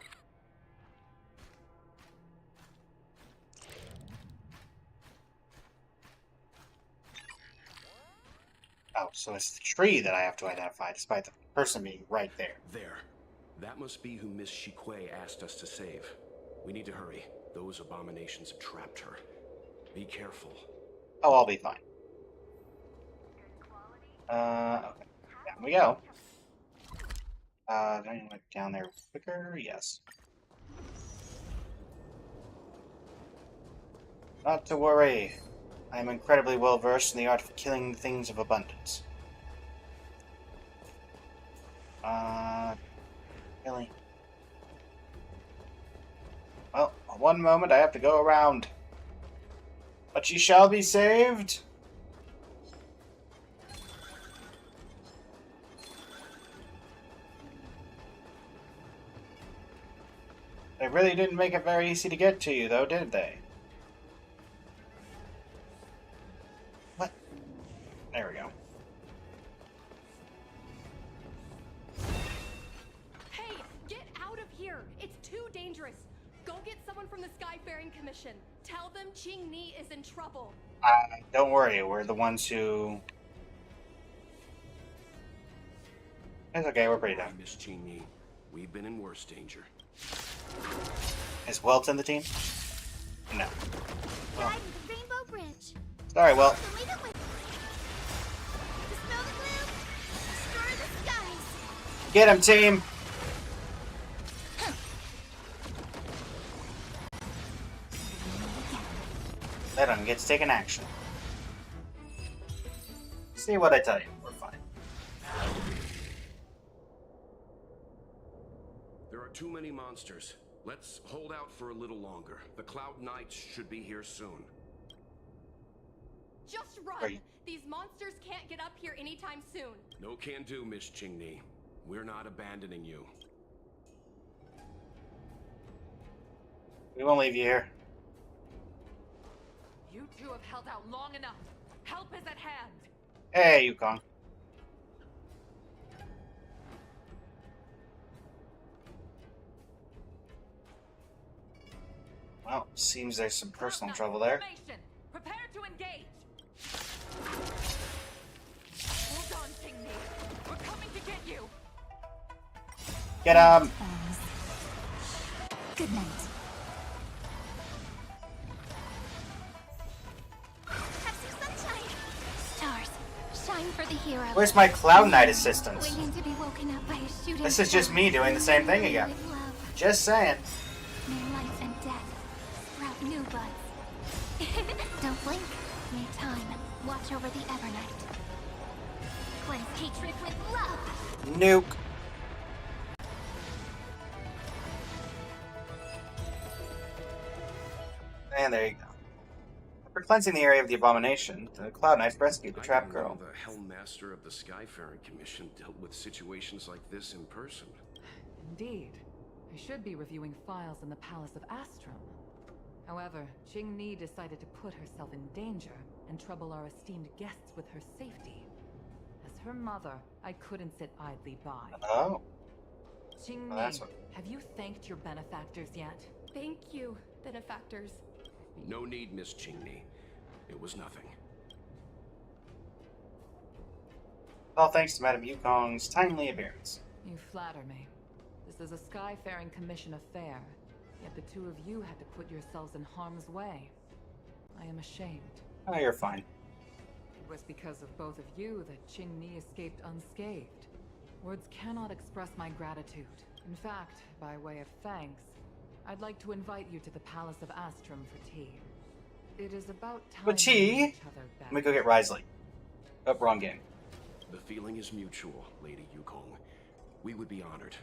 Oh, so it's the tree that I have to identify, despite the person being right there. There. That must be who Miss Shikue asked us to save. We need to hurry. Those abominations have trapped her. Be careful. Oh, I'll be fine. Okay. Down we go. Do I need to get down there quicker? Yes. Not to worry. I am incredibly well versed in the art of killing things of abundance. Really? Well, one moment I have to go around. But ye shall be saved. They really didn't make it very easy to get to you, though, did they? What? There we go. Hey, get out of here! It's too dangerous. Go get someone from the Skyfaring Commission. Tell them Ching Ni is in trouble. Don't worry, we're the ones who... It's okay, we're pretty done. Miss Cheney, we've been in worse danger. Is Welt in the team? No. Guiding the Rainbow Bridge. Sorry, Welt. So leave it with Dispel the gloom. Destroy the skies. Get him, team! Let him get to take an action. See what I tell you, we're fine. There are too many monsters. Let's hold out for a little longer. The Cloud Knights should be here soon. Just Are run! you- These monsters can't get up here anytime soon. No can do, Miss Chingni. We're not abandoning you. We won't leave you here. You two have held out long enough. Help is at hand. Hey, Yukong. Well, seems there's some personal trouble there. Formation. Prepare to engage. Hold on, Tingni. We're coming to get you. Get him! Good night. Have some sunshine. Stars, shine for the hero. Where's my Cloud Knight assistance? Waiting to be woken up by a shooting This is just star. me doing the same thing again. With love, Just saying. may life and death sprout new buds. Don't blink. May time watch over the Evernight. Cleanse hatred with love. Nuke. And there you go. After cleansing the area of the abomination, the Cloud Knights rescued the I trapped didn't know girl. the Hellmaster of the Skyfaring Commission dealt with situations like this in person. Indeed. I should be reviewing files in the Palace of Astrum. However, Ching Ni decided to put herself in danger and trouble our esteemed guests with her safety. As her mother, I couldn't sit idly by. Oh. Ching Well, Ni, that's what- have you thanked your benefactors yet? Thank you, benefactors. No need, Miss Chingni. It was nothing. All thanks to Madame Yukong's timely appearance. You flatter me. This is a Skyfaring Commission affair, yet the two of you had to put yourselves in harm's way. I am ashamed. Oh, you're fine. It was because of both of you that Ching Ni escaped unscathed. Words cannot express my gratitude. In fact, by way of thanks, I'd like to invite you to the Palace of Astrum for tea. It is about time For tea? we knew each other Let me better. go get Risley. Oh, wrong game. The feeling is mutual, Lady Yukong. We would be honored.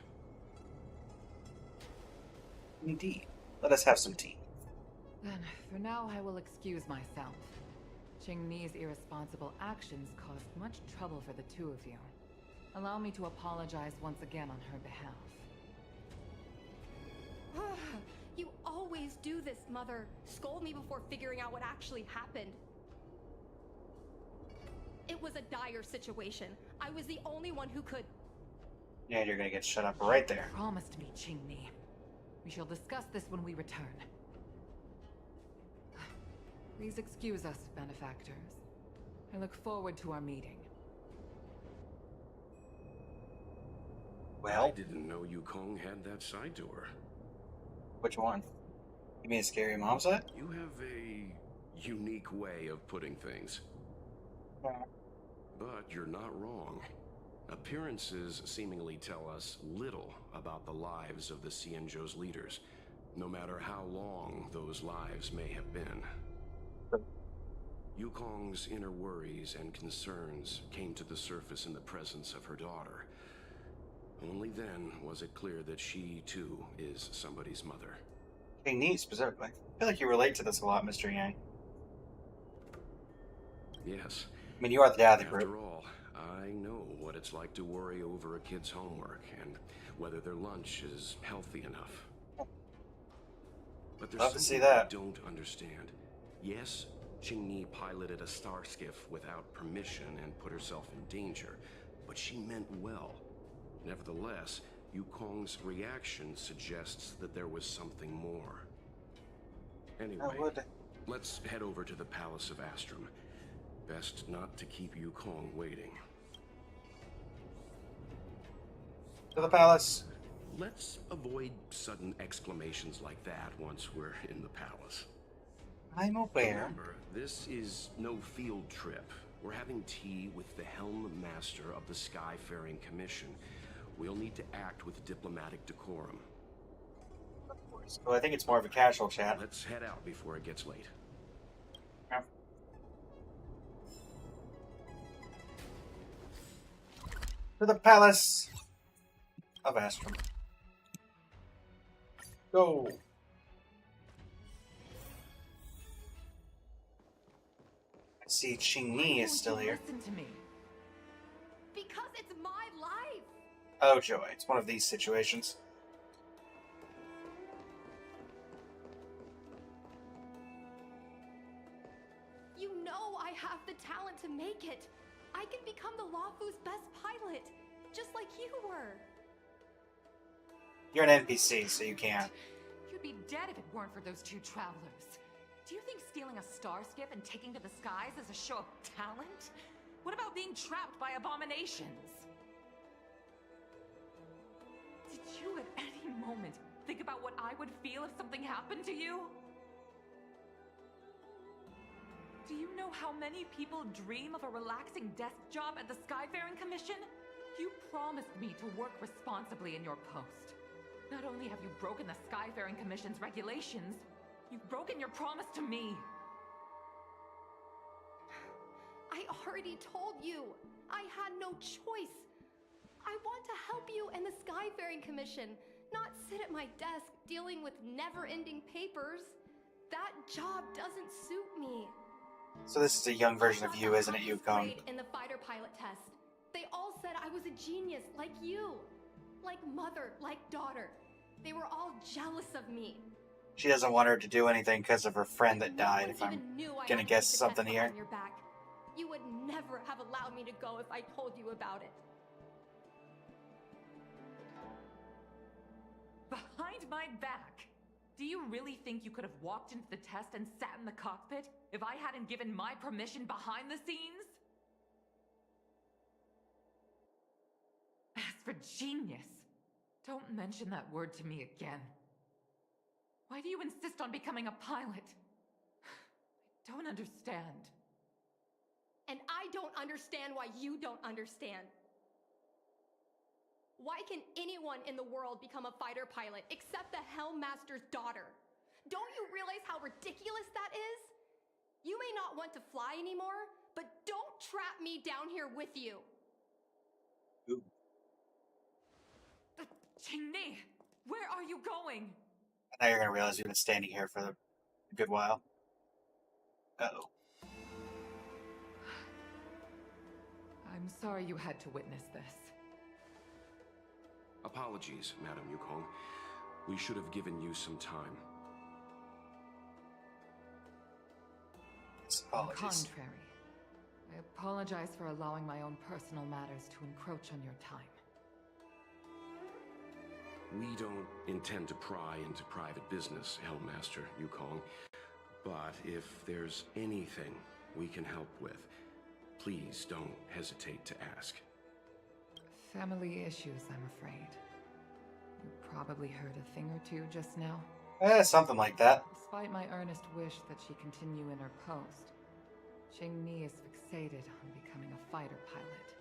Indeed. Let us have some tea. Then, for now, I will excuse myself. Ching Ni's irresponsible actions caused much trouble for the two of you. Allow me to apologize once again on her behalf. You always do this, Mother. Scold me before figuring out what actually happened. It was a dire situation. I was the only one who could... Yeah, you're gonna get shut up right there. Promised me, Ching Ni. We shall discuss this when we return. Please excuse us, benefactors. I look forward to our meeting. I Well, didn't know Yukong had that side to her. which one? You mean a scary mom set? You have a unique way of putting things. But you're not wrong. Appearances seemingly tell us little about the lives of the Xianzhou's leaders, no matter how long those lives may have been. Yukong's inner worries and concerns came to the surface in the presence of her daughter. Only then was it clear that she, too, is somebody's mother. Hey, neat specifically. I feel like you relate to this a lot, Mr. Yang. Yes. I mean, you are the dad of the group. After all, I know what it's like to worry over a kid's homework and whether their lunch is healthy enough. But there's Love to see something I that. don't understand. Yes, Qingni piloted a star skiff without permission and put herself in danger, but she meant well. Nevertheless, Yukong's reaction suggests that there was something more. Anyway, let's head over to the Palace of Astrum. Best not to keep Yukong waiting. To the palace. Let's avoid sudden exclamations like that once we're in the palace. I'm aware. Remember, this is no field trip. We're having tea with the Helm Master of the Skyfaring Commission. We'll need to act with diplomatic decorum. So I think it's more of a casual chat. Let's head out before it gets late. To the Palace of Astrum. Go. I see Qingni is still here. Listen to me. Because it's my life. Oh joy, it's one of these situations. You know I have the talent to make it. I can become the Luofu's best pilot, just like you were. You're an NPC, so you can't. You'd be dead if it weren't for those two travelers. Do you think stealing a star skiff and taking to the skies is a show of talent? What about being trapped by abominations? Did you at any moment think about what I would feel if something happened to you? Do you know how many people dream of a relaxing desk job at the Skyfaring Commission? You promised me to work responsibly in your post. Not only have you broken the Skyfaring Commission's regulations, you've broken your promise to me. I already told you. I had no choice. I want to help you and the Skyfaring Commission, not sit at my desk dealing with never-ending papers. That job doesn't suit me. So this is a young version of you, isn't it, Yukong? Grade in the fighter pilot test. They all said I was a genius, like you. Like mother, like daughter. They were all jealous of me. She doesn't want her to do anything because of her friend that No died, one if I'm even knew I gonna had guess the something test here. on your back. You would never have allowed me to go if I told you about it. Behind my back? Do you really think you could have walked into the test and sat in the cockpit if I hadn't given my permission behind the scenes? As for genius, don't mention that word to me again. Why do you insist on becoming a pilot? I don't understand. And I don't understand why you don't understand. Why can anyone in the world become a fighter pilot except the Helm Master's daughter? Don't you realize how ridiculous that is? You may not want to fly anymore, but don't trap me down here with you. Ooh. Qingni, where are you going? Now you're gonna realize you've been standing here for a good while. Uh-oh. I'm sorry you had to witness this. Apologies, Madam Yukong. We should have given you some time. On the Apologies. contrary, I apologize for allowing my own personal matters to encroach on your time. We don't intend to pry into private business, Helmmaster Yukong. But if there's anything we can help with, please don't hesitate to ask. Family issues, I'm afraid. You probably heard a thing or two just now. Something like that. Despite my earnest wish that she continue in her post, Qingni is fixated on becoming a fighter pilot.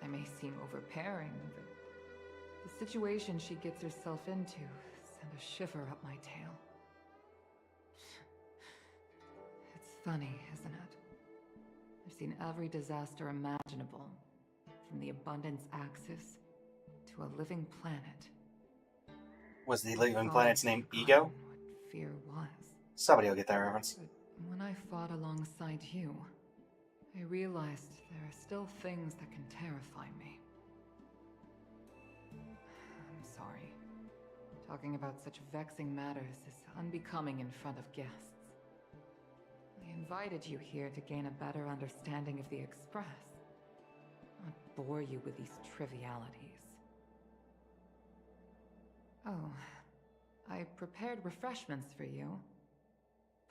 I may seem overbearing, but the situation she gets herself into sent a shiver up my tail. It's funny, isn't it? I've seen every disaster imaginable, from the abundance axis to a living planet. Was the living Thought planet's I'd name forgotten Ego? What fear was. Somebody will get that reference. But when I fought alongside you, I realized there are still things that can terrify me. I'm sorry. Talking about such vexing matters is unbecoming in front of guests. I invited you here to gain a better understanding of the Express, not bore you with these trivialities. Oh, I prepared refreshments for you.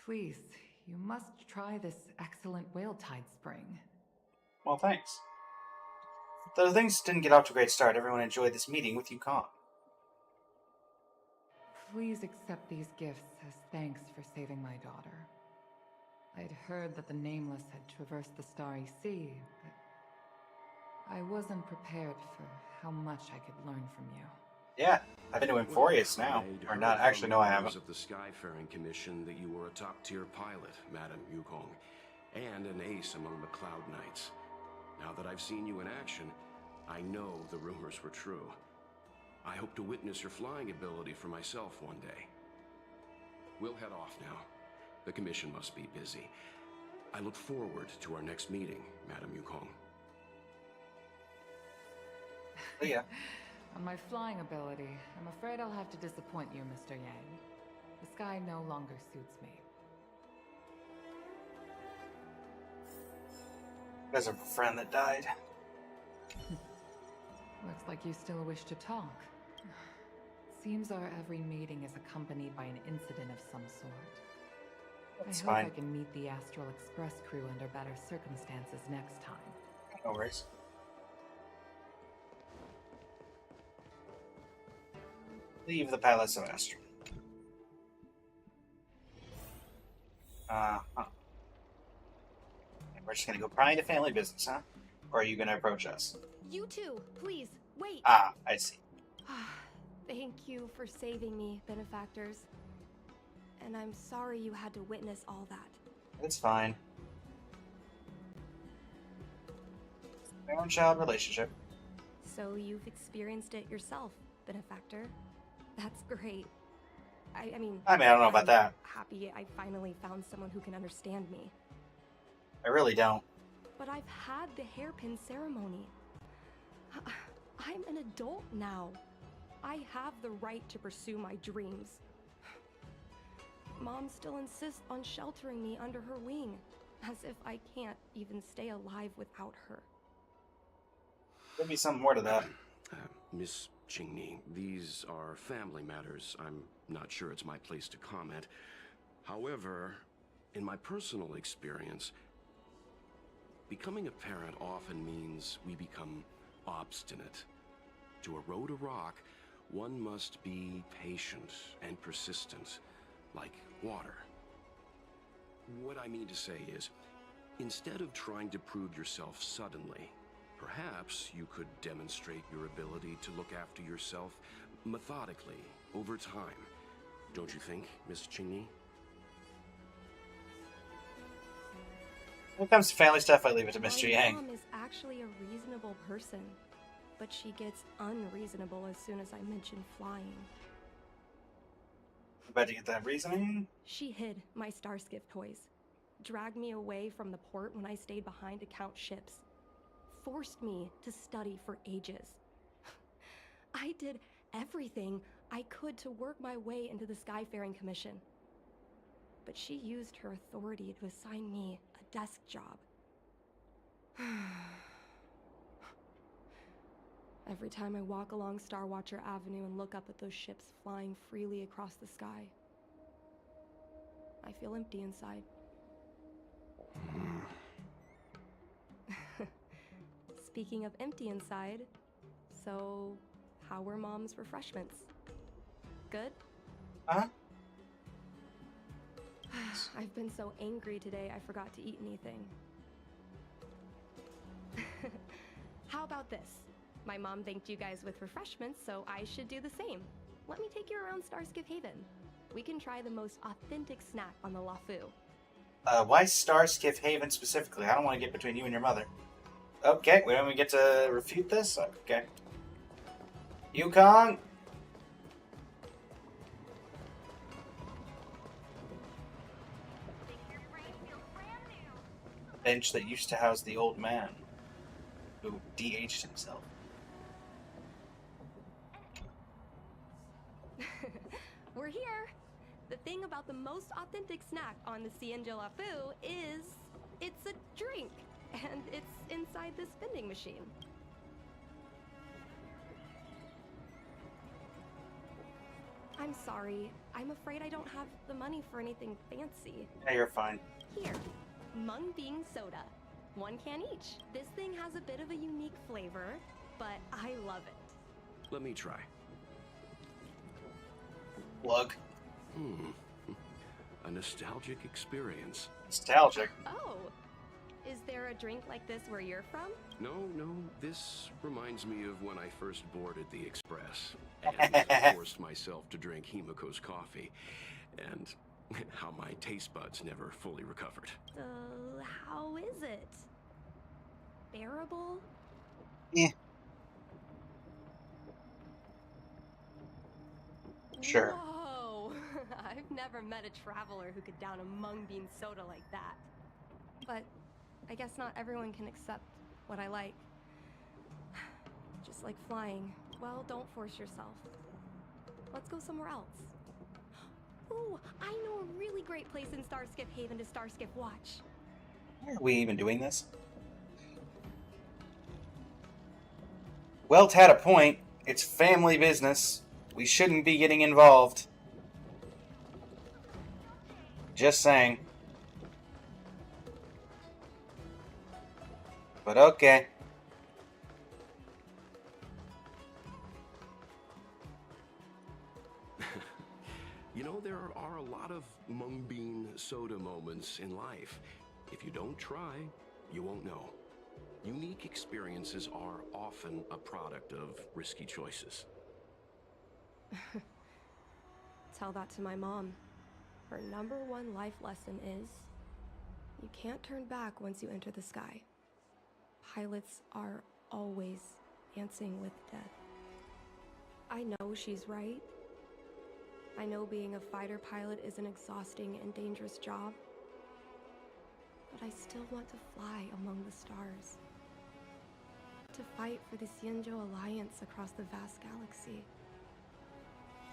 Please, you must try this excellent whale tide spring. Well, thanks. Though things didn't get off to a great start, everyone enjoyed this meeting with Yukon. Please accept these gifts as thanks for saving my daughter. I'd heard that the Nameless had traversed the Starry Sea, but I wasn't prepared for how much I could learn from you. Yeah, I've been to Emporius now. Or not, actually, no, I haven't. Of the Skyfaring Commission that you were a top-tier pilot, Madam Yukong, and an ace among the Cloud Knights. Now that I've seen you in action, I know the rumors were true. I hope to witness your flying ability for myself one day. We'll head off now. The Commission must be busy. I look forward to our next meeting, Madam Yukong. Yeah. On my flying ability, I'm afraid I'll have to disappoint you, Mr. Yang. The sky no longer suits me. There's a friend that died. Looks like you still wish to talk. Seems our every meeting is accompanied by an incident of some sort. That's I hope fine. I can meet the Astral Express crew under better circumstances next time. No worries. Leave the Palace of Astral. And we're just gonna go pry into family business, huh? Or are you gonna approach us? You too, please, wait. Ah, I see. Thank you for saving me, benefactors. And I'm sorry you had to witness all that. It's fine. Parent-child relationship. So you've experienced it yourself, benefactor. That's great. I mean, I don't know about I'm that. happy I finally found someone who can understand me. I really don't. But I've had the hairpin ceremony. I'm an adult now. I have the right to pursue my dreams. Mom still insists on sheltering me under her wing, as if I can't even stay alive without her. There'll be something more to that. Miss Qingni, these are family matters. I'm not sure it's my place to comment. However, in my personal experience, becoming a parent often means we become obstinate. To erode a rock, one must be patient and persistent, like water. What I mean to say is, instead of trying to prove yourself suddenly, perhaps you could demonstrate your ability to look after yourself methodically, over time. Don't you think, Miss Qingni? When it comes to family stuff, I leave it to Mr. My Yang. mom is actually a reasonable person, but she gets unreasonable as soon as I mention flying. About to get that reasoning. She hid my Starskiff toys, dragged me away from the port when I stayed behind to count ships, forced me to study for ages. I did everything I could to work my way into the Skyfaring Commission. But she used her authority to assign me a desk job. Every time I walk along Starwatcher Avenue and look up at those ships flying freely across the sky, I feel empty inside. Speaking of empty inside, so how were Mom's refreshments? Good? Huh? I've been so angry today I forgot to eat anything. How about this? My mom thanked you guys with refreshments, so I should do the same. Let me take you around Starskip Haven. We can try the most authentic snack on the Lafu. Why Starskip Haven specifically? I don't want to get between you and your mother. Okay, we don't get to refute this? Okay. Yukong! Bench that used to house the old man who de-aged himself. We're here. The thing about the most authentic snack on the Cienjo Lafu is it's a drink, and it's inside this vending machine. I'm sorry. I'm afraid I don't have the money for anything fancy. Yeah, you're fine. Here, Mung Bean Soda. 1 can each. This thing has a bit of a unique flavor, but I love it. Let me try. Plug. A nostalgic experience. Nostalgic. Oh, is there a drink like this where you're from? No, this reminds me of when I first boarded the Express and forced myself to drink Himiko's coffee, and how my taste buds never fully recovered. How is it? Bearable? Yeah. Sure. Whoa! I've never met a traveler who could down a mung bean soda like that. But I guess not everyone can accept what I like. Just like flying. Well, don't force yourself. Let's go somewhere else. Ooh, I know a really great place in Starskip Haven to Starskip watch. Why are we even doing this? Welt had a point. It's family business. We shouldn't be getting involved. Just saying. But okay. You know, there are a lot of mung bean soda moments in life. If you don't try, you won't know. Unique experiences are often a product of risky choices. Tell that to my mom. Her #1 life lesson is, you can't turn back once you enter the sky. Pilots are always dancing with death. I know she's right. I know being a fighter pilot is an exhausting and dangerous job. But I still want to fly among the stars. To fight for the Cienjo Alliance across the vast galaxy.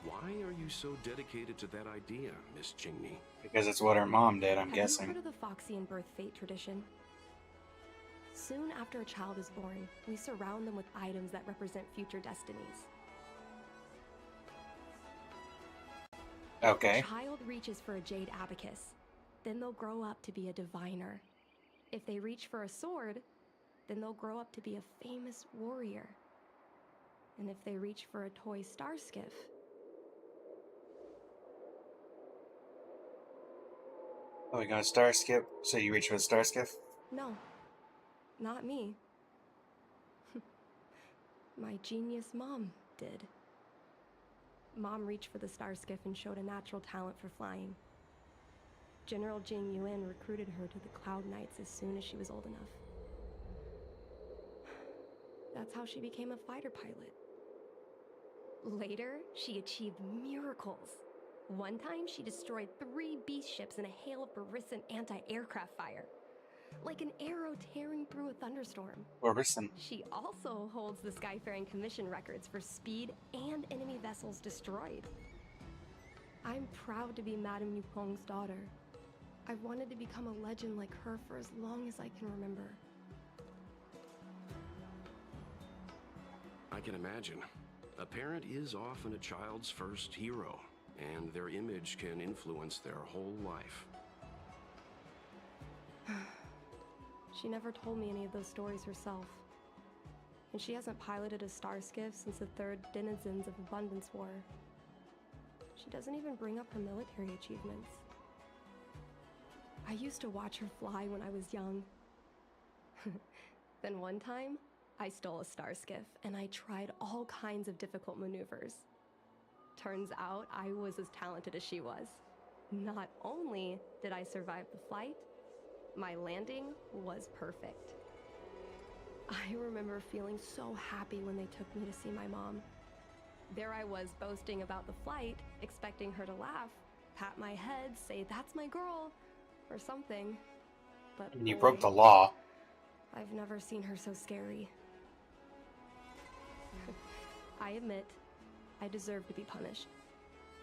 Why are you so dedicated to that idea, Miss Chingni? Because it's what her mom did, I'm Have guessing. you heard of the Foxian birth fate tradition? Soon after a child is born, we surround them with items that represent future destinies. Okay. A child reaches for a jade abacus, then they'll grow up to be a diviner. If they reach for a sword, then they'll grow up to be a famous warrior. And if they reach for a toy starskiff, Oh, we going to Starskip? So you reach for the Starskiff? no, not me. My genius mom did. Mom reached for the starskiff and showed a natural talent for flying. General Jing Yuan recruited her to the Cloud Knights as soon as she was old enough. That's how she became a fighter pilot. Later, she achieved miracles. One time, she destroyed 3 beast ships in a hail of Barisan anti-aircraft fire. Like an arrow tearing through a thunderstorm. Orison. She also holds the Skyfaring Commission records for speed and enemy vessels destroyed. I'm proud to be Madame Yukong's daughter. I've wanted to become a legend like her for as long as I can remember. I can imagine. A parent is often a child's first hero, and their image can influence their whole life. She never told me any of those stories herself. and she hasn't piloted a star skiff since the third Denizens of Abundance War. She doesn't even bring up her military achievements. I used to watch her fly when I was young. Then one time, I stole a star skiff and I tried all kinds of difficult maneuvers. Turns out I was as talented as she was. Not only did I survive the flight, my landing was perfect. I remember feeling so happy when they took me to see my mom. There I was boasting about the flight, expecting her to laugh, pat my head, say, "That's my girl," or something. But You boy, broke the law. I've never seen her so scary. I admit, I deserve to be punished.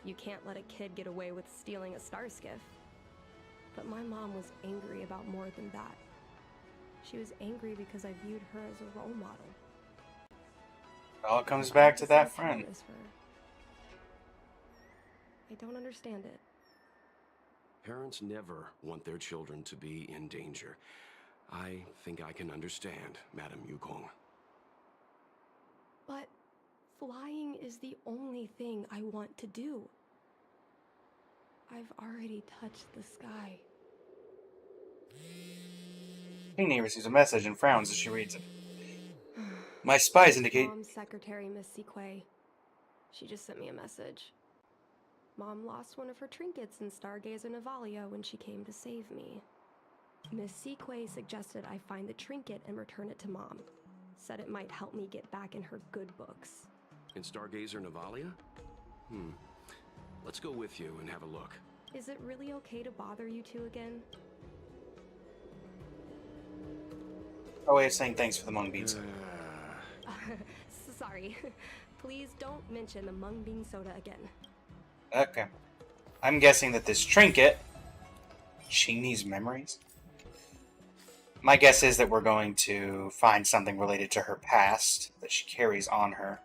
You can't let a kid get away with stealing a star skiff. But my mom was angry about more than that. She was angry because I viewed her as a role model. It all comes back to that friend. I don't understand it. Parents never want their children to be in danger. I think I can understand, Madam Yukong. But flying is the only thing I want to do. I've already touched the sky. Jeannie receives a message and frowns as she reads it. My spies indicate... Mom's secretary, Miss Sequay. She just sent me a message. Mom lost one of her trinkets in Stargazer Navalia when she came to save me. Miss Sequay suggested I find the trinket and return it to Mom. Said it might help me get back in her good books. In Stargazer Navalia? Let's go with you and have a look. Is it really okay to bother you two again? Our way of saying thanks for the mung bean soda. Sorry. Please don't mention the mung bean soda again. Okay. I'm guessing that this trinket... Sheenie's memories? My guess is that we're going to find something related to her past that she carries on her.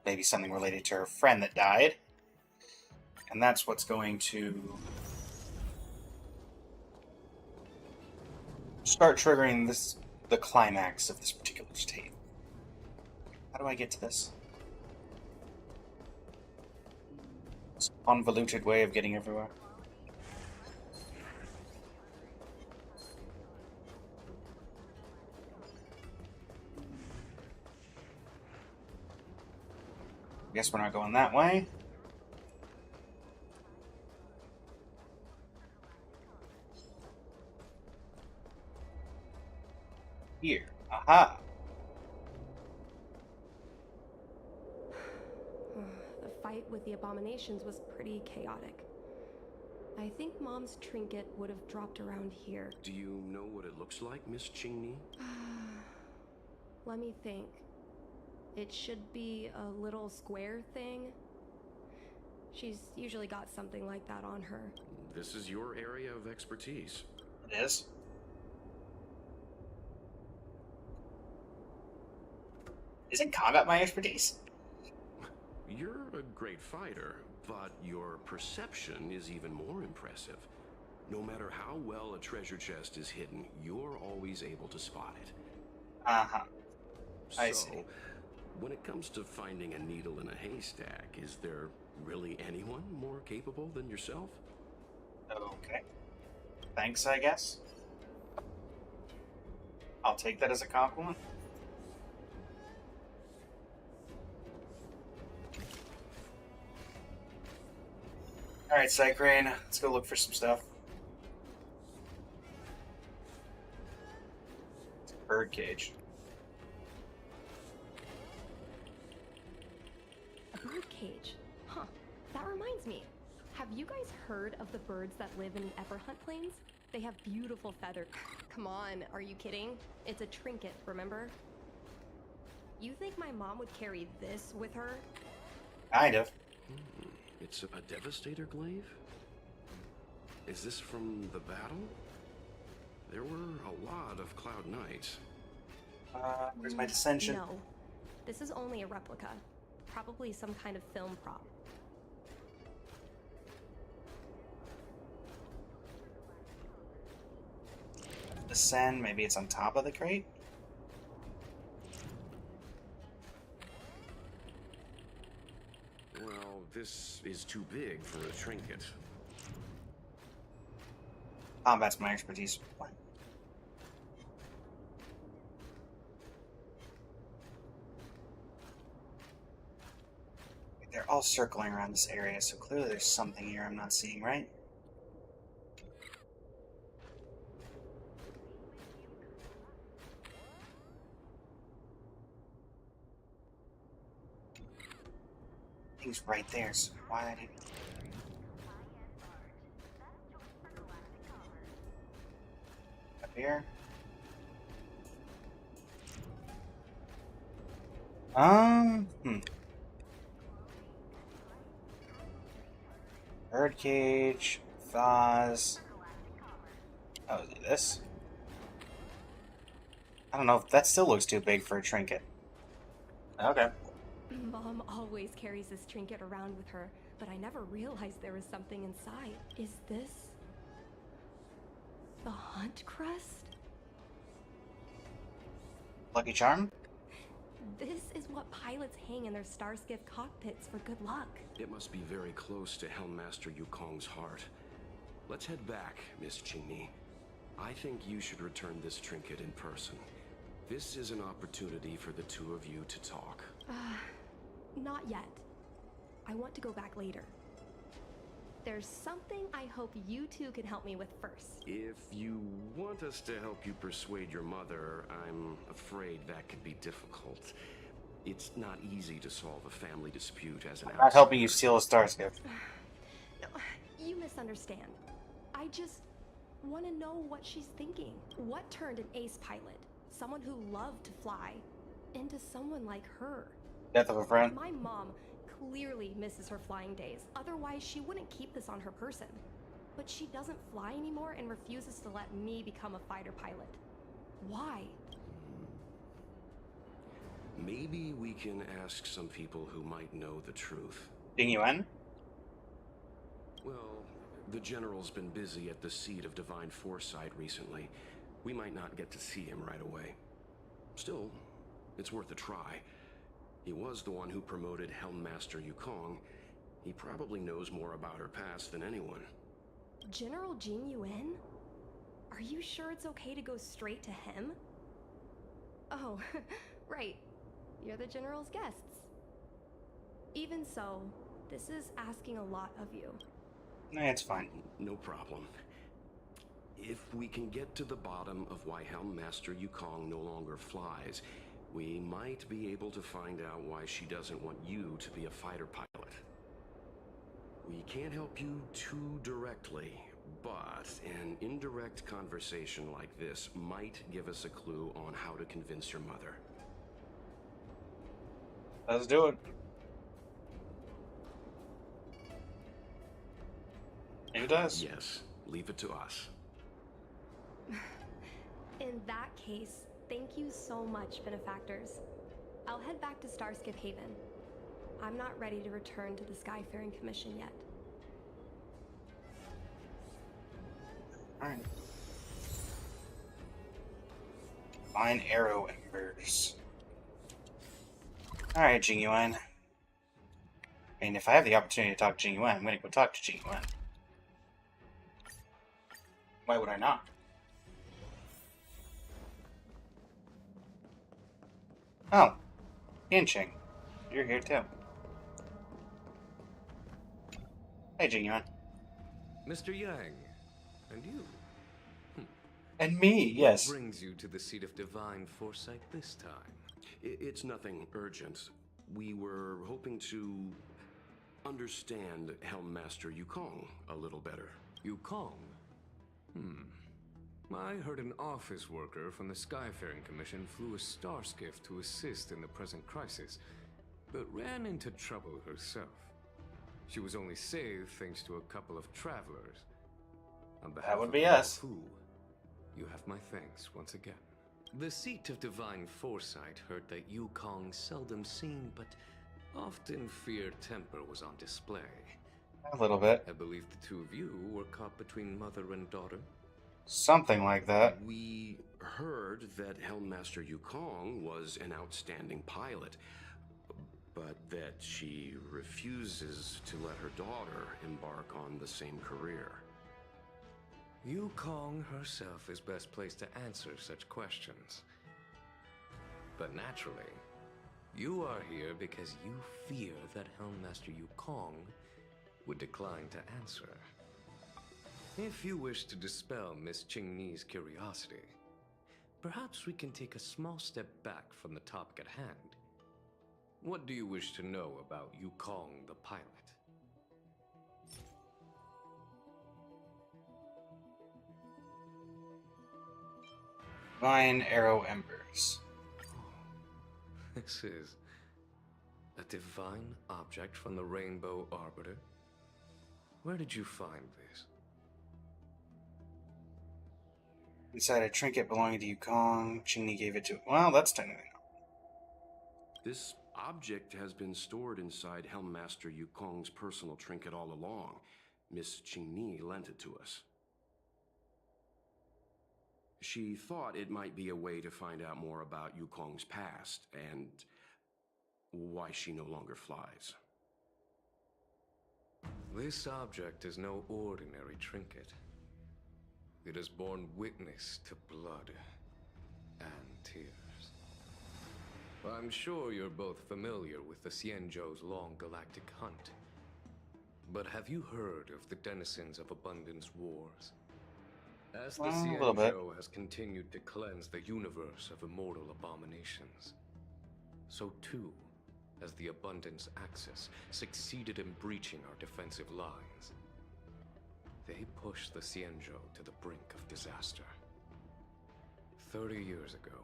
Maybe something related to her friend that died. And that's what's going to start triggering the climax of this particular tape. How do I get to this? This convoluted way of getting everywhere. Guess we're not going that way. Here. Aha! The fight with the abominations was pretty chaotic. I think Mom's trinket would have dropped around here. Do you know what it looks like, Miss Qingni? Let me think. It should be a little square thing. She's usually got something like that on her. This is your area of expertise. It is. Isn't combat my expertise? You're a great fighter, but your perception is even more impressive. No matter how well a treasure chest is hidden, you're always able to spot it. Uh-huh. I see. When it comes to finding a needle in a haystack, is there really anyone more capable than yourself? Okay. Thanks, I guess. I'll take that as a compliment. Alright, Cycrane, let's go look for some stuff. It's a bird cage. A bird cage? Huh. That reminds me. Have you guys heard of the birds that live in Everhunt Plains? They have beautiful feathers. Come on, are you kidding? It's a trinket, remember? You think my mom would carry this with her? Kind of. It's a Devastator glaive? Is this from the battle? There were a lot of Cloud Knights. Where's my dissension? No. This is only a replica. Probably some kind of film prop. Descend, maybe it's on top of the crate? too big for a trinket. Combat's my expertise. They're all circling around this area, so clearly there's something here I'm not seeing, right? Thing's right there, so why did up here? Birdcage, Thaws. Oh, is it this? I don't know if that still looks too big for a trinket. Okay. Mom always carries this trinket around with her, but I never realized there was something inside. Is this the Hunt Crest? Lucky Charm? This is what pilots hang in their Starskiff cockpits for good luck. It must be very close to Helmmaster Yukong's heart. Let's head back, Miss Qingni. I think you should return this trinket in person. This is an opportunity for the two of you to talk. Not yet. I want to go back later. There's something I hope you two can help me with first. If you want us to help you persuade your mother, I'm afraid that could be difficult. It's not easy to solve a family dispute as an outsider. Not helping you steal a Starskiff. No, you misunderstand. I just want to know what she's thinking. What turned an ace pilot, someone who loved to fly, into someone like her? Death of a friend. My mom clearly misses her flying days. Otherwise, she wouldn't keep this on her person. But she doesn't fly anymore and refuses to let me become a fighter pilot. Why? Maybe we can ask some people who might know the truth. Jing Yuan? Well, the General's been busy at the seat of Divine Foresight recently. We might not get to see him right away. Still, it's worth a try. He was the one who promoted Helmmaster Yukong. He probably knows more about her past than anyone. General Jing Yuan? Are you sure it's okay to go straight to him? Oh, right. You're the General's guests. Even so, this is asking a lot of you. Nah, it's fine. No problem. If we can get to the bottom of why Helmmaster Yukong no longer flies, we might be able to find out why she doesn't want you to be a fighter pilot. We can't help you too directly, but an indirect conversation like this might give us a clue on how to convince your mother. Let's do it. Who does? Yes, leave it to us. In that case, thank you so much, benefactors. I'll head back to Starskiff Haven. I'm not ready to return to the Skyfaring Commission yet. Alright. Fine arrow embers. Alright, Jing Yuan. I mean, if I have the opportunity to talk to Jing Yuan, I'm gonna go talk to Jing Yuan. Why would I not? Oh, Yanqing, you're here too. Hey, Jing Yuan. Mr. Yang, and you? And me, yes. What brings you to the seat of divine foresight this time? It's nothing urgent. We were hoping to understand Helmmaster Yukong a little better. Yukong? I heard an office worker from the Skyfaring Commission flew a Starskiff to assist in the present crisis, but ran into trouble herself. She was only saved thanks to a couple of travelers. On behalf That would of be all us. Who, you have my thanks once again. The seat of divine foresight heard that Yukong seldom seen, but often feared temper was on display. A little bit. I believe the two of you were caught between mother and daughter. Something like that. We heard that Helmmaster Yukong was an outstanding pilot, but that she refuses to let her daughter embark on the same career. Yukong herself is best placed to answer such questions. But naturally, you are here because you fear that Helmmaster Yukong would decline to answer. If you wish to dispel Miss Qingni's curiosity, perhaps we can take a small step back from the topic at hand. What do you wish to know about Yukong the pilot? Divine Arrow Embers. This is a divine object from the Rainbow Arbiter. Where did you find this? Inside a trinket belonging to Yukong. Qingni gave it to... Well, that's technically not. This object has been stored inside Helmmaster Yukong's personal trinket all along. Miss Qingni lent it to us. She thought it might be a way to find out more about Yukong's past and why she no longer flies. This object is no ordinary trinket. It has borne witness to blood and tears. I'm sure you're both familiar with the Xianzhou's long galactic hunt. But have you heard of the denizens of Abundance Wars? As the Xianzhou has continued to cleanse the universe of immortal abominations, so too has the Abundance Axis succeeded in breaching our defensive lines. They pushed the Xianzhou to the brink of disaster. 30 years ago,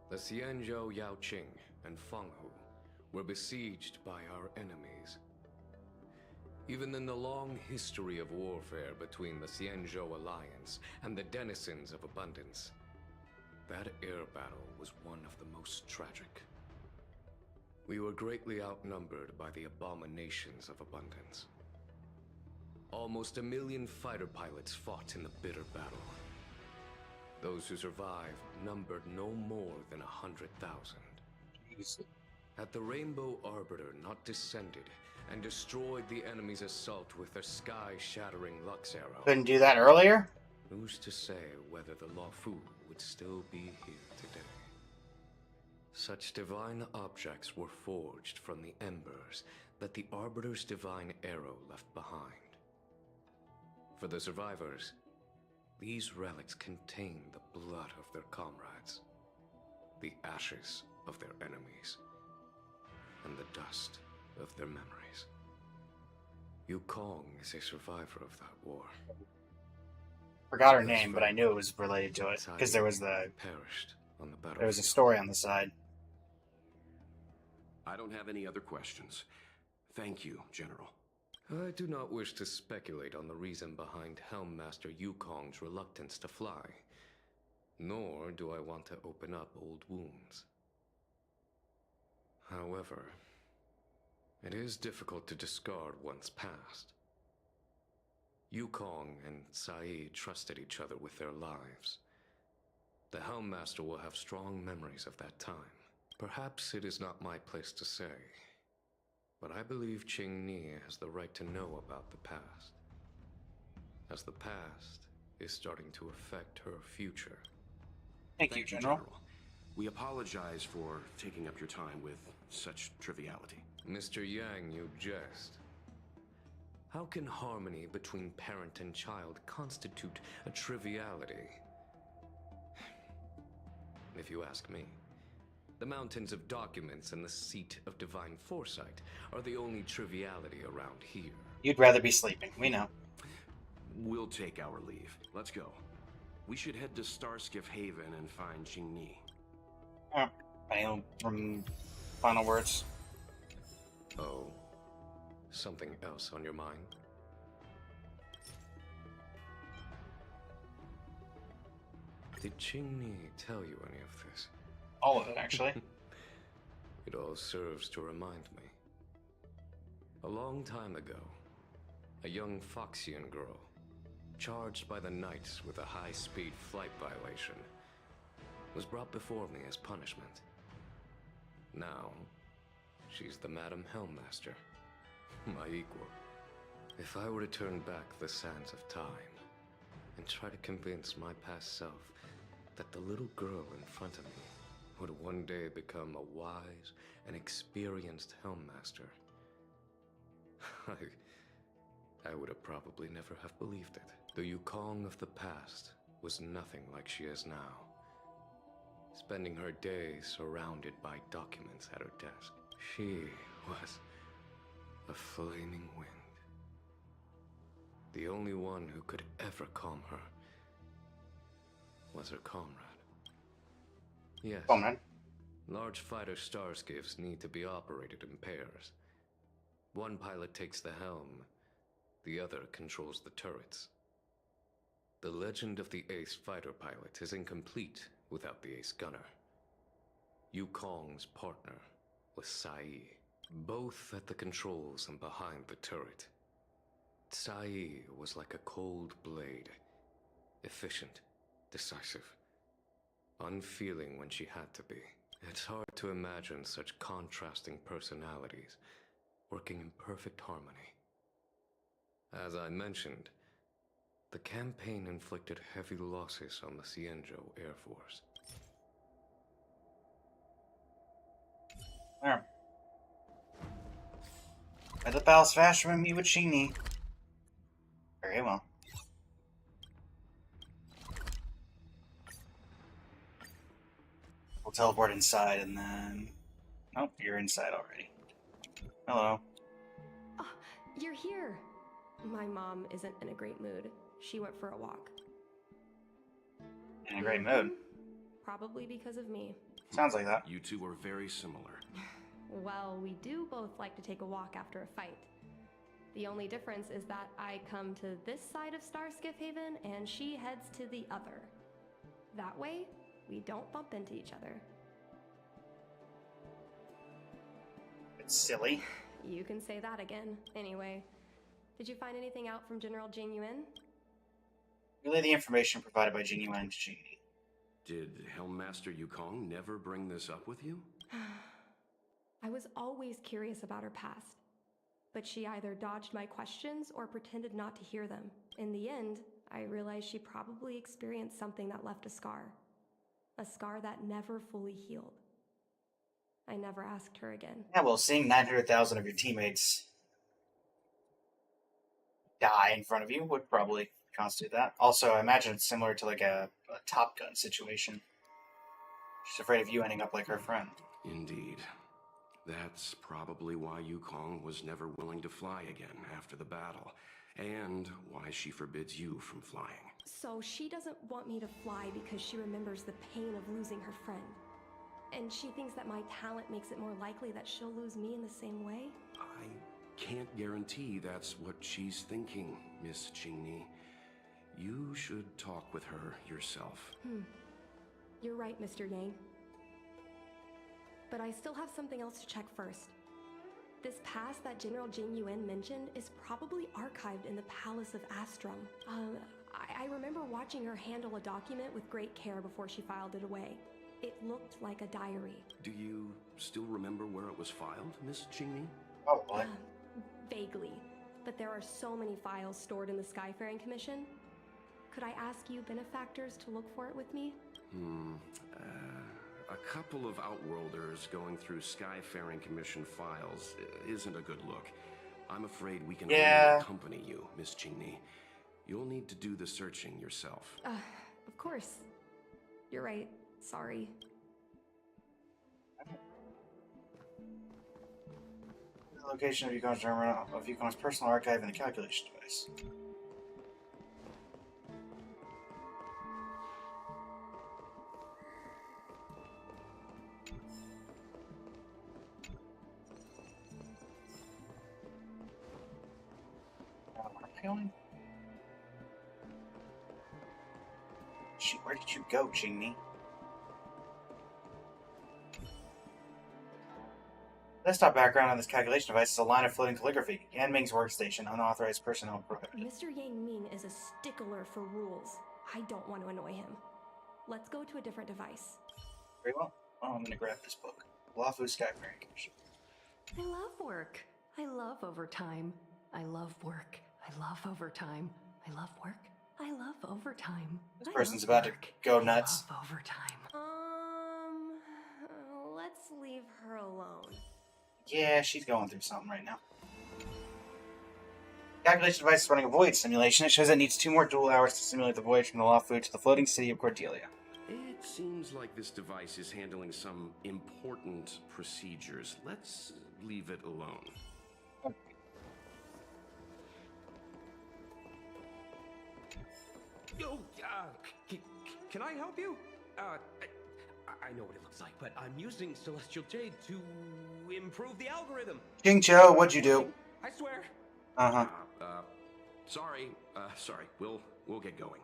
the Xianzhou Yaoqing and Fenghu were besieged by our enemies. Even in the long history of warfare between the Xianzhou Alliance and the denizens of Abundance, that air battle was one of the most tragic. We were greatly outnumbered by the abominations of Abundance. Almost 1 million fighter pilots fought in the bitter battle. Those who survived numbered no more than 100,000. Had the Rainbow Arbiter not descended and destroyed the enemy's assault with their sky-shattering Lux Arrow, Couldn't do that earlier? who's to say whether the Luofu would still be here today? Such divine objects were forged from the embers that the Arbiter's divine arrow left behind. For the survivors, these relics contain the blood of their comrades, the ashes of their enemies, and the dust of their memories. Yukong is a survivor of that war. Forgot her name, but I knew it was related to it because there was perished on the battlefield. there was a story on the side. I don't have any other questions. Thank you, General. I do not wish to speculate on the reason behind Helmmaster Yukong's reluctance to fly, nor do I want to open up old wounds. However, it is difficult to discard one's past. Yukong and Saeed trusted each other with their lives. The Helmmaster will have strong memories of that time. Perhaps it is not my place to say, but I believe Qingni has the right to know about the past, as the past is starting to affect her future. Thank you, General. We apologize for taking up your time with such triviality. Mr. Yang, you jest. How can harmony between parent and child constitute a triviality? If you ask me, the mountains of documents and the seat of divine foresight are the only triviality around here. You'd rather be sleeping, we know. We'll take our leave. Let's go. We should head to Starskiff Haven and find Qingni. Any from final words? Oh, something else on your mind? Did Qingni tell you any of this? All of it, actually. It all serves to remind me. A long time ago, a young Foxian girl, charged by the Knights with a high-speed flight violation, was brought before me as punishment. Now, She's the Madam Helmmaster, my equal. If I were to turn back the sands of time and try to convince my past self that the little girl in front of me would one day become a wise and experienced Helmmaster, I would have probably never have believed it. The Yukong of the past was nothing like she is now, spending her days surrounded by documents at her desk. She was a flaming wind. The only one who could ever calm her was her comrade. Yes, Comrade. large fighter starscapes need to be operated in pairs. One pilot takes the helm, the other controls the turrets. The legend of the ace fighter pilot is incomplete without the ace gunner. Yukong's partner was Sai, both at the controls and behind the turret. Sai was like a cold blade, efficient, decisive, unfeeling when she had to be. It's hard to imagine such contrasting personalities working in perfect harmony. As I mentioned, the campaign inflicted heavy losses on the Cienjo Air Force. There. At the palace faster than me with Chini. Very well. We'll teleport inside and then... Nope, you're inside already. Hello. Oh, you're here. My mom isn't in a great mood. She went for a walk. In a great mood. Probably because of me. Sounds like that. You two are very similar. Well, we do both like to take a walk after a fight. The only difference is that I come to this side of Starskiff Haven and she heads to the other. That way, we don't bump into each other. It's silly. You can say that again. Anyway, did you find anything out from General Jing Yuan? Relay the information provided by Jing Yuan to Chini. Did Helmmaster Yukong never bring this up with you? I was always curious about her past, but she either dodged my questions or pretended not to hear them. In the end, I realized she probably experienced something that left a scar that never fully healed. I never asked her again. Yeah, well, seeing 900,000 of your teammates die in front of you would probably constitute that. Also, I imagine it's similar to like a Top Gun situation. She's afraid of you ending up like her friend. Indeed. That's probably why Yukong was never willing to fly again after the battle, and why she forbids you from flying. So she doesn't want me to fly because she remembers the pain of losing her friend. And she thinks that my talent makes it more likely that she'll lose me in the same way? I can't guarantee that's what she's thinking, Miss Qingni. You should talk with her yourself. You're right, Mr. Yang. But I still have something else to check first. This past that General Jing Yuan mentioned is probably archived in the Palace of Astrum. I remember watching her handle a document with great care before she filed it away. It looked like a diary. Do you still remember where it was filed, Miss Qingni? Oh, boy. Vaguely. But there are so many files stored in the Skyfaring Commission. Could I ask you benefactors to look for it with me? A couple of Outworlders going through Skyfaring Commission files isn't a good look. I'm afraid we can only accompany you, Miss Qingni. You'll need to do the searching yourself. Of course. You're right. Sorry. The location of Yukon's terminal, of Yukon's personal archive in the calculation device. Where did you go, Jingni? Desktop background on this calculation device is a line of floating calligraphy. Yan Ming's workstation. Unauthorized personnel prohibited. Mr. Yang Ming is a stickler for rules. I don't want to annoy him. Let's go to a different device. Very well. Oh, I'm going to grab this book. Lafu Skyfaring Commission. I love work. I love overtime. I love work. I love overtime. I love work. I love overtime. This person's about to go nuts. I love overtime. Let's leave her alone. Yeah, she's going through something right now. Calculation device is running a void simulation. It shows it needs 2 more dual hours to simulate the voyage from the Law Food to the floating city of Cordelia. It seems like this device is handling some important procedures. Let's leave it alone. Yo, can I help you? I know what it looks like, but I'm using Celestial Jade to improve the algorithm. King Joe, what'd you do? I swear. Sorry. We'll get going.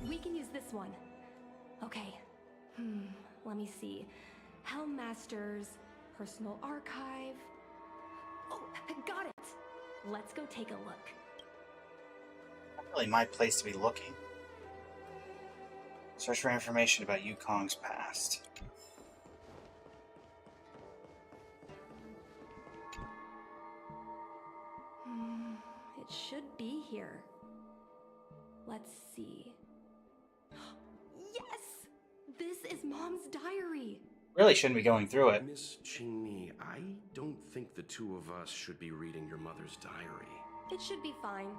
We can use this one. Okay. Let me see. Helm Masters, Personal Archive. Oh, I got it. Let's go take a look. Not really my place to be looking. Search for information about Yukong's past. It should be here. Let's see. Yes! This is Mom's diary. Really shouldn't be going through it. Miss Qingni, I don't think the two of us should be reading your mother's diary. It should be fine.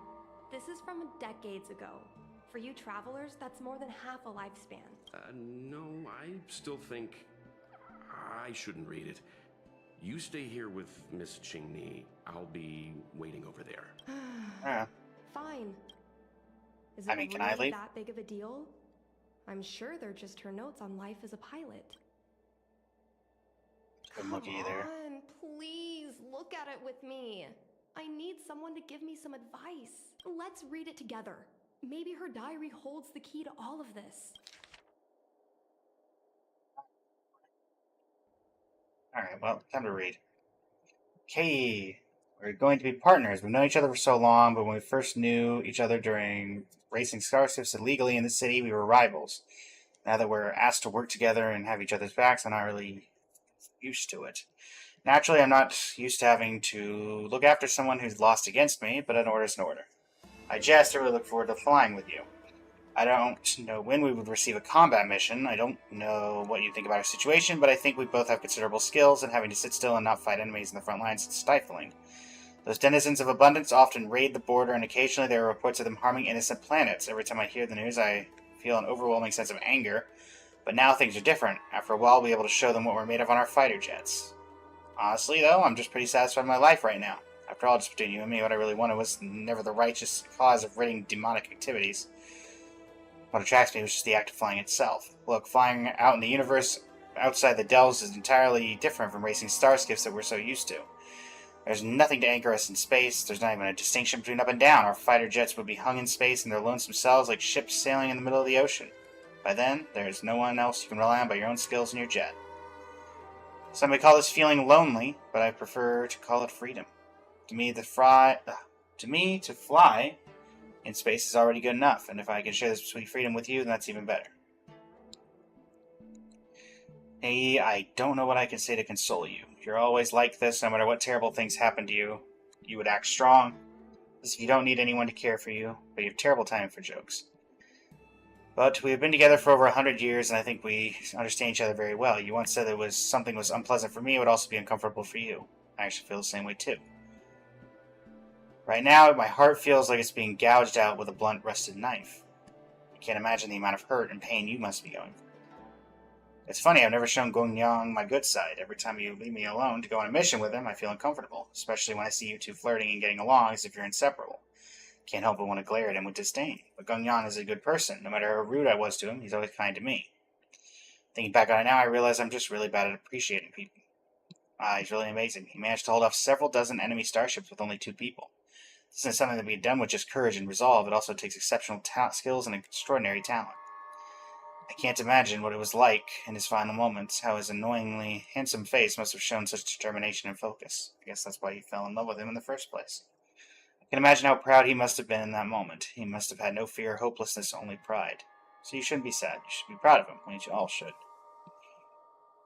This is from decades ago. For you travelers, that's more than half a lifespan. No, I still think I shouldn't read it. You stay here with Miss Qingni. I'll be waiting over there. Yeah. Fine. Is I it mean, can really I leave? that big of a deal? I'm sure they're just her notes on life as a pilot. Good look at you there. Come on, please look at it with me. I need someone to give me some advice. Let's read it together. Maybe her diary holds the key to all of this. Alright, well, time to read. Okay, we're going to be partners. We've known each other for so long, but when we first knew each other during racing starships illegally in the city, we were rivals. Now that we're asked to work together and have each other's backs, I'm not really used to it. Naturally, I'm not used to having to look after someone who's lost against me, but an order's an order. I jest, I really look forward to flying with you. I don't know when we would receive a combat mission. I don't know what you think about our situation, but I think we both have considerable skills, and having to sit still and not fight enemies in the front lines is stifling. Those denizens of abundance often raid the border, and occasionally there are reports of them harming innocent planets. Every time I hear the news, I feel an overwhelming sense of anger. But now things are different. After a while, we'll be able to show them what we're made of on our fighter jets. Honestly, though, I'm just pretty satisfied with my life right now. After all, just between you and me, what I really wanted was never the righteous cause of ridding demonic activities. What attracts me was just the act of flying itself. Look, flying out in the universe outside the Dells is entirely different from racing starships that we're so used to. There's nothing to anchor us in space. There's not even a distinction between up and down. Our fighter jets would be hung in space in their lonesome selves like ships sailing in the middle of the ocean. By then, there's no one else you can rely on but your own skills and your jet. Some may call this feeling lonely, but I prefer to call it freedom. To me, to fly in space is already good enough, and if I can share this sweet freedom with you, then that's even better. Hey, I don't know what I can say to console you. You're always like this, no matter what terrible things happen to you. You would act strong, as if you don't need anyone to care for you, but you have terrible timing for jokes. But we have been together for over 100 years, and I think we understand each other very well. You once said that something was unpleasant for me, it would also be uncomfortable for you. I actually feel the same way, too. Right now, my heart feels like it's being gouged out with a blunt, rusted knife. I can't imagine the amount of hurt and pain you must be going through. It's funny, I've never shown Gong-Yang my good side. Every time you leave me alone to go on a mission with him, I feel uncomfortable, especially when I see you two flirting and getting along as if you're inseparable. Can't help but want to glare at him with disdain. But Gong-Yang is a good person. No matter how rude I was to him, he's always kind to me. Thinking back on it now, I realize I'm just really bad at appreciating people. He's really amazing. He managed to hold off several dozen enemy starships with only 2 people. This isn't something that can be done with just courage and resolve. It also takes exceptional skills and extraordinary talent. I can't imagine what it was like in his final moments, how his annoyingly handsome face must have shown such determination and focus. I guess that's why you fell in love with him in the first place. I can imagine how proud he must have been in that moment. He must have had no fear or hopelessness, only pride. So you shouldn't be sad. You should be proud of him. You all should.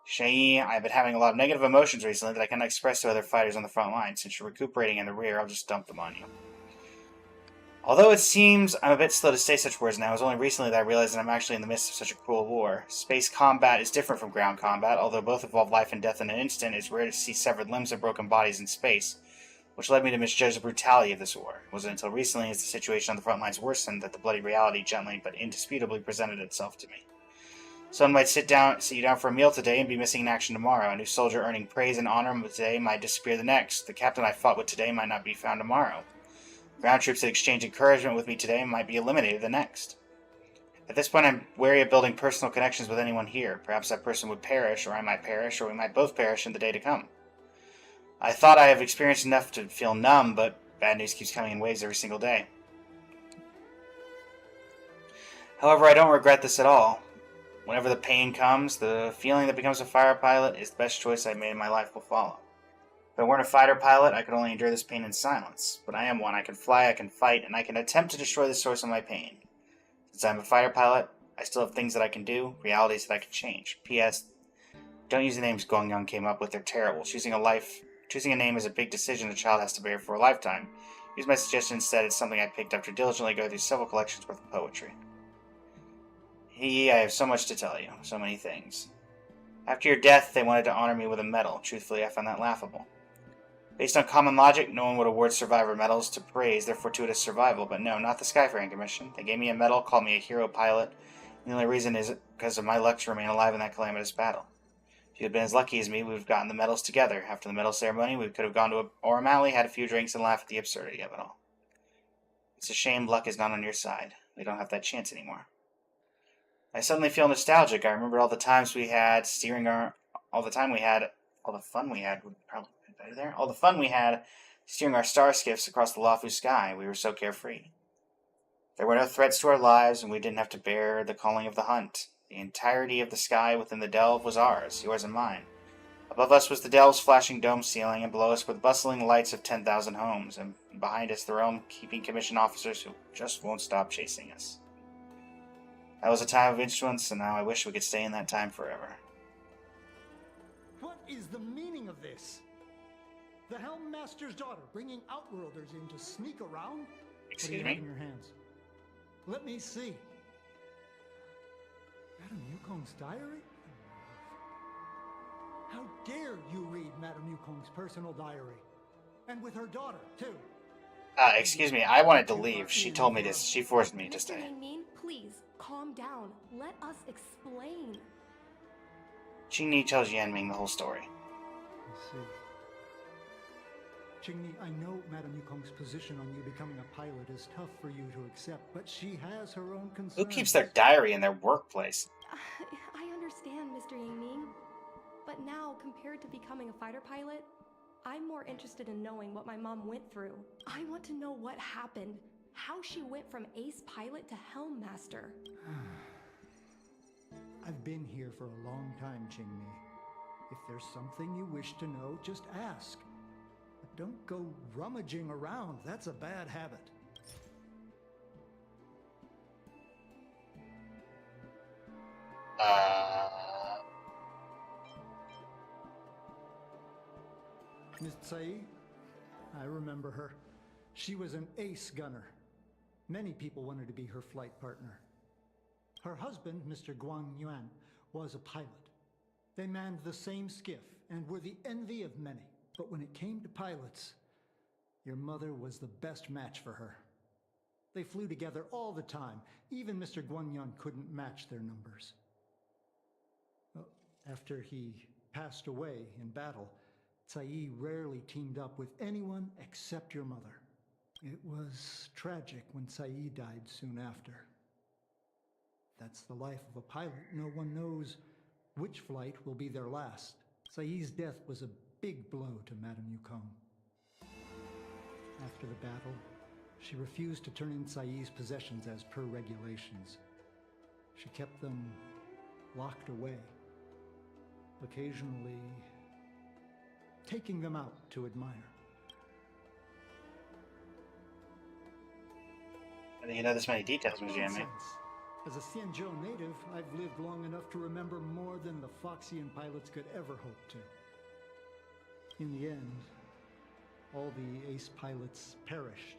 Shai, I've been having a lot of negative emotions recently that I cannot express to other fighters on the front line. Since you're recuperating in the rear, I'll just dump them on you. Although it seems I'm a bit slow to say such words now, it was only recently that I realized that I'm actually in the midst of such a cruel war. Space combat is different from ground combat, although both involve life and death in an instant. It's rare to see severed limbs and broken bodies in space, which led me to misjudge the brutality of this war. It wasn't until recently, as the situation on the front lines worsened, that the bloody reality gently but indisputably presented itself to me. Someone might sit you down for a meal today and be missing in action tomorrow. A new soldier earning praise and honor today might disappear the next. The captain I fought with today might not be found tomorrow. Ground troops that exchange encouragement with me today might be eliminated the next. At this point, I'm wary of building personal connections with anyone here. Perhaps that person would perish, or I might perish, or we might both perish in the day to come. I thought I have experienced enough to feel numb, but bad news keeps coming in waves every single day. However, I don't regret this at all. Whenever the pain comes, the feeling that becomes a fighter pilot is the best choice I've made in my life will follow. If I weren't a fighter pilot, I could only endure this pain in silence. But I am one. I can fly, I can fight, and I can attempt to destroy the source of my pain. Since I'm a fighter pilot, I still have things that I can do, realities that I can change. P.S. Don't use the names Guangyang came up with, they're terrible. Choosing a name is a big decision a child has to bear for a lifetime. Use my suggestion instead, it's something I picked up to diligently go through several collections worth of poetry. I have so much to tell you, so many things. After your death, they wanted to honor me with a medal. Truthfully, I found that laughable. Based on common logic, no one would award survivor medals to praise their fortuitous survival, but no, not the Skyfaring Commission. They gave me a medal, called me a hero pilot, and the only reason is because of my luck to remain alive in that calamitous battle. If you had been as lucky as me, we would have gotten the medals together. After the medal ceremony, we could have gone to Orum Alley, had a few drinks, and laughed at the absurdity of it all. It's a shame luck is not on your side. We don't have that chance anymore. I suddenly feel nostalgic. I remember all the times we had all the fun we had steering our star skiffs across the Lafu sky. We were so carefree. There were no threats to our lives, and we didn't have to bear the calling of the hunt. The entirety of the sky within the delve was ours, yours and mine. Above us was the delve's flashing dome ceiling, and below us were the bustling lights of 10,000 homes, and behind us the realm-keeping commission officers who just won't stop chasing us. That was a time of influence, and now I wish we could stay in that time forever. What is the meaning of this? The Helm Master's daughter bringing Outworlders in to sneak around? Excuse what do you me? have in your hands? Let me see. Madame Yukong's diary? How dare you read Madame Yukong's personal diary? And with her daughter, too. Excuse me, I wanted to leave. She told me this. She forced me to stay. Ming, please, calm down. Let us explain. Qingni tells Yanming the whole story. I see. Qingni, I know Madame Yukong's position on you becoming a pilot is tough for you to accept, but she has her own concerns. Who keeps their diary in their workplace? I understand, Mr. Yingming. But now, compared to becoming a fighter pilot, I'm more interested in knowing what my mom went through. I want to know what happened, how she went from ace pilot to Helm Master. I've been here for a long time, Qingmi. If there's something you wish to know, just ask. But don't go rummaging around. That's a bad habit. Miss Tsai? I remember her. She was an ace gunner. Many people wanted to be her flight partner. Her husband, Mr. Guang Yuan, was a pilot. They manned the same skiff and were the envy of many. But when it came to pilots, your mother was the best match for her. They flew together all the time. Even Mr. Guangyang couldn't match their numbers. Well, after he passed away in battle, Tsai rarely teamed up with anyone except your mother. It was tragic when Tsai died soon after. That's the life of a pilot. No one knows which flight will be their last. Tsai's death was a big blow to Madame Yukong. After the battle, she refused to turn in Tsai's possessions as per regulations. She kept them locked away, occasionally taking them out to admire. I didn't know this many details, Ms. Yanming. Nonsense. As a Xianzhou native, I've lived long enough to remember more than the Foxian pilots could ever hope to. In the end, all the ace pilots perished.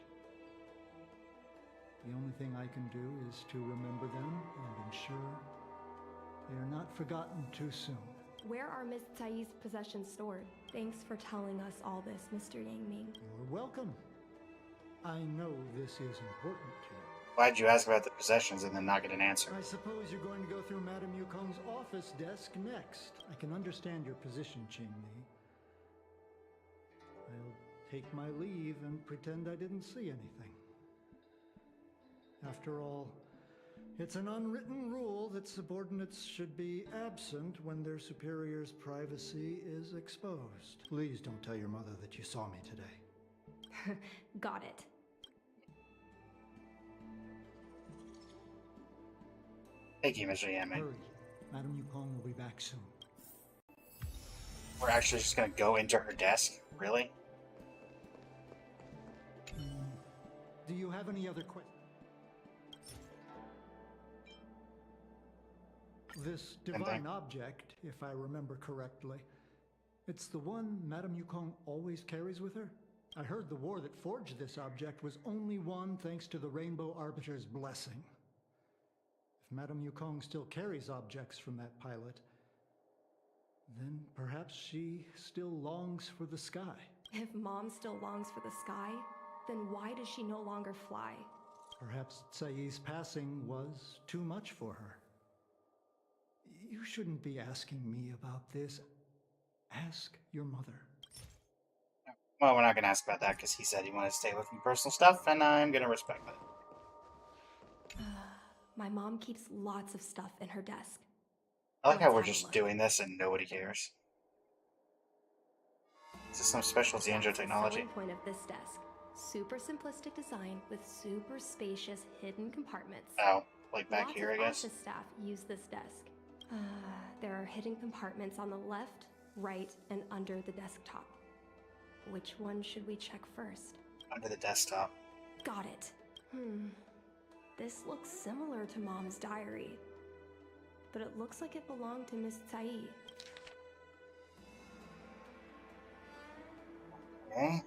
The only thing I can do is to remember them and ensure they are not forgotten too soon. Where are Miss Tsai's possessions stored? Thanks for telling us all this, Mr. Yang Ming. You're welcome. I know this is important to you. Why'd you ask about the possessions and then not get an answer? I suppose you're going to go through Madame Yukong's office desk next. I can understand your position, Qingli. I'll take my leave and pretend I didn't see anything. After all, it's an unwritten rule that subordinates should be absent when their superior's privacy is exposed. Please don't tell your mother that you saw me today. Got it. Thank you, Mr. Yanming. Hurry. Madame Yukong will be back soon. We're actually just gonna go into her desk? Really? Do you have any other questions? This divine object, if I remember correctly, it's the one Madame Yukong always carries with her? I heard the war that forged this object was only won thanks to the Rainbow Arbiter's blessing. If Madame Yukong still carries objects from that pilot, then perhaps she still longs for the sky. If Mom still longs for the sky, then why does she no longer fly? Perhaps Tsai's passing was too much for her. You shouldn't be asking me about this. Ask your mother. Well, we're not going to ask about that because he said he wanted to stay away from personal stuff, and I'm going to respect that. My mom keeps lots of stuff in her desk. I like how Let's we're have a just look. doing this and nobody cares. Is this some special Xianzhou technology? Selling point of this desk. Super simplistic design with super spacious hidden compartments. Oh, like back Lots here, of I guess? office staff use this desk. There are hidden compartments on the left, right, and under the desktop. Which one should we check first? Under the desktop. Got it. This looks similar to Mom's diary, but it looks like it belonged to Miss Tsai. Okay.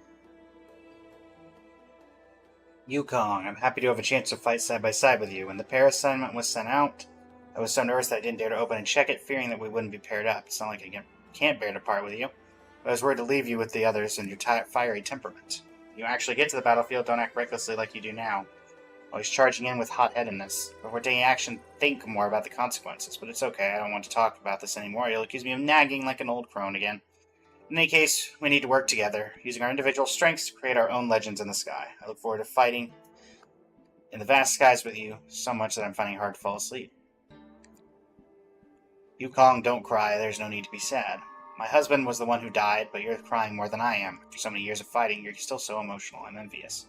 Yukong, I'm happy to have a chance to fight side by side with you. When the pair assignment was sent out, I was so nervous that I didn't dare to open and check it, fearing that we wouldn't be paired up. It's not like I can't bear to part with you. But I was worried to leave you with the others and your fiery temperament. When you actually get to the battlefield, don't act recklessly like you do now. Always charging in with hot-headedness. Before taking action, think more about the consequences. But it's okay, I don't want to talk about this anymore. You'll accuse me of nagging like an old crone again. In any case, we need to work together, using our individual strengths to create our own legends in the sky. I look forward to fighting in the vast skies with you, so much that I'm finding it hard to fall asleep. Yukong, don't cry, there's no need to be sad. My husband was the one who died, but you're crying more than I am. After so many years of fighting, you're still so emotional. I'm envious.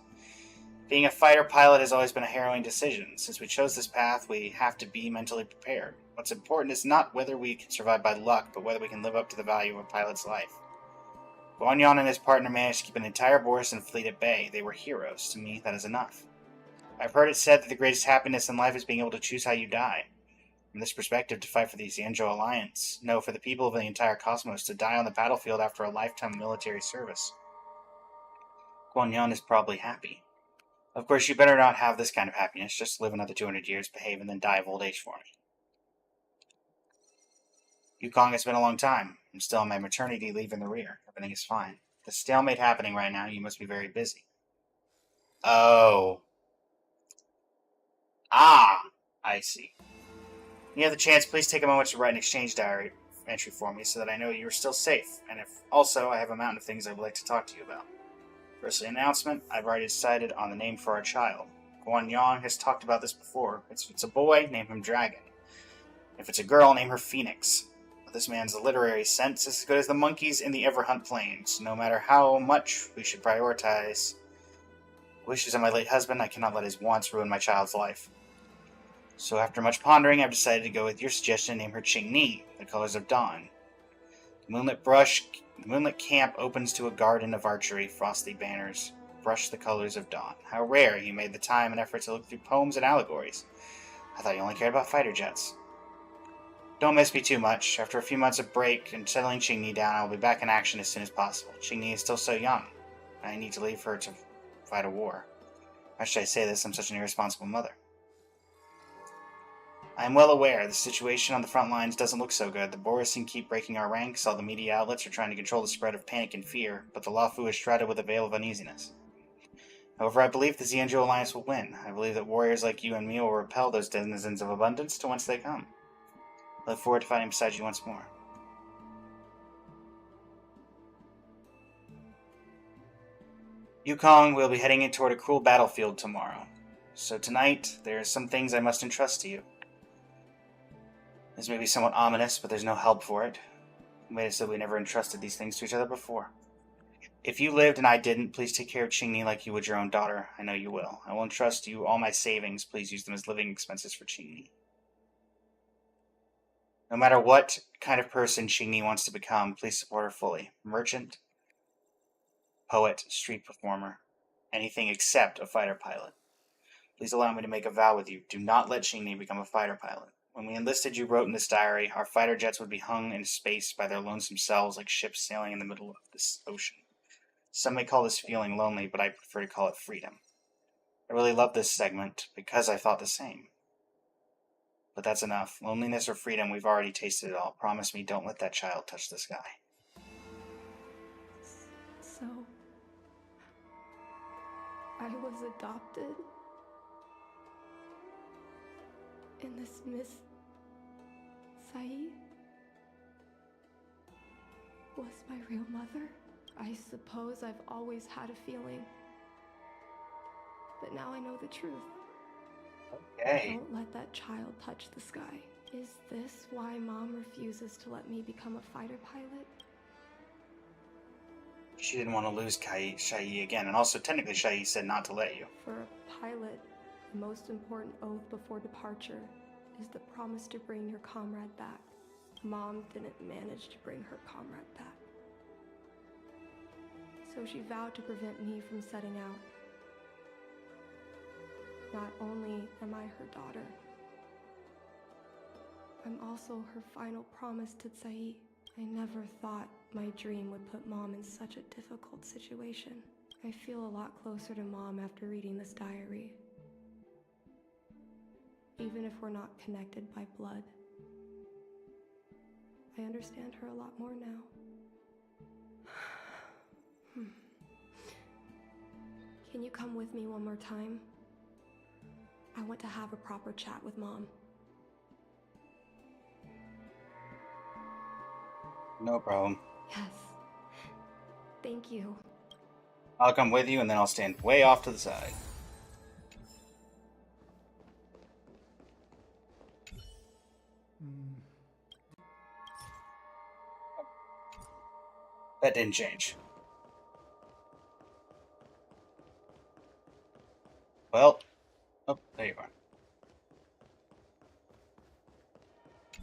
Being a fighter pilot has always been a harrowing decision. Since we chose this path, we have to be mentally prepared. What's important is not whether we can survive by luck, but whether we can live up to the value of a pilot's life. Guan Yan and his partner managed to keep an entire Borison fleet at bay. They were heroes. To me, that is enough. I've heard it said that the greatest happiness in life is being able to choose how you die. From this perspective, to fight for the Xianzhou Alliance. No, for the people of the entire cosmos, to die on the battlefield after a lifetime of military service. Guan Yan is probably happy. Of course, you better not have this kind of happiness. Just live another 200 years, behave, and then die of old age for me. Yukong, it's been a long time. I'm still on my maternity leave in the rear. Everything is fine. The stalemate happening right now, you must be very busy. Oh. Ah, I see. When you have the chance, please take a moment to write an exchange diary entry for me so that I know you are still safe. And if also, I have a mountain of things I would like to talk to you about. Firstly, announcement. I've already decided on the name for our child. Guan Yang has talked about this before. If it's a boy, name him Dragon. If it's a girl, name her Phoenix. With this man's literary sense is as good as the monkeys in the Everhunt Plains. No matter how much we should prioritize wishes of my late husband, I cannot let his wants ruin my child's life. So after much pondering, I've decided to go with your suggestion and name her Qingni, the colors of dawn. The moonlit camp opens to a garden of archery, frosty banners brush the colors of dawn. How rare you made the time and effort to look through poems and allegories. I thought you only cared about fighter jets. Don't miss me too much. After a few months of break and settling Qingni down, I will be back in action as soon as possible. Qingni is still so young. I need to leave her to fight a war. Why should I say this? I'm such an irresponsible mother. I am well aware the situation on the front lines doesn't look so good. The Borisin keep breaking our ranks, all the media outlets are trying to control the spread of panic and fear, but the Luofu is shrouded with a veil of uneasiness. However, I believe the Xianzhou Alliance will win. I believe that warriors like you and me will repel those denizens of abundance to whence they come. I look forward to fighting beside you once more. Yukong will be heading in toward a cruel battlefield tomorrow. So tonight, there are some things I must entrust to you. This may be somewhat ominous, but there's no help for it. We made it so we never entrusted these things to each other before. If you lived and I didn't, please take care of Qingni like you would your own daughter. I know you will. I will entrust you all my savings. Please use them as living expenses for Qingni. No matter what kind of person Qingni wants to become, please support her fully. Merchant, poet, street performer, anything except a fighter pilot. Please allow me to make a vow with you. Do not let Qingni become a fighter pilot. When we enlisted, you wrote in this diary, our fighter jets would be hung in space by their lonesome selves like ships sailing in the middle of this ocean. Some may call this feeling lonely, but I prefer to call it freedom. I really love this segment because I thought the same. But that's enough. Loneliness or freedom, we've already tasted it all. Promise me don't let that child touch the sky. So, I was adopted? And this Miss Sai was my real mother? I suppose I've always had a feeling. But now I know the truth. Okay. Don't let that child touch the sky. Is this why Mom refuses to let me become a fighter pilot? She didn't want to lose Shai again, and also technically Shai said not to let you. For a pilot, the most important oath before departure is the promise to bring your comrade back. Mom didn't manage to bring her comrade back. So she vowed to prevent me from setting out. Not only am I her daughter, I'm also her final promise to Tsai. I never thought my dream would put Mom in such a difficult situation. I feel a lot closer to Mom after reading this diary. Even if we're not connected by blood. I understand her a lot more now. Can you come with me one more time? I want to have a proper chat with Mom. No problem. Yes. Thank you. I'll come with you, and then I'll stand way off to the side. That didn't change. Well, oh, there you are.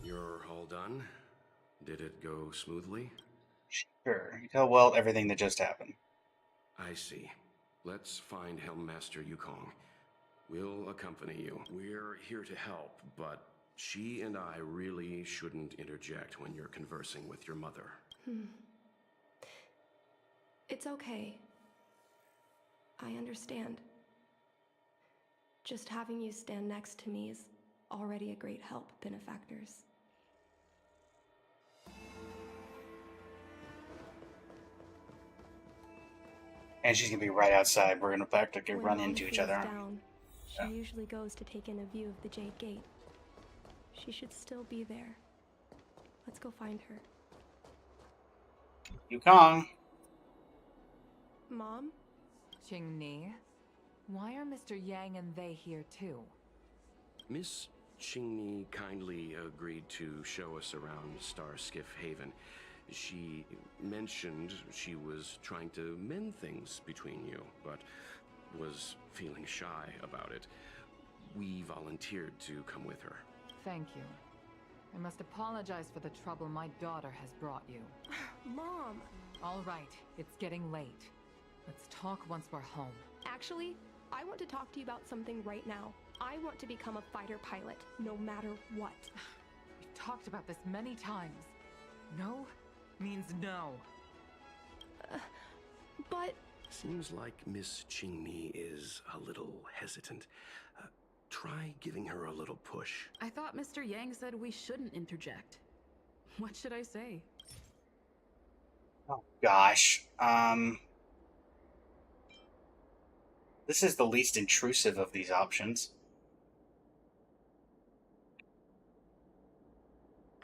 You're all done? Did it go smoothly? Sure. You tell Welt everything that just happened. I see. Let's find Helmmaster Yukong. We'll accompany you. We're here to help, but she and I really shouldn't interject when you're conversing with your mother. It's okay. I understand. Just having you stand next to me is already a great help, benefactors. And she's gonna be right outside. We're gonna practically When run Mom into each feels other. down, she usually goes to take in a view of the Jade Gate. She should still be there. Let's go find her. Yukong! Mom? Qingni, why are Mr. Yang and they here too? Miss Qingni kindly agreed to show us around Starskiff Haven. She mentioned she was trying to mend things between you, but was feeling shy about it. We volunteered to come with her. Thank you. I must apologize for the trouble my daughter has brought you. Mom! All right, it's getting late. Let's talk once we're home. Actually, I want to talk to you about something right now. I want to become a fighter pilot, no matter what. We've talked about this many times. No means no. But... Seems like Miss Qingni is a little hesitant. Try giving her a little push. I thought Mr. Yang said we shouldn't interject. What should I say? Oh gosh. This is the least intrusive of these options.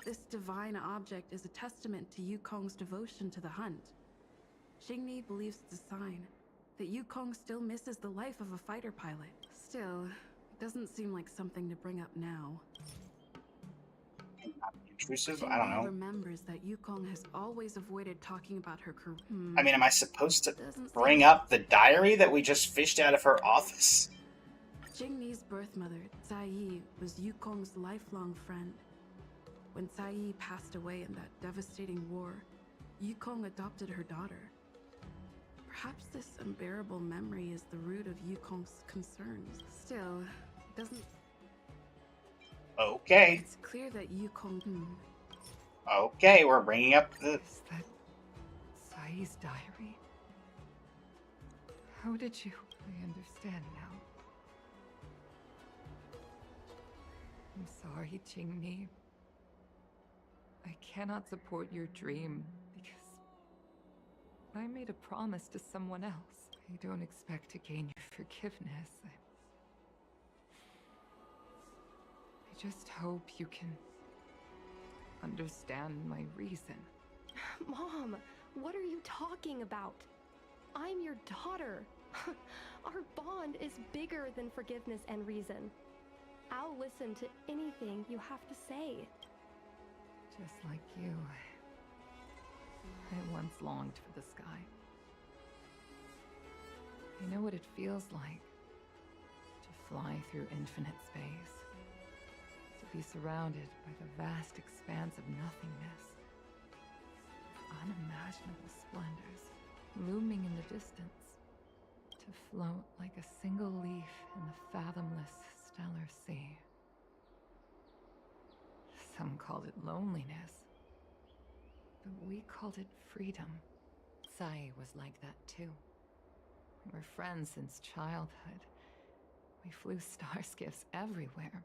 This divine object is a testament to Yukong's devotion to the hunt. Xingni believes it's a sign that Yukong still misses the life of a fighter pilot. Still, it doesn't seem like something to bring up now. Intrusive? I don't know. Remembers that Yukong has always avoided talking about her career. I mean, am I supposed to bring up the diary that we just fished out of her office? Xingni's birth mother, Cai Yi, was Yukong's lifelong friend. When Cai Yi passed away in that devastating war, Yukong adopted her daughter. Perhaps this unbearable memory is the root of Yukong's concerns. Still, it doesn't... Okay. It's clear that Yukong... Okay, we're bringing up the... Is that Cai's diary? How did you... I understand now. I'm sorry, Qingni. I cannot support your dream because I made a promise to someone else. I don't expect to gain your forgiveness. I just hope you can understand my reason. Mom, what are you talking about? I'm your daughter. Our bond is bigger than forgiveness and reason. I'll listen to anything you have to say. Just like you, I once longed for the sky. I know what it feels like to fly through infinite space, to be surrounded by the vast expanse of nothingness, unimaginable splendors looming in the distance, to float like a single leaf in the fathomless stellar sea. Some called it loneliness, but we called it freedom. Sai was like that too. We were friends since childhood. We flew star skiffs everywhere,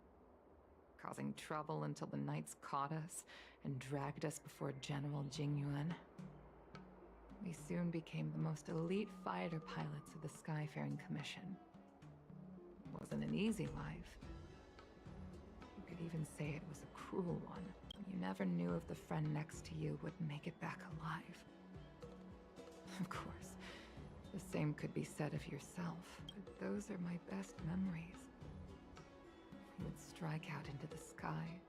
causing trouble until the knights caught us and dragged us before General Jingyuan. We soon became the most elite fighter pilots of the Skyfaring Commission. It wasn't an easy life. You could even say it was a cruel one. You never knew if the friend next to you would make it back alive. Of course, the same could be said of yourself, but those are my best memories. We would strike out into the sky,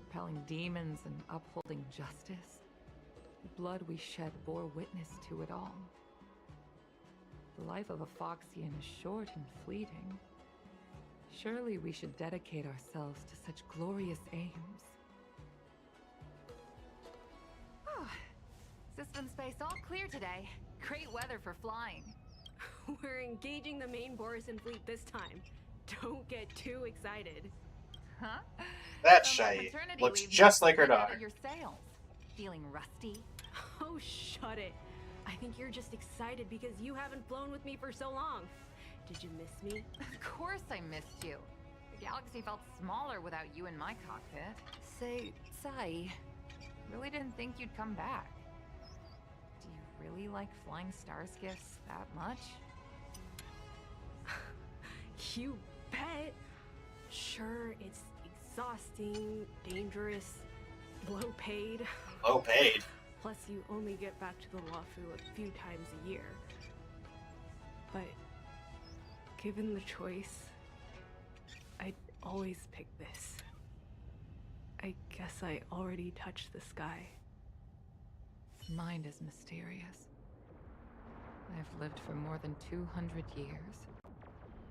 repelling demons and upholding justice. The blood we shed bore witness to it all. The life of a Foxian is short and fleeting. Surely we should dedicate ourselves to such glorious aims. System space all clear today. Great weather for flying. We're engaging the main Borisan fleet this time. Don't get too excited. Huh? That So my Shai maternity looks leave just like her right out daughter. of your sails. Feeling rusty? Oh, shut it. I think you're just excited because you haven't flown with me for so long. Did you miss me? Of course I missed you. The galaxy felt smaller without you in my cockpit. Say, Sai, really didn't think you'd come back. Do you really like flying star skiffs that much? You bet. Sure, it's exhausting, dangerous, low paid. Low paid. Plus, you only get back to the Wafu a few times a year. But given the choice, I'd always pick this. I guess I already touched the sky. Mind is mysterious. I've lived for more than 200 years.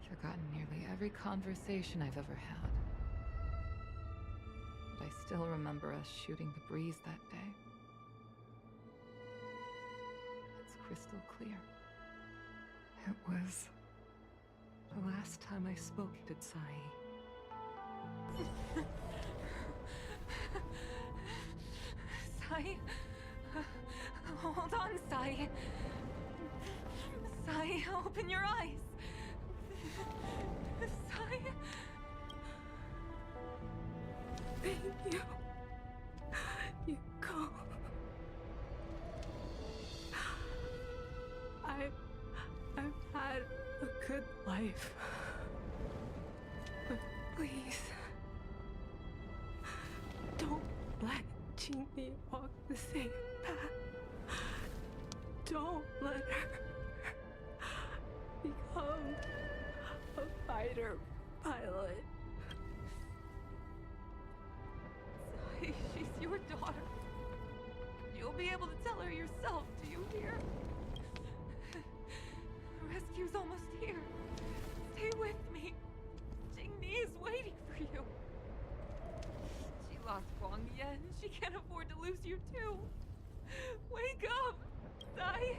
Forgotten nearly every conversation I've ever had. But I still remember us shooting the breeze that day. It's crystal clear. It was the last time I spoke to Tsai. Sai? Hold on, Sai. Sai, open your eyes. Sai? Thank you. Yukong. I've had a good life. But please, don't let Qingni walk the same path. Don't let her become a fighter pilot. Sai, she's your daughter. You'll be able to tell her yourself, do you hear? The rescue's almost here. Stay with me. Jingni is waiting for you. She lost Guang Yan. She can't afford to lose you too. Wake up! Sai!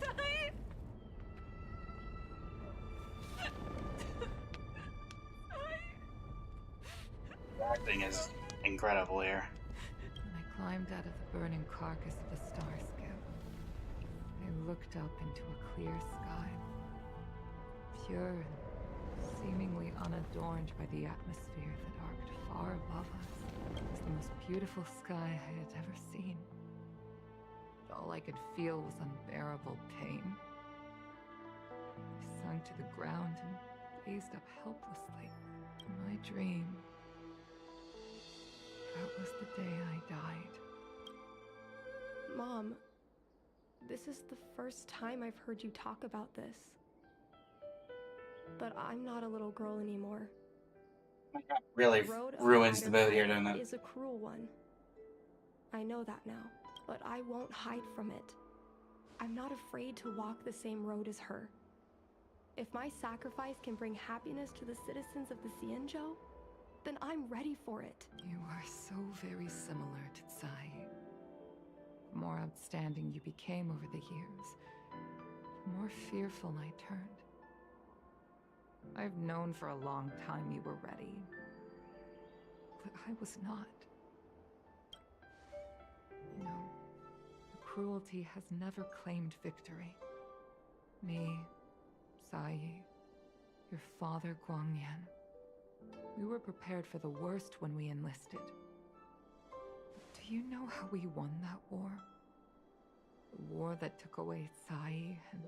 Sai! The acting is incredible here. When I climbed out of the burning carcass of the starskip, I looked up into a clear sky. Pure and seemingly unadorned by the atmosphere that arced far above us. It was the most beautiful sky I had ever seen. All I could feel was unbearable pain. I sunk to the ground and gazed up helplessly. In my dream, that was the day I died. Mom, this is the first time I've heard you talk about this. But I'm not a little girl anymore. Really The road of ruins the fighter mood here, pilot doesn't it? is a cruel one. I know that now, but I won't hide from it. I'm not afraid to walk the same road as her. If my sacrifice can bring happiness to the citizens of the Xianzhou, then I'm ready for it. You are so very similar to Tsai. The more outstanding you became over the years, the more fearful I turned. I've known for a long time you were ready, but I was not. You know, cruelty has never claimed victory. Me, Sai, your father Guang Yan. We were prepared for the worst when we enlisted. Do you know how we won that war? The war that took away Sai and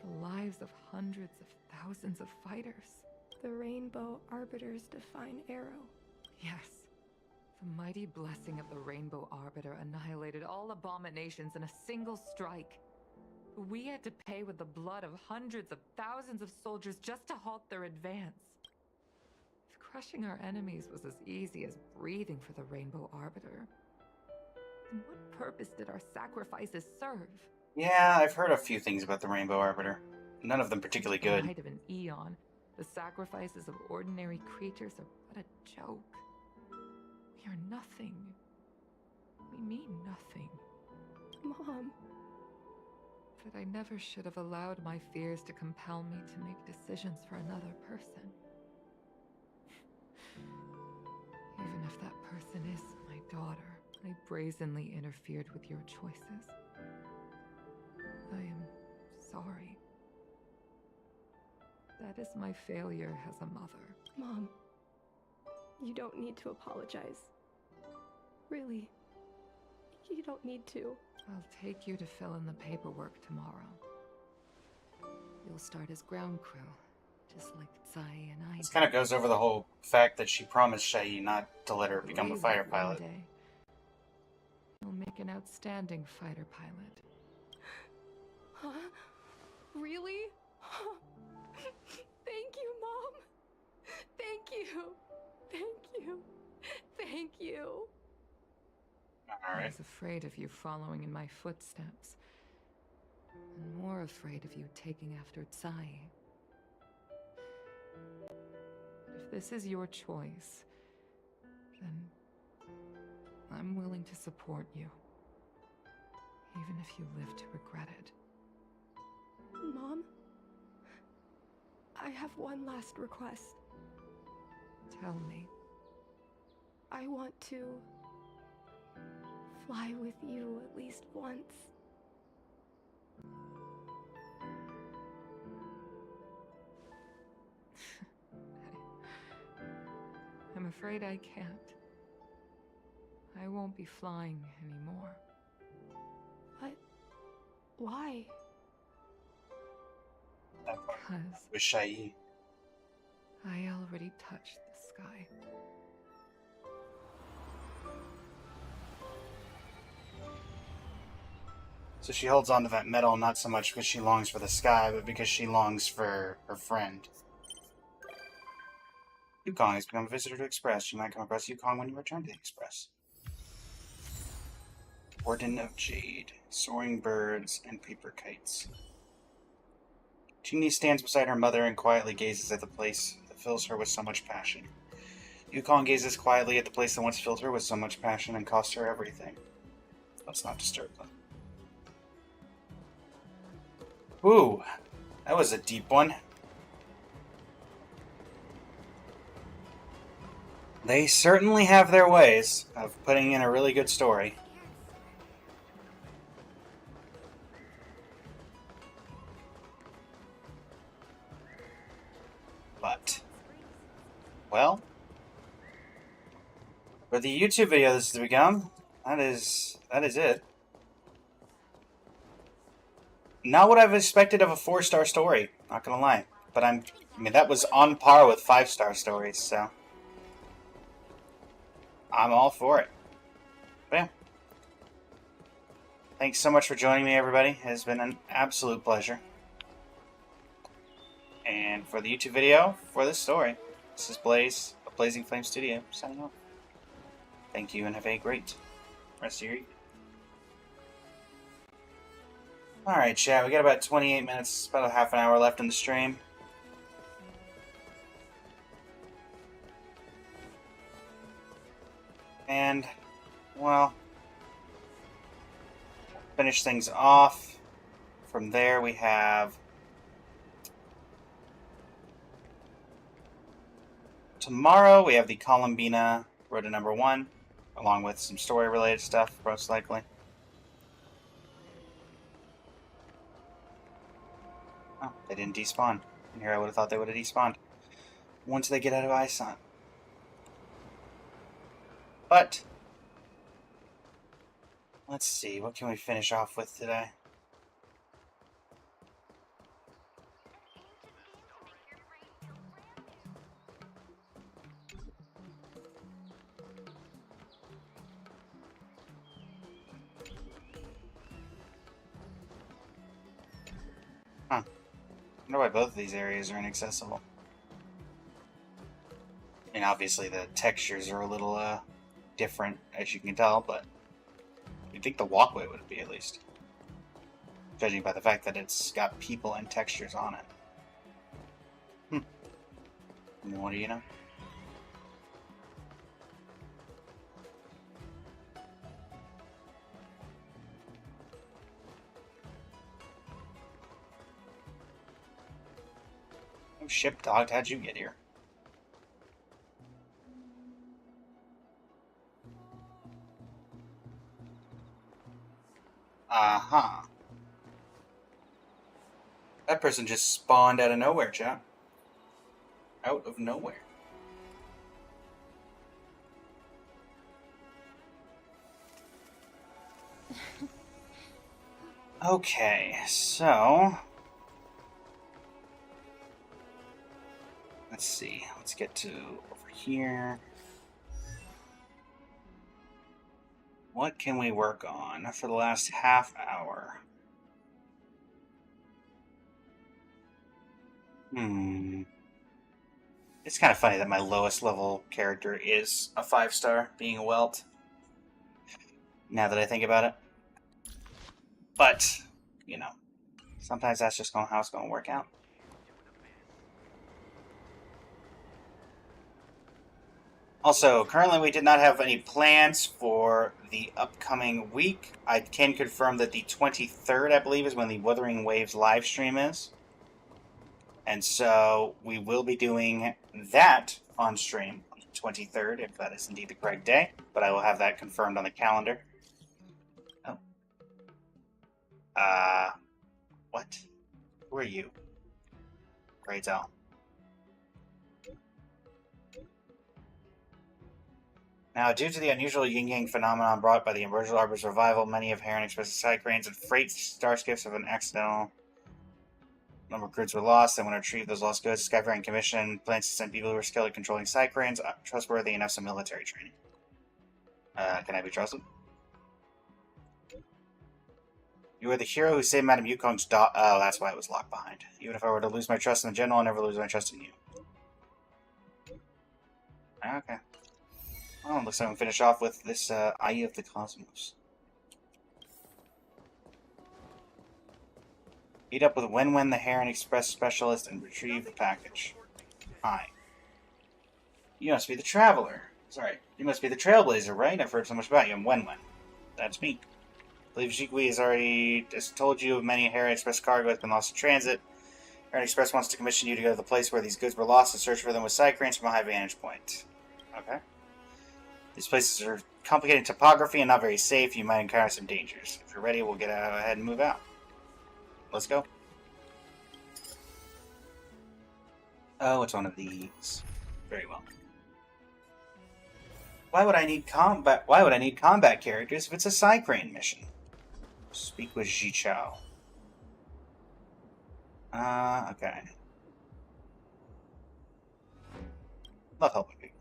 the lives of hundreds of thousands of fighters. The Rainbow Arbiter's divine arrow. Yes. The mighty blessing of the Rainbow Arbiter annihilated all abominations in a single strike. We had to pay with the blood of hundreds of thousands of soldiers just to halt their advance. If crushing our enemies was as easy as breathing for the Rainbow Arbiter, then what purpose did our sacrifices serve? Yeah, I've heard a few things about the Rainbow Arbiter. None of them particularly In the good. height of an eon, the sacrifices of ordinary creatures are but a joke. We are nothing. We mean nothing. Mom. But I never should have allowed my fears to compel me to make decisions for another person. Even if that person is my daughter, I brazenly interfered with your choices. I am sorry. That is my failure as a mother. Mom, you don't need to apologize. Really, you don't need to. I'll take you to fill in the paperwork tomorrow. You'll start as ground crew, just like Tsai and I. This kind of goes over the whole fact that she promised Shai not to let her become a Believe fighter that one pilot. day, you'll make an outstanding fighter pilot. Huh? Really? Thank you, Mom. Thank you. Thank you. Thank you. I was afraid of you following in my footsteps, and more afraid of you taking after Tsai. But if this is your choice, then I'm willing to support you, even if you live to regret it. Mom, I have one last request. Tell me. I want to fly with you at least once. I'm afraid I can't. I won't be flying anymore. But why? Because With Shai. I already touched the sky. So she holds on to that medal not so much because she longs for the sky, but because she longs for her friend. Yukong has become a visitor to Express. You might come across Yukong when you return to the Express. Warden of Jade, soaring birds, and paper kites. Chingni stands beside her mother and quietly gazes at the place that fills her with so much passion. Yukong gazes quietly at the place that once filled her with so much passion and cost her everything. Let's not disturb them. Ooh, that was a deep one. They certainly have their ways of putting in a really good story. But, well, for the YouTube video this has become, that is it. Not what I've expected of a 4-star story, not gonna lie. But I mean, that was on par with 5-star stories, so I'm all for it. But yeah. Thanks so much for joining me, everybody. It has been an absolute pleasure. And for the YouTube video, for this story, this is Blaze of Blazing Flame Studio, signing off. Thank you and have a great rest of your evening. Alright, chat, we got about 28 minutes, about a half an hour left in the stream. And, well, finish things off. From there we have tomorrow we have the Columbina Road to Number 1, along with some story-related stuff, most likely. Oh, they didn't despawn. Here I would have thought they would have despawned once they get out of Isan. But let's see, what can we finish off with today? Huh. I wonder why both of these areas are inaccessible. I mean, obviously the textures are a little different, as you can tell, but you'd think the walkway would be, at least. Judging by the fact that it's got people and textures on it. What do you know? Oh, ship dog, how'd you get here? Uh-huh. That person just spawned out of nowhere, chat. Out of nowhere. Okay, so let's see. Let's get to over here. What can we work on for the last half hour? It's kind of funny that my lowest level character is a 5-star, being a Welt. Now that I think about it. But, you know, sometimes that's just how it's going to work out. Also, currently we did not have any plans for the upcoming week. I can confirm that the 23rd, I believe, is when the Wuthering Waves live stream is. And so we will be doing that on stream on the 23rd, if that is indeed the correct day, but I will have that confirmed on the calendar. Oh. What? Who are you? Great L. Now, due to the unusual yin-yang phenomenon brought by the Emergent Arbor's revival, many of Heron Express's side cranes and freight starships have an accidental number of goods were lost, and when retrieved those lost goods, Skyfaring Commission plans to send people who are skilled at controlling side cranes, trustworthy, and have some military training. Can I be trusted? You are the hero who saved Madame Yukong's daughter. Oh, that's why it was locked behind. Even if I were to lose my trust in the general, I'll never lose my trust in you. Okay. Well, looks like we finish off with this Eye of the Cosmos. Meet up with Wen the Heron Express specialist and retrieve the package. Hi. You must be the traveler. Sorry, you must be the trailblazer, right? I've heard so much about you. I'm Wen. That's me. I believe Jigui has already told you of many Heron Express cargo has been lost in transit. Heron Express wants to commission you to go to the place where these goods were lost and search for them with side cranes from a high vantage point. Okay. These places are complicated topography and not very safe. You might encounter some dangers. If you're ready, we'll get ahead and move out. Let's go. Oh, it's one of these. Very well. Why would I need combat characters if it's a side crane mission? Speak with Jichao. Okay. Love helping people.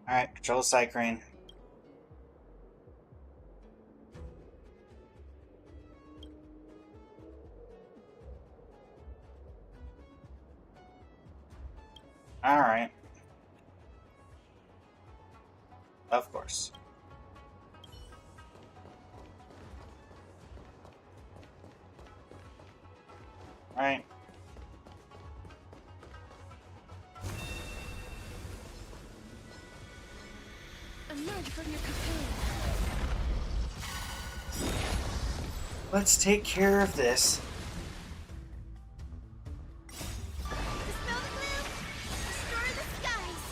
Alright, control the side crane. Alright. Of course. Alright. Emerge from your cocoon. Let's take care of this. Dispel the gloom. Destroy the skies.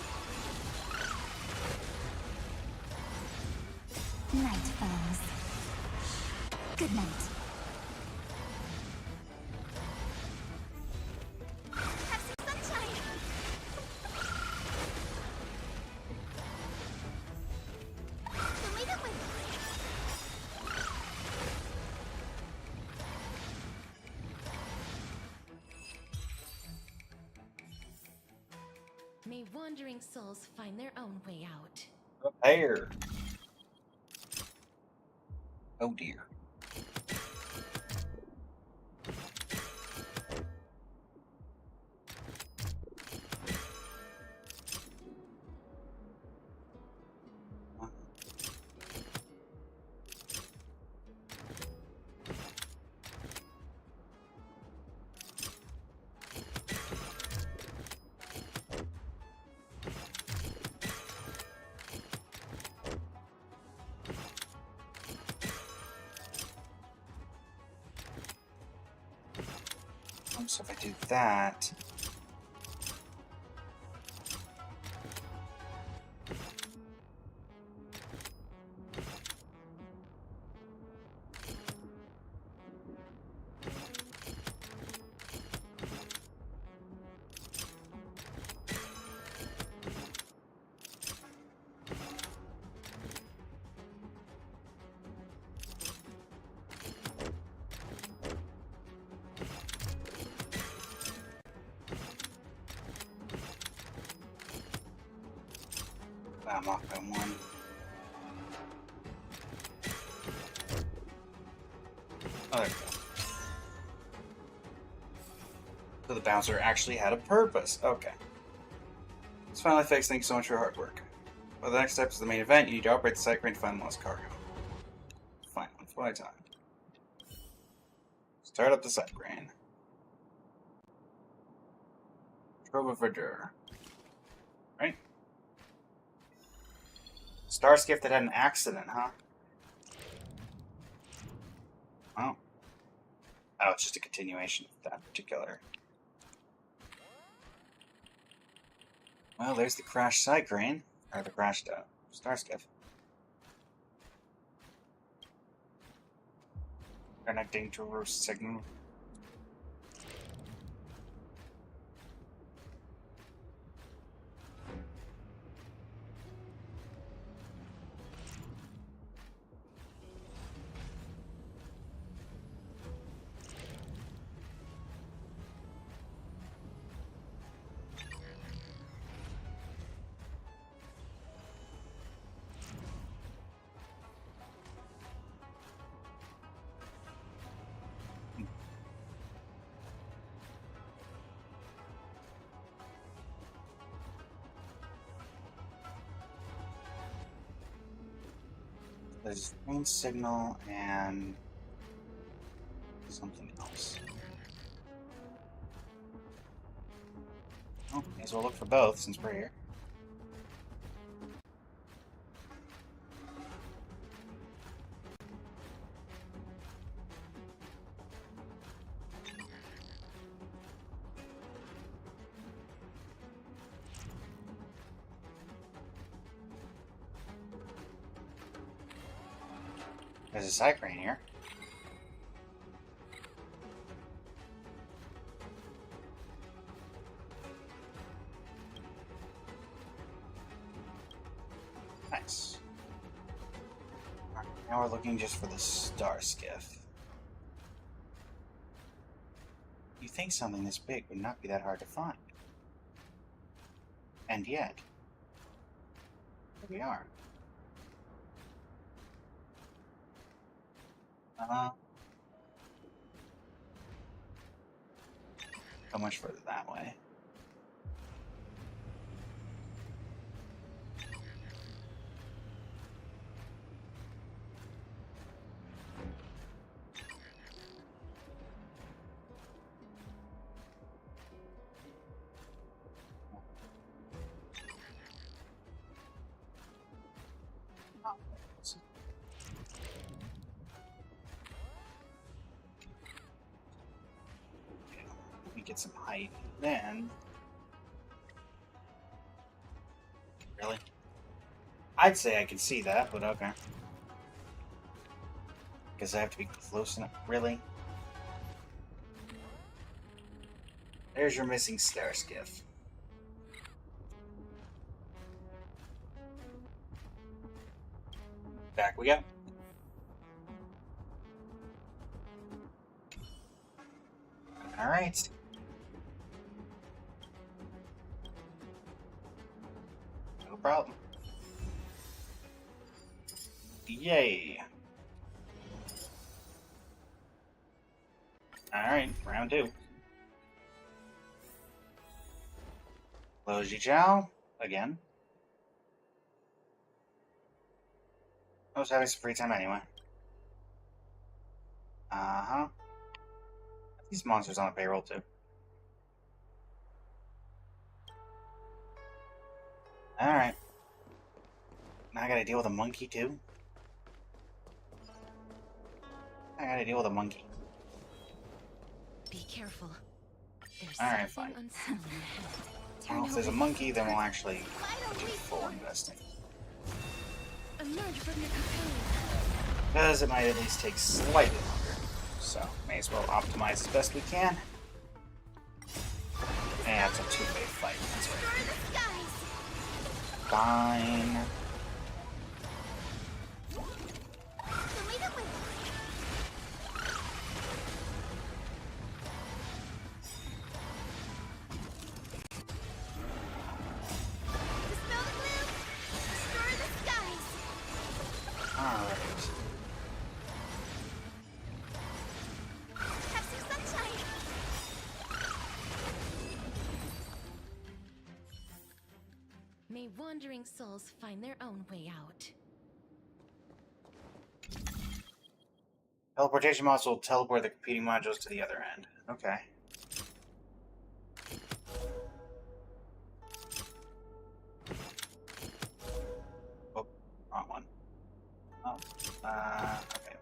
Night falls. Good night. Have some sunshine. Leave it with me. May wandering souls find their own way out. Prepare. Oh dear. So if I do that... I'm off by one. Oh, there we go. So the bouncer actually had a purpose. Okay. It's finally fixed. Thank you so much for your hard work. Well, the next step is the main event. You need to operate the side crane to find lost cargo. Fine, one foot at a time. Start up the side crane. Trova Verdure. Right? Starskiff that had an accident, huh? Oh. Oh, it's just a continuation of that particular. Well, there's the crashed side crane, or the crashed star skiff. Connecting to roost signal. There's green signal and something else. Oh, may as well look for both since we're here. There's a side crane here. Nice. Alright, now we're looking just for the star skiff. You think something this big would not be that hard to find. And yet, here we are. How much further that way? Get some height, then really, I'd say I can see that, but okay. Guess I have to be close enough. Really? There's your missing star skiff. Back we go. All right. No problem. Yay. Alright, round 2. Lo Jijiao, again. I was having some free time anyway. Uh-huh. These monsters on a payroll too. Alright. Now I gotta deal with a monkey too? I gotta deal with a monkey. Be careful. There's Alright, fine. Well, if there's a monkey, then we'll actually do full investing. Emerge from your cocoon. Because it might at least take slightly longer. So, may as well optimize as best we can. And it's a two-way fight. That's right. Fine. May wandering souls find their own way out. Teleportation mods will teleport the competing modules to the other end. Okay. Oh, wrong one. Oh, okay.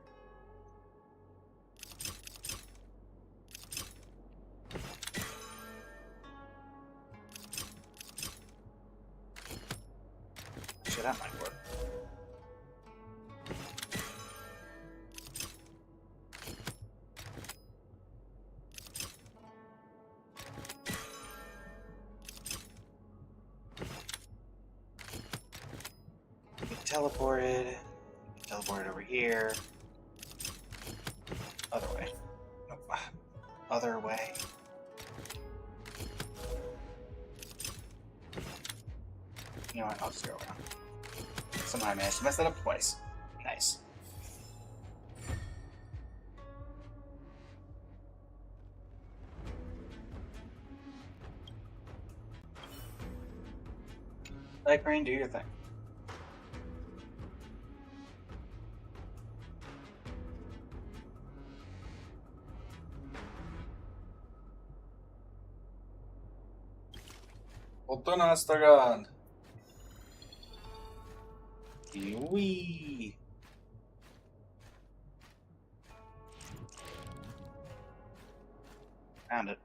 that might work. Get teleported. Get teleported over here. Other way. Nope. Other way. You know what? I'll just go around. Somehow I managed to mess that up twice. Nice. Like Rain, do your thing. Fortuna Astagad. Wee. Found it.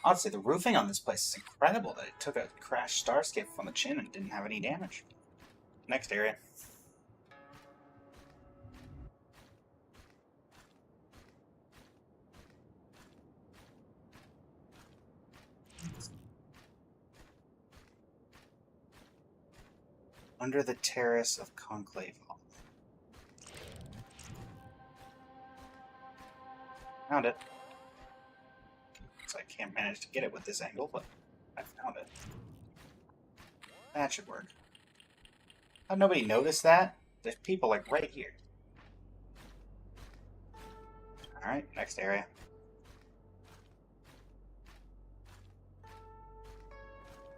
Honestly, the roofing on this place is incredible that it took a crashed starscape on the chin and didn't have any damage. Next area. Under the terrace of Conclave Hall. Found it. So I can't manage to get it with this angle, but I found it. That should work. How nobody noticed that? There's people like right here. Alright, next area.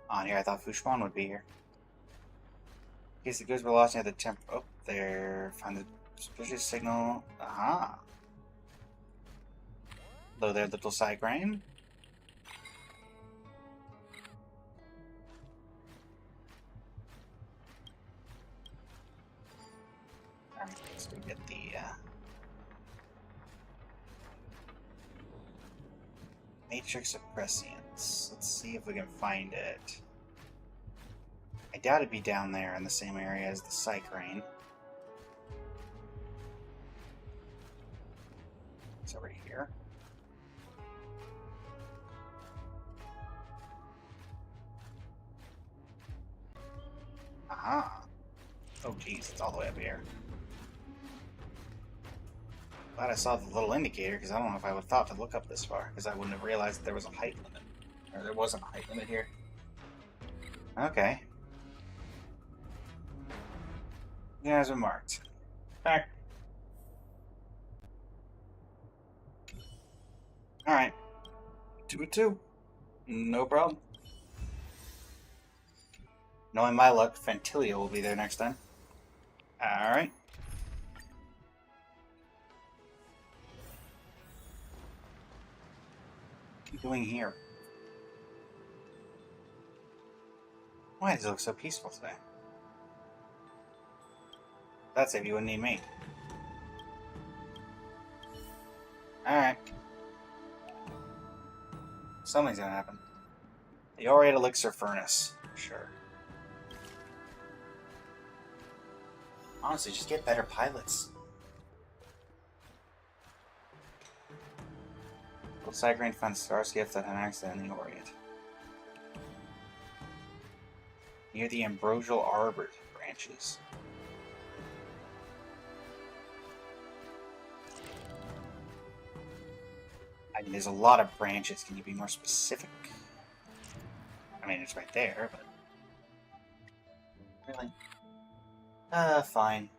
On here, I thought Fushman would be here. In case the goods were lost near the temple. Oh, there. Find the suspicious signal. Aha. Hello there, little Cygrain. Alright, let's go get the Matrix of Prescience. Let's see if we can find it. I doubt it'd be down there in the same area as the Cygrain. It's over here. Aha! Oh geez, it's all the way up here. Glad I saw the little indicator, because I don't know if I would have thought to look up this far, because I wouldn't have realized that there was a height limit. Or there wasn't a height limit here. Okay. You guys are marked. Back. Alright. 2-2. No problem. Knowing my luck, Fantilia will be there next time. Alright. What are you doing here? Why does it look so peaceful today? That's if you wouldn't need me. Alright. Something's gonna happen. The Aureate Elixir Furnace. Sure. Honestly, just get better pilots. Well, Cygrain found Starskiff that had an accident in the Aureate. Near the Ambrosial Arbor branches. I mean, there's a lot of branches. Can you be more specific? I mean, it's right there, but... Really? Fine.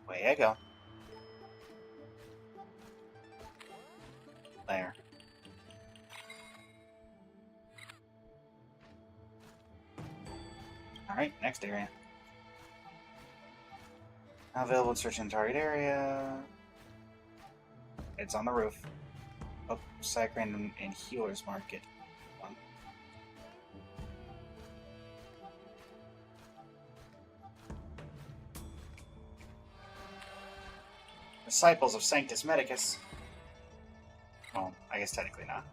Away I go. There. Alright, next area. Now available to search in target area. It's on the roof. Oh, Cygrain and Healer's Market. One. Disciples of Sanctus Medicus. Well, I guess technically not.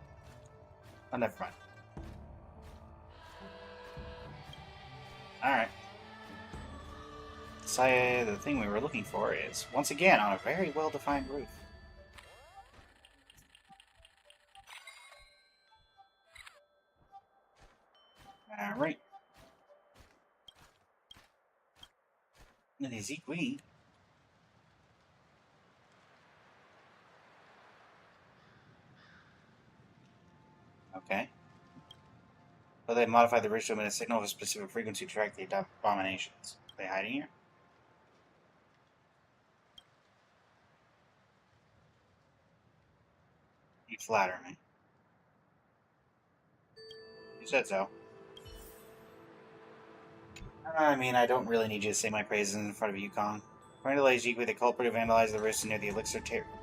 Oh, never mind. Alright. So the thing we were looking for is, once again, on a very well-defined roof. Alright. It is Equi. Okay. But they modified the bridge to emit a signal of a specific frequency to track the abominations. Are they hiding here? You flatter me. You said so. I mean, I don't really need you to say my praises in front of Yukon. According to Leijikwi, the culprit who vandalized the roost near the Elixir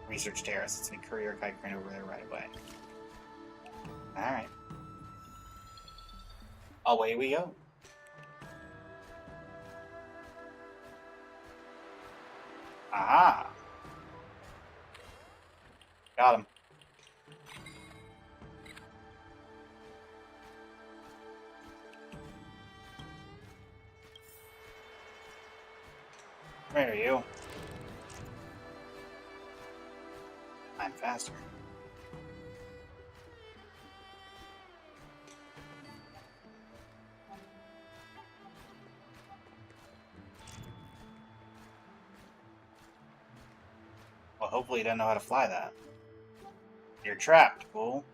Research Terrace. It's in a courier kite crane over there right away. Alright. Away we go. Aha! Got him. Where are you? I'm faster. Well, hopefully you don't know how to fly that. You're trapped, fool.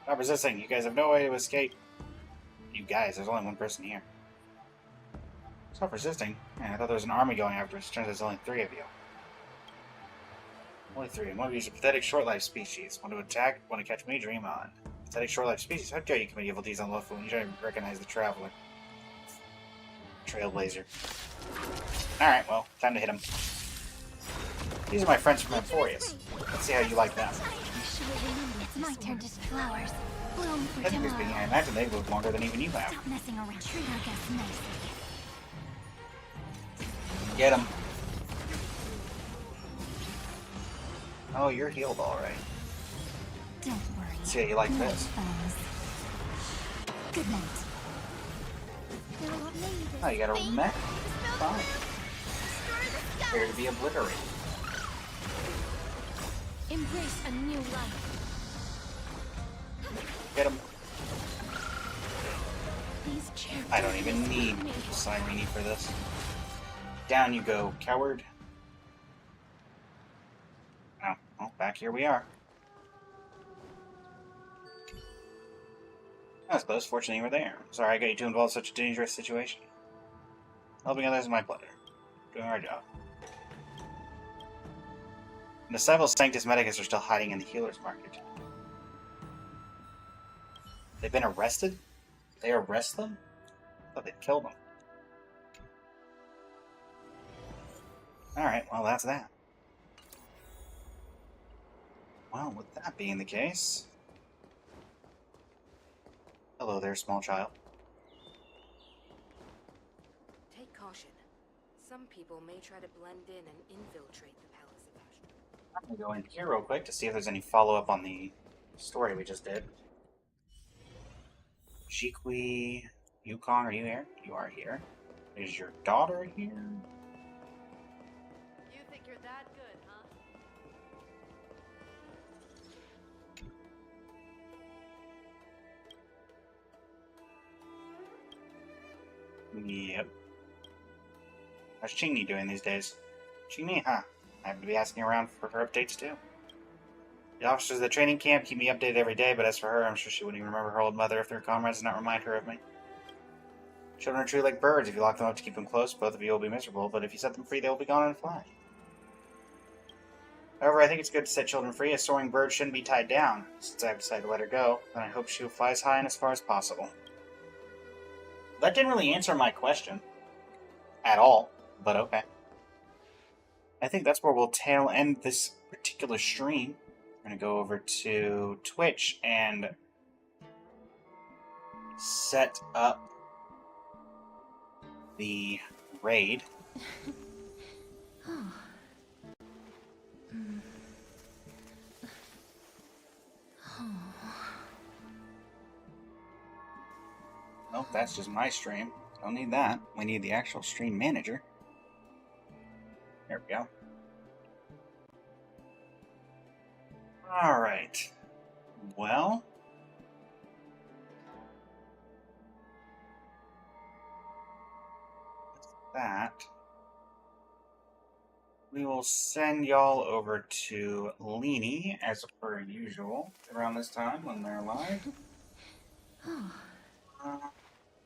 Stop resisting. You guys have no way to escape. You guys, there's only one person here. Stop resisting. Man, I thought there was an army going after us. Turns out there's only 3 of you. Only 3. And one of you is a pathetic short-lived species. Want to attack? Want to catch me? Dream on. Pathetic short-lived species? How dare you commit evil deeds on Lofu when you don't even recognize the traveler? Trailblazer. Alright, well, time to hit him. These are my friends from Emporius. Let's see how you like them. It's my turn to flowers. Bloom for Technically tomorrow. speaking, I imagine they've lived longer than even you have. Stop messing around. Treat our guests nicely. Get him. Oh, you're healed alright. Don't worry. See how you like this. Good night. Oh, you got a mech? Fine. Prepare to be obliterated. Embrace a new life. Get him. These chairs I don't even need Sirene for this. Down you go, coward. Oh, well, back here we are. That was close. Fortunately, you were there. Sorry I got you two involved in such a dangerous situation. Helping others is my pleasure. Doing our job. The Disciples Sanctus Medicus are still hiding in the healer's market. They've been arrested? They arrest them? I thought they'd kill them. Alright, well that's that. Well, with that being the case... Hello there, small child. Take caution. Some people may try to blend in and infiltrate the Palace of Ashtra. I'm gonna go in here real quick to see if there's any follow-up on the story we just did. Shikwi, Yukon, are you here? You are here. Is your daughter here? You think you're that good, huh? Yep. How's Chingni doing these days? Chingni, huh? I happen to be asking around for her updates too. The officers of the training camp keep me updated every day, but as for her, I'm sure she wouldn't even remember her old mother if their comrades did not remind her of me. Children are treated like birds. If you lock them up to keep them close, both of you will be miserable, but if you set them free, they will be gone and fly. However, I think it's good to set children free. A soaring bird shouldn't be tied down. Since I've decided to let her go, then I hope she will fly as high and as far as possible. That didn't really answer my question. At all, but okay. I think that's where we'll tail end this particular stream. We're going to go over to Twitch and set up the raid. That's just my stream. Don't need that. We need the actual stream manager. There we go. Alright. Well. That. We will send y'all over to Leanie, as per usual, around this time when they're live.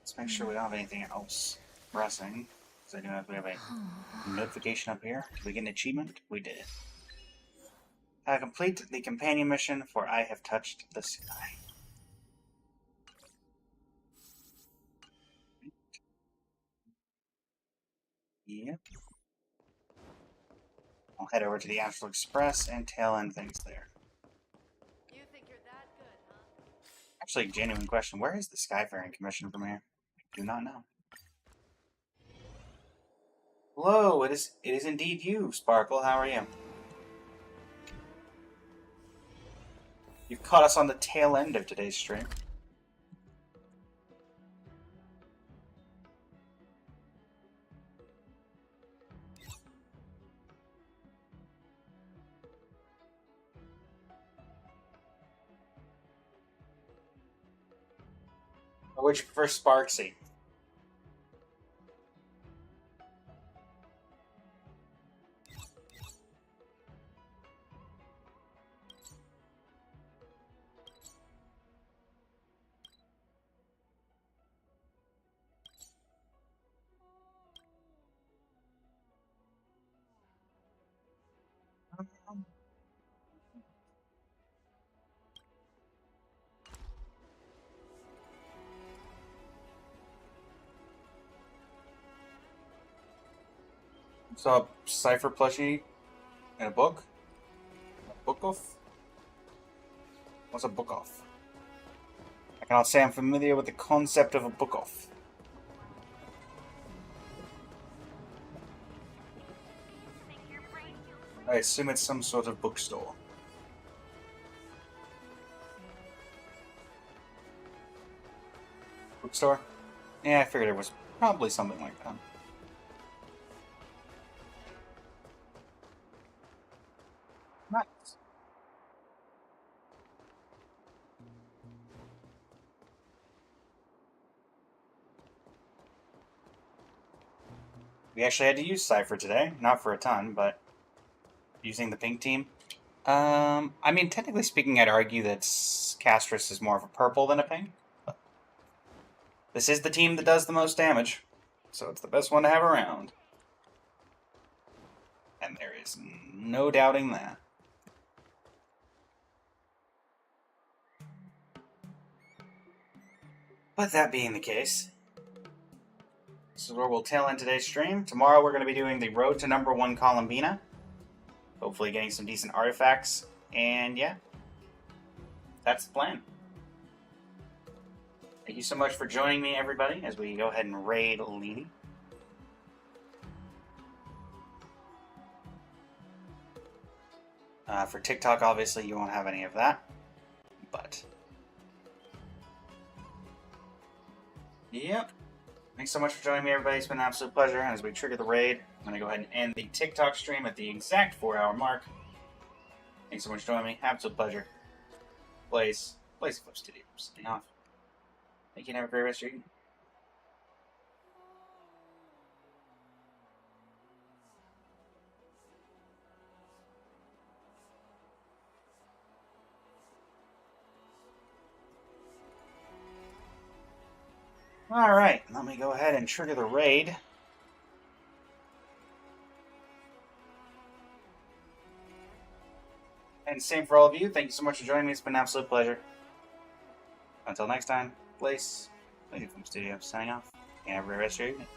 Let's make sure we don't have anything else pressing. Because I do know we have a notification up here. Did we get an achievement? We did. Complete the companion mission for I Have Touched the Sky. Yep. I'll head over to the Astral Express and tail end things there. You think you're that good, huh? Actually, genuine question. Where is the Skyfaring Commission from here? I do not know. Hello, it is indeed you, Sparkle. How are you? You've caught us on the tail end of today's stream. Or would you prefer Sparksy? Saw a Cypher plushie in a book? A book off? What's a book off? I cannot say I'm familiar with the concept of a book off. I assume it's some sort of bookstore. Bookstore? Yeah, I figured it was probably something like that. Nice. We actually had to use Cypher today. Not for a ton, but using the pink team. I mean, technically speaking, I'd argue that Castris is more of a purple than a pink. But this is the team that does the most damage, so it's the best one to have around. And there is no doubting that. But that being the case, this is where we'll tail end today's stream. Tomorrow we're going to be doing the Road to Number 1 Columbina. Hopefully getting some decent artifacts. And yeah, that's the plan. Thank you so much for joining me, everybody, as we go ahead and raid Leanie. For TikTok, obviously, you won't have any of that. But yep. Thanks so much for joining me, everybody. It's been an absolute pleasure. And as we trigger the raid, I'm going to go ahead and end the TikTok stream at the exact 4-hour mark. Thanks so much for joining me. Absolute pleasure. Blaze Flip Studio. Signing off. Thank you and have a great rest of your evening. Alright, let me go ahead and trigger the raid. And same for all of you. Thank you so much for joining me. It's been an absolute pleasure. Until next time, Blaze Flip Studio signing off. And have a great rest of your evening.